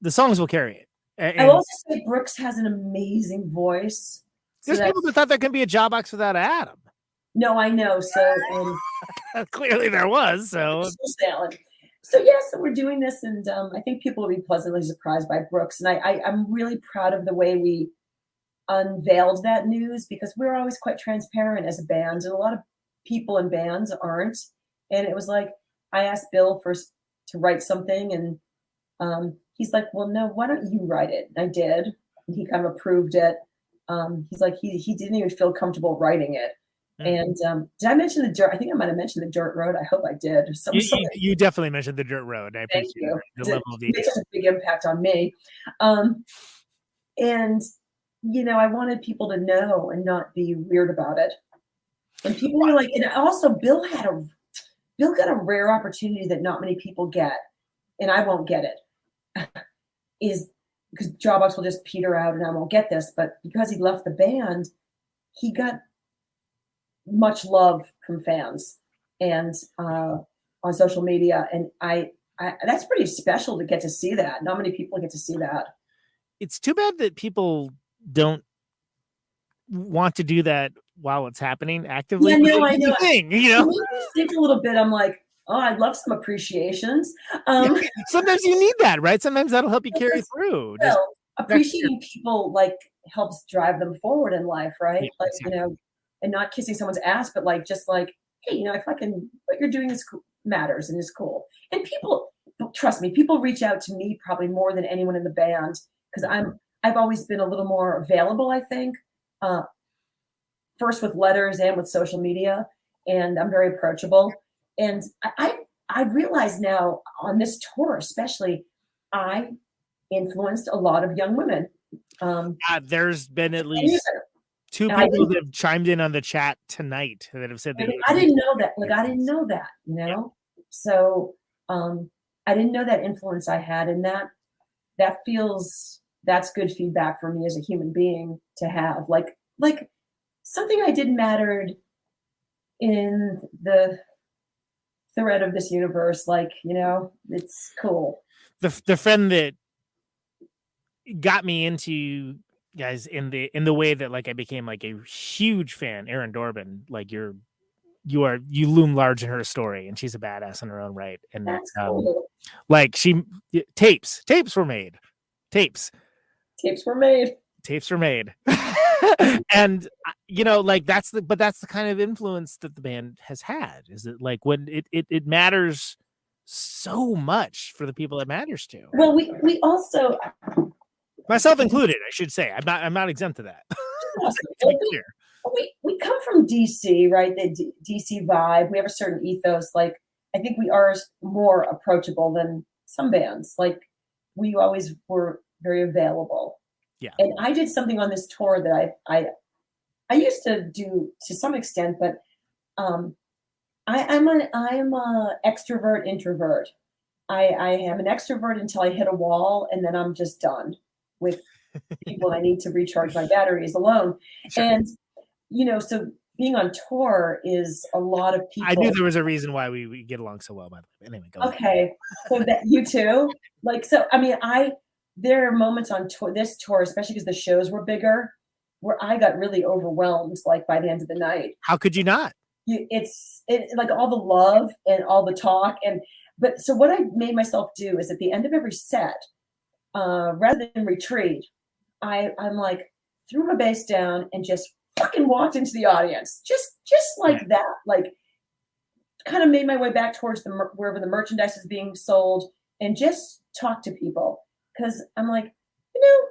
will carry it. And I also say Brooks has an amazing voice. There's people that thought there could be a Jawbox without Adam. No, I know. So clearly there was. So we're doing this, and I think people will be pleasantly surprised by Brooks. And I'm really proud of the way we unveiled that news because we're always quite transparent as a band, and a lot of people in bands aren't. And it was like, I asked Bill first to write something, and he's like, well, no, why don't you write it? And I did. And he kind of approved it. He's like, he didn't even feel comfortable writing it. And did I mention the dirt? I think I might have mentioned the dirt road. I hope I did. You definitely mentioned the dirt road. I appreciate the level of detail. It makes a big impact on me. And I wanted people to know and not be weird about it. And people were like, and also Bill got a rare opportunity that not many people get, and I won't get it. Is because Jawbox will just peter out and I won't get this, but because he left the band, he got much love from fans and on social media, and I that's pretty special to get to see that. Not many people get to see that. It's too bad that people don't want to do that while it's happening actively. Yeah, no, I know. Thing, think a little bit. I'm like, oh, I'd love some appreciations. Sometimes you need that, right? Sometimes that'll help you carry through. Appreciating people like helps drive them forward in life, right? And not kissing someone's ass, but like just like, hey, if I can, what you're doing is cool, matters and is cool. And trust me, people reach out to me probably more than anyone in the band because I've always been a little more available, I think. First with letters and with social media, and I'm very approachable. And I realize now on this tour, especially, I influenced a lot of young women. There's been at least two people that have chimed in on the chat tonight that have said that. I didn't know that. Like, I didn't know that, you know? Yeah. So I didn't know that influence I had, and that's good feedback for me as a human being to have. Like something I did mattered in the thread of this universe. Like, you know, it's cool. The friend that got me into you guys in the way that like I became like a huge fan, Erin Dorbin, like you loom large in her story, and she's a badass in her own right. And that's cool. Like tapes were made. Tapes were made. And you know, like that's the kind of influence that the band has had. Is it like when it matters so much for the people it matters to? Well, we also, myself included, I should say. I'm not exempt to that. We come from DC, right? The DC vibe. We have a certain ethos. Like, I think we are more approachable than some bands. Like, we always were very available. Yeah. And I did something on this tour that I used to do to some extent, but I'm a extrovert introvert. I am an extrovert until I hit a wall, and then I'm just done with people. I need to recharge my batteries alone. Sure. And you know, so being on tour is a lot of people. I knew there was a reason why we get along so well, by the way. Anyway, go okay. So that you too? Like, so, I mean, there are moments on this tour, especially because the shows were bigger, where I got really overwhelmed, like by the end of the night. How could you not? It's like all the love and all the talk. But so what I made myself do is at the end of every set, rather than retreat, I'm like, threw my bass down and just fucking walked into the audience, just like that, like kind of made my way back towards wherever the merchandise is being sold and just talk to people. Because I'm like, you know,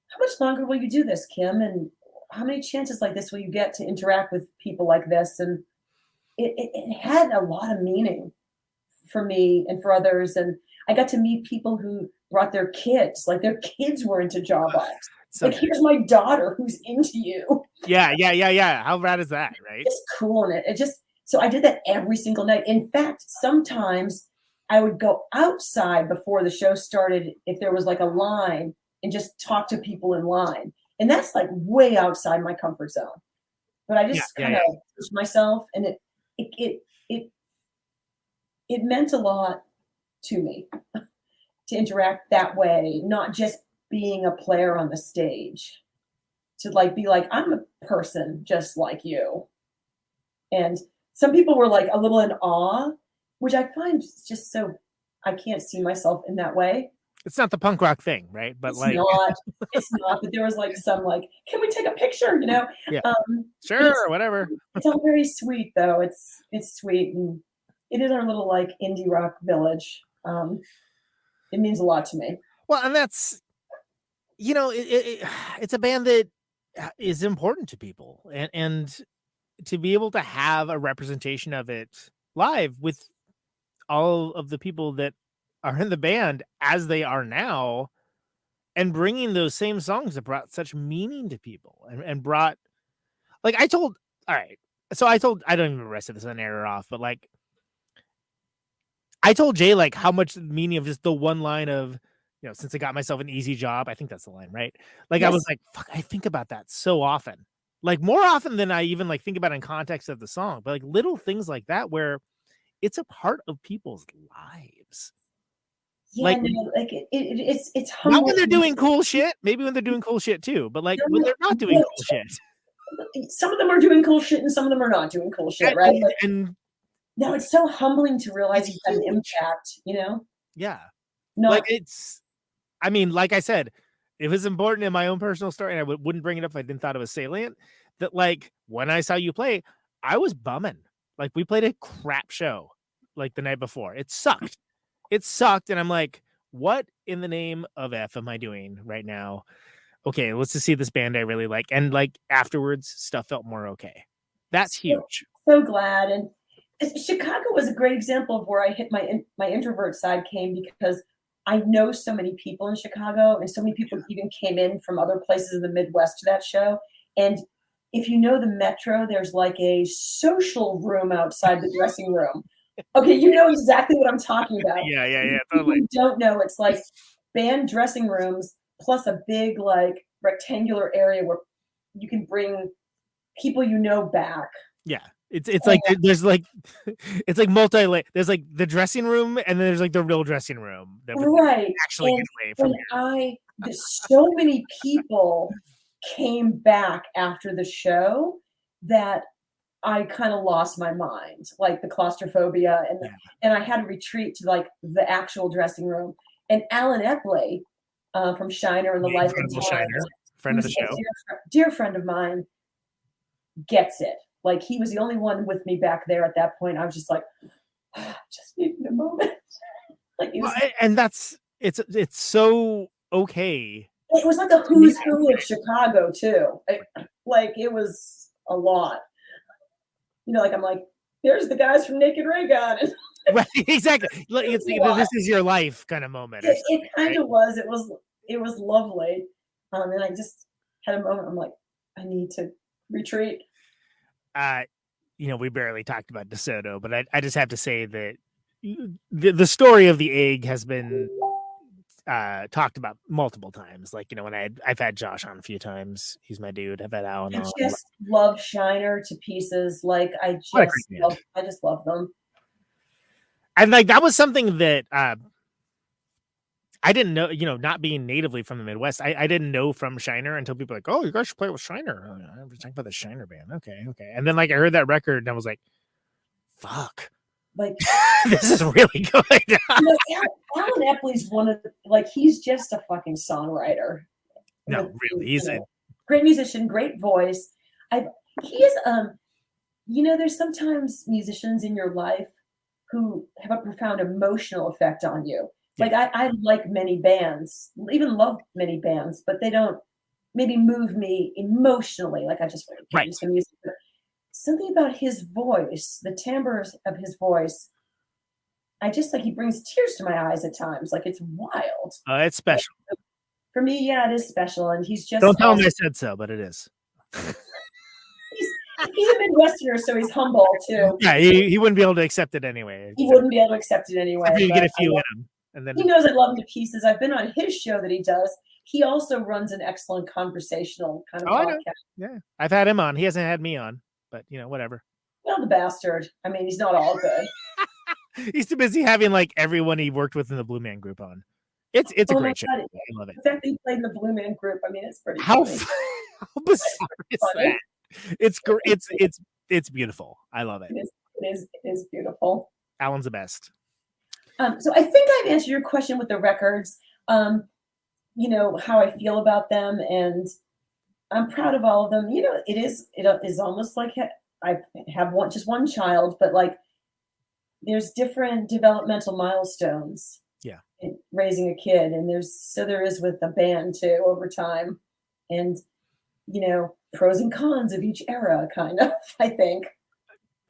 how much longer will you do this, Kim? And how many chances like this will you get to interact with people like this? And it had a lot of meaning for me and for others. And I got to meet people who brought their kids, like their kids were into Jawbox. So like, here's my daughter who's into you. Yeah. How rad is that, right? It's cool. And it just, so I did that every single night. In fact, sometimes I would go outside before the show started if there was like a line and just talk to people in line. And that's like way outside my comfort zone. But I just kind of pushed myself, and it meant a lot to me to interact that way, not just being a player on the stage, to like be like, I'm a person just like you. And some people were like a little in awe, which I find just so, I can't see myself in that way. It's not the punk rock thing, right? But it's not. But there was like some like, can we take a picture? You know? Yeah. Sure, whatever. It's all very sweet, though. It's sweet, and it is our little like indie rock village. It means a lot to me. Well, and that's, you know, it's a band that is important to people, and to be able to have a representation of it live with all of the people that are in the band as they are now, and bringing those same songs that brought such meaning to people and brought, like, I don't even remember the rest of this on air or off, but like, I told Jay like how much the meaning of just the one line of, you know, since I got myself an easy job, I think that's the line, right? Like, yes. I was like, fuck, I think about that so often, like more often than I even like think about it in context of the song, but like little things like that where it's a part of people's lives. Yeah, like, no, like it's humbling. Not when they're doing cool shit, maybe when they're doing cool shit too, but like when they're not doing cool shit. Some of them are doing cool shit and some of them are not doing cool shit, right? And no, it's so humbling to realize you've had an impact, you know? Yeah. Like I mean, like I said, it was important in my own personal story, and I wouldn't bring it up if I didn't thought it was salient, that like when I saw you play, I was bumming. Like, we played a crap show like the night before. It sucked. it sucked, and I'm like, what in the name of F am I doing right now? Okay, let's just see this band I really like, and like afterwards, stuff felt more okay. That's huge. So glad. And Chicago was a great example of where I hit my introvert side came because I know so many people in Chicago, and so many people even came in from other places in the Midwest to that show. And if you know the Metro, there's like a social room outside the dressing room. Okay, you know exactly what I'm talking about. Yeah, totally. If you don't know, it's like band dressing rooms plus a big like rectangular area where you can bring people you know back. Yeah. It's like there's like it's like multi-layer. There's like the dressing room, and then there's like the real dressing room that would Right. actually get away from here. So many people came back after the show that I kind of lost my mind, like the claustrophobia, and I had to retreat to like the actual dressing room. And Alan Epley from Shiner and the Life of Shiner, friend of the show, dear friend of mine, gets it. Like he was the only one with me back there at that point. I was just like, just needing a moment. Like, and it's so okay. It was like a who's who of Chicago too. Like it was a lot. You know, like I'm like, here's the guys from Naked Raygun. Right, exactly. It's this is your life kind of moment. It kind of was. It was lovely. And I just had a moment. I'm like, I need to retreat. We barely talked about Desoto, but I just have to say that the story of the egg has been talked about multiple times. Like, when I've had Josh on a few times. He's my dude. I've had Alan on. I just love Shiner to pieces. Like I just love them. And like that was something that I didn't know, not being natively from the Midwest, I didn't know from Shiner until people were like, oh, you guys should play with Shiner. I was talking about the Shiner band. Okay. And then like I heard that record and I was like, fuck. Like this is really good. Alan Epley's one of he's just a fucking songwriter. No, really, he's a great musician, great voice. He is there's sometimes musicians in your life who have a profound emotional effect on you. Like I like many bands, even love many bands, but they don't maybe move me emotionally. Like I just can't use the music. But something about his voice, the timbre of his voice, I just he brings tears to my eyes at times. Like it's wild. It's special. For me, yeah, it is special. And he's just don't tell him I said so, but it is. He's a Midwesterner, so he's humble too. Yeah, he wouldn't be able to accept it anyway. He wouldn't be able to accept it anyway. You get a few in him. And then he knows I love him to pieces. I've been on his show that he does. He also runs an excellent conversational kind of podcast. Yeah, I've had him on. He hasn't had me on, but whatever. Well, the bastard. I mean, he's not all good. He's too busy having like everyone he worked with in the Blue Man Group on. It's a great show. I love it. The fact that he played in the Blue Man Group, I mean, it's pretty. How bizarre is that? It's great. It's beautiful. I love it. It is beautiful. Alan's the best. So I think I've answered your question with the records. How I feel about them, and I'm proud of all of them. It is almost like I have just one child, but like there's different developmental milestones. Yeah, in raising a kid, and there is with the band too over time, and pros and cons of each era, kind of. I think.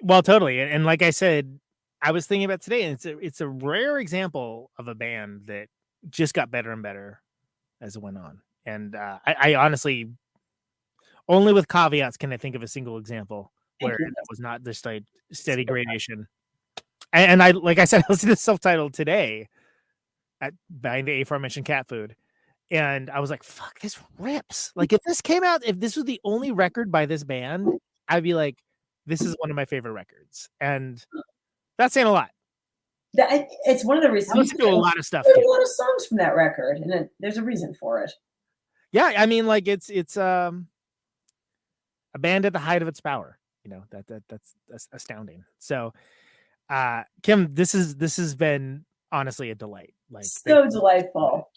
Well, totally, and like I said, I was thinking about today, and it's a rare example of a band that just got better and better as it went on. And I honestly, only with caveats can I think of a single example where it was not just a steady gradation. And I, like I said, I listened to self-titled today at buying the aforementioned cat food. And I was like, fuck, this rips. Like if this was the only record by this band, I'd be like, this is one of my favorite records. And that's saying a lot. It's one of the reasons. I listen to a lot of stuff. There's a lot of songs from that record, and there's a reason for it. Yeah, I mean, like it's a band at the height of its power. That's astounding. So, Kim, this has been honestly a delight. Like so delightful.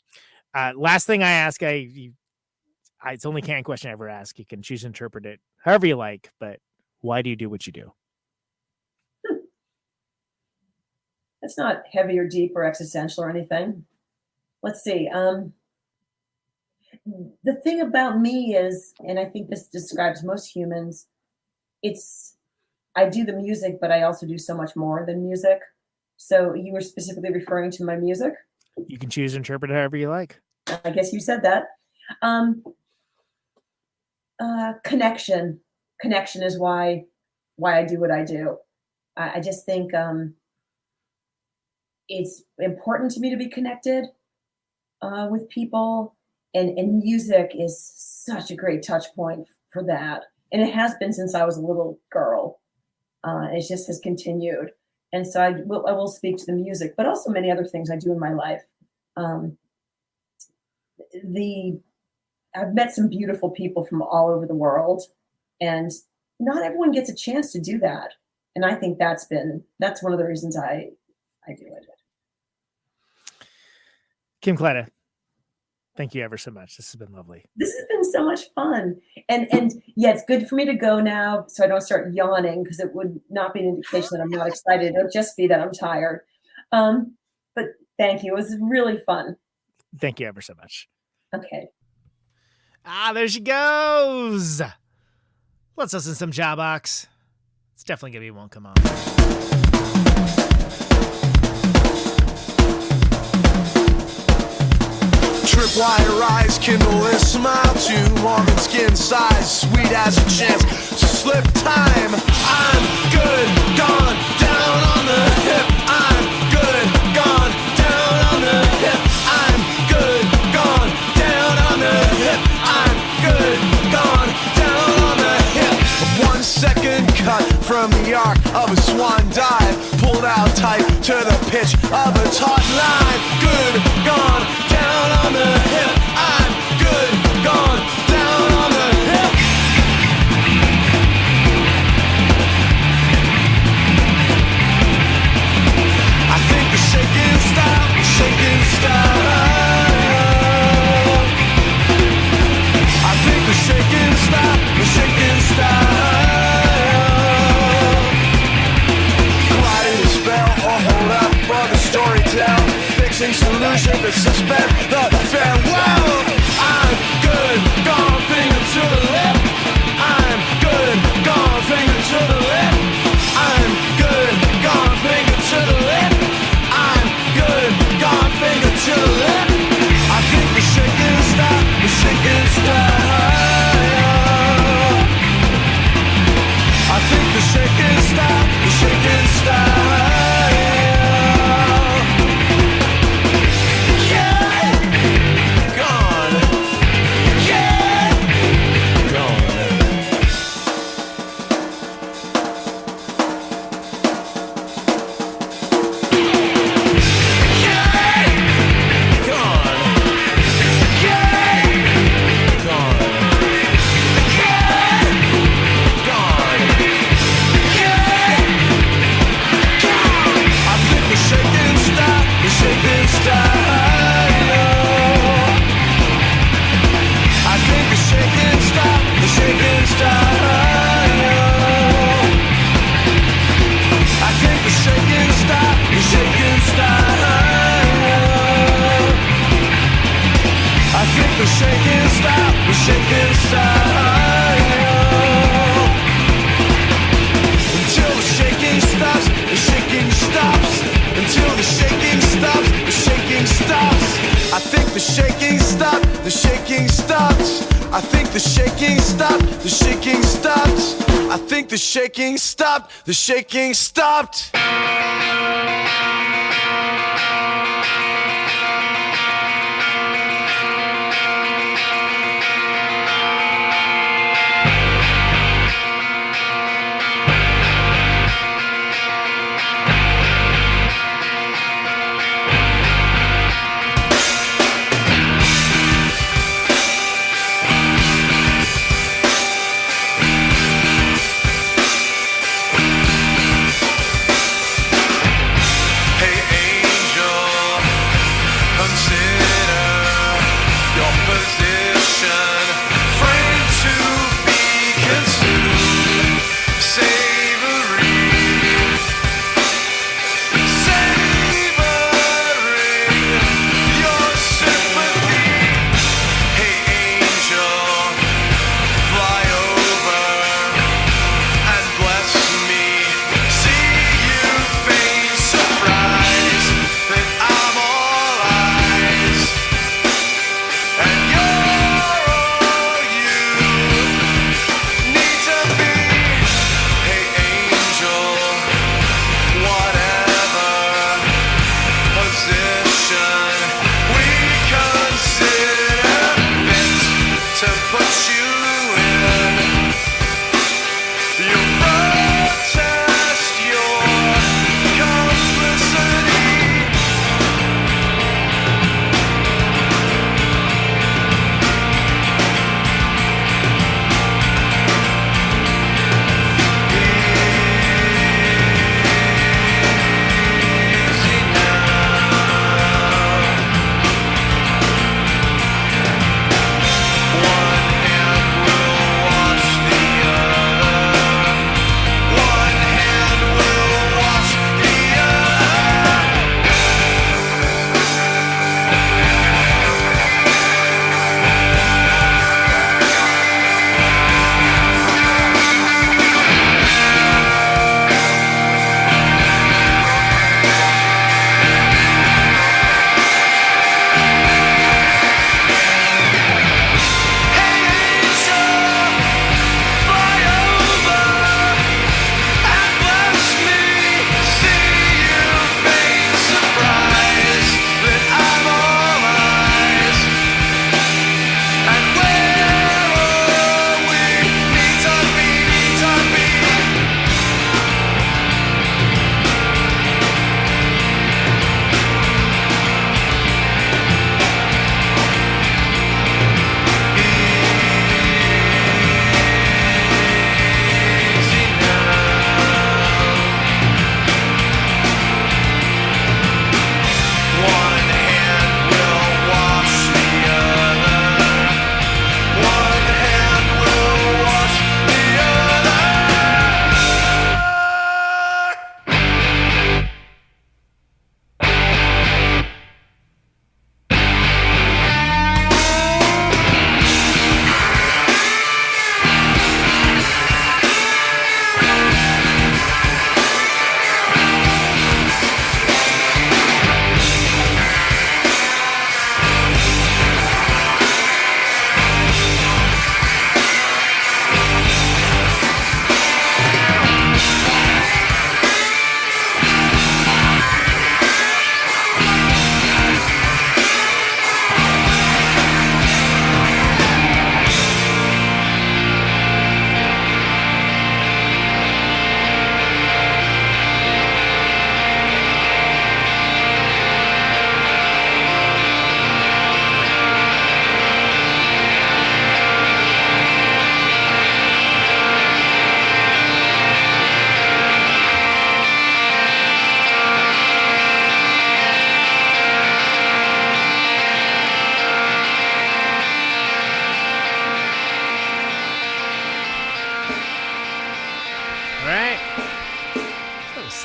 Last thing I ask, it's only canned question I ever ask. You can choose to interpret it however you like, but why do you do what you do? It's not heavy or deep or existential or anything. Let's see. The thing about me is, and I think this describes most humans, I do the music, but I also do so much more than music. So you were specifically referring to my music? You can choose to interpret it however you like. I guess you said that. Connection. Connection is why I do what I do. I just think it's important to me to be connected with people, and music is such a great touch point for that. And it has been since I was a little girl. It just has continued. And so I will speak to the music, but also many other things I do in my life. I've met some beautiful people from all over the world, and not everyone gets a chance to do that. And I think that's one of the reasons I do it. Kim Coletta, thank you ever so much. This has been lovely. This has been so much fun. And yeah, it's good for me to go now so I don't start yawning, because it would not be an indication that I'm not excited. It'll just be that I'm tired. But thank you. It was really fun. Thank you ever so much. Okay. There she goes. Let's listen to some Jawbox. It's definitely going to be Won't Come On. Tripwire eyes kindle a smile to Mormon skin size, sweet as a chance to slip time. I'm good, gone down on the hip. I'm good, gone down on the hip. I'm good, gone down on the hip. I'm good, gone down on the hip. 1 second cut from the arc of a swan dive, pulled out tight to the pitch of a taut line. Good, gone down on the hip. I'm good, gone down on the hip. I think the shaking style, the shaking style. I think the shaking style, the shaking style. Gliding a spell or hold up for the story tell. Fixing solution to suspend the farewell. I'm good, gone, finger to the lip. I'm good, gone, finger to the lip. I'm good, gone, finger to the lip. I'm good, gone, finger to the lip. I think the shaking style, the shaking style. I think the shaking style, the shaking style. The shaking stopped. The shaking stopped.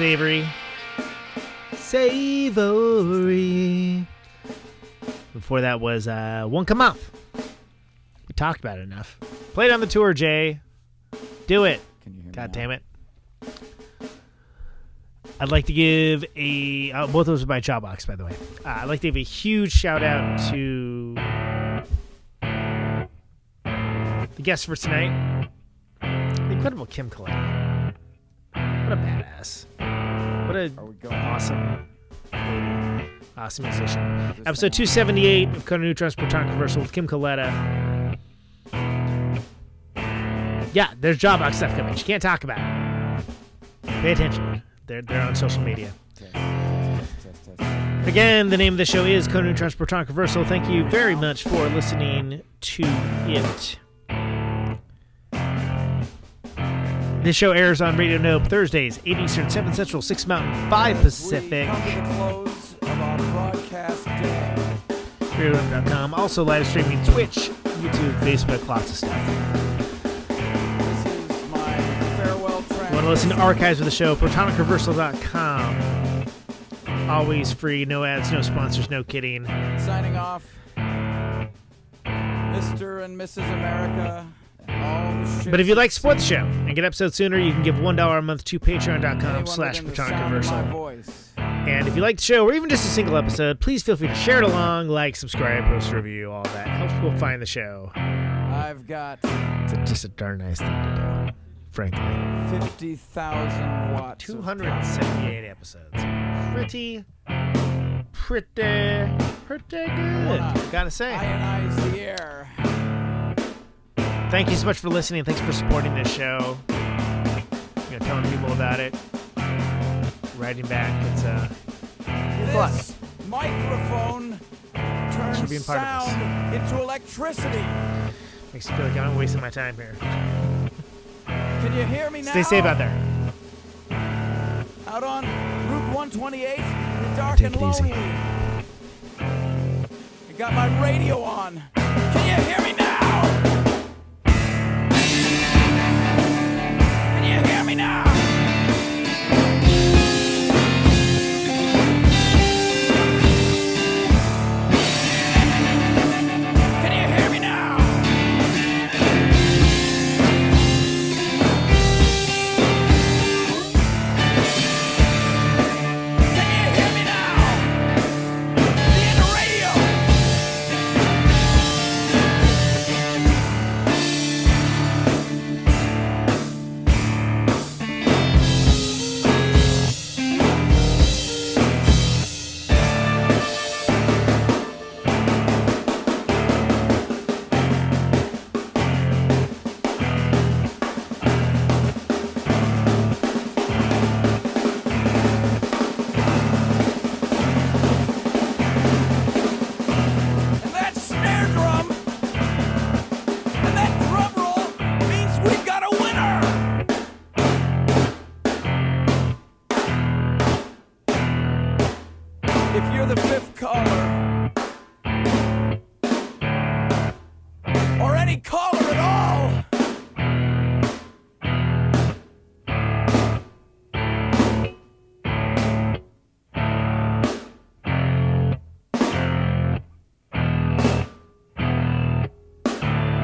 savory. Savory. Before that was Won't Come Up. We talked about it enough. Played on the tour, Jay. Do it. God damn it. I'd like to give a... both those are by Jawbox, by the way. I'd like to give a huge shout out to the guest for tonight, the incredible Kim Coletta. What a badass. What a awesome lady. Awesome musician. Episode 278 of Conan Neutron's Protonic Reversal with Kim Coletta. Yeah, there's Jawbox stuff coming. You can't talk about it. Pay attention. They're on social media. Again, the name of the show is Conan Neutron's Protonic Reversal. Thank you very much for listening to it. This show airs on Radio Nope Thursdays, 8 Eastern, 7 Central, 6 Mountain, 5 Pacific. RadioNope.com. Also live streaming Twitch, YouTube, Facebook, lots of stuff. You want to listen to archives of the show, ProtonicReversal.com. Always free, no ads, no sponsors, no kidding. Signing off, Mr. and Mrs. America. But if you'd like to support the show and get episodes sooner, you can give $1 a month to patreon.com/ProtonicReversal. And if you like the show, or even just a single episode, please feel free to share it along, like, subscribe, post a review, all that. Helps people find the show. I've got... It's just a darn nice thing to do, frankly. 50,000 watts. 278 episodes. Pretty good. Gotta say. Ionize the air. Thank you so much for listening. Thanks for supporting this show. Telling people about it. Writing back. It's this microphone turns sound into electricity. Makes me feel like I'm wasting my time here. Can you hear me now? Stay safe out there. Out on Route 128, dark and lonely. I got my radio on. Can you hear me now? Can you hear me now? Can you hear me now?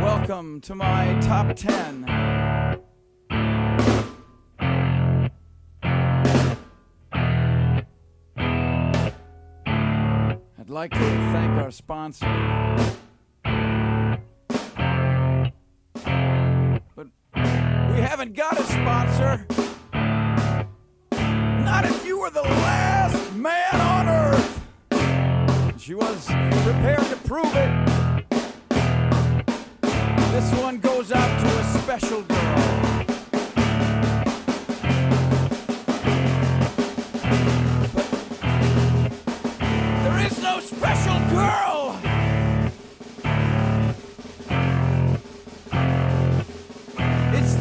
Welcome to my top 10. I'd like to thank our sponsor. But we haven't got a sponsor. Not if you were the last man on Earth. She was prepared to prove it. This one goes out to a special girl. But there is no special girl. It's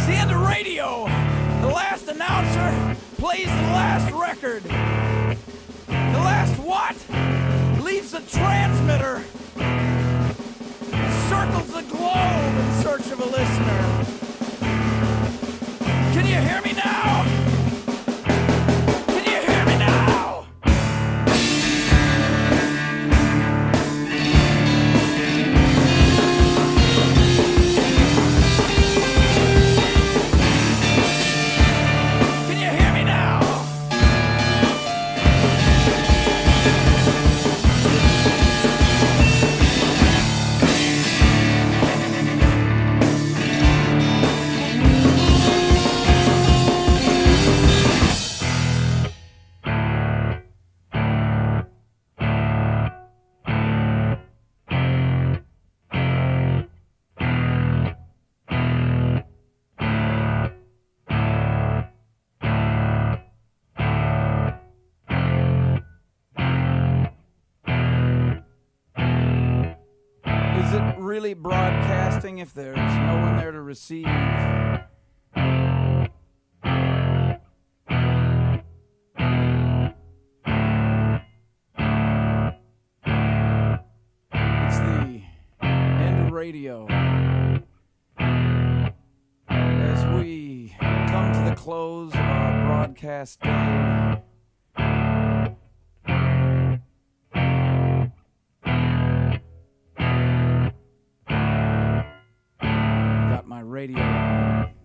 the end of radio. The last announcer plays the last record. The last what? Leaves the transmitter. Circles the globe in search of a listener. Can you hear me now? it really broadcasting if there's no one there to receive? It's the end of radio. As we come to the close of our broadcast day, got my radio on.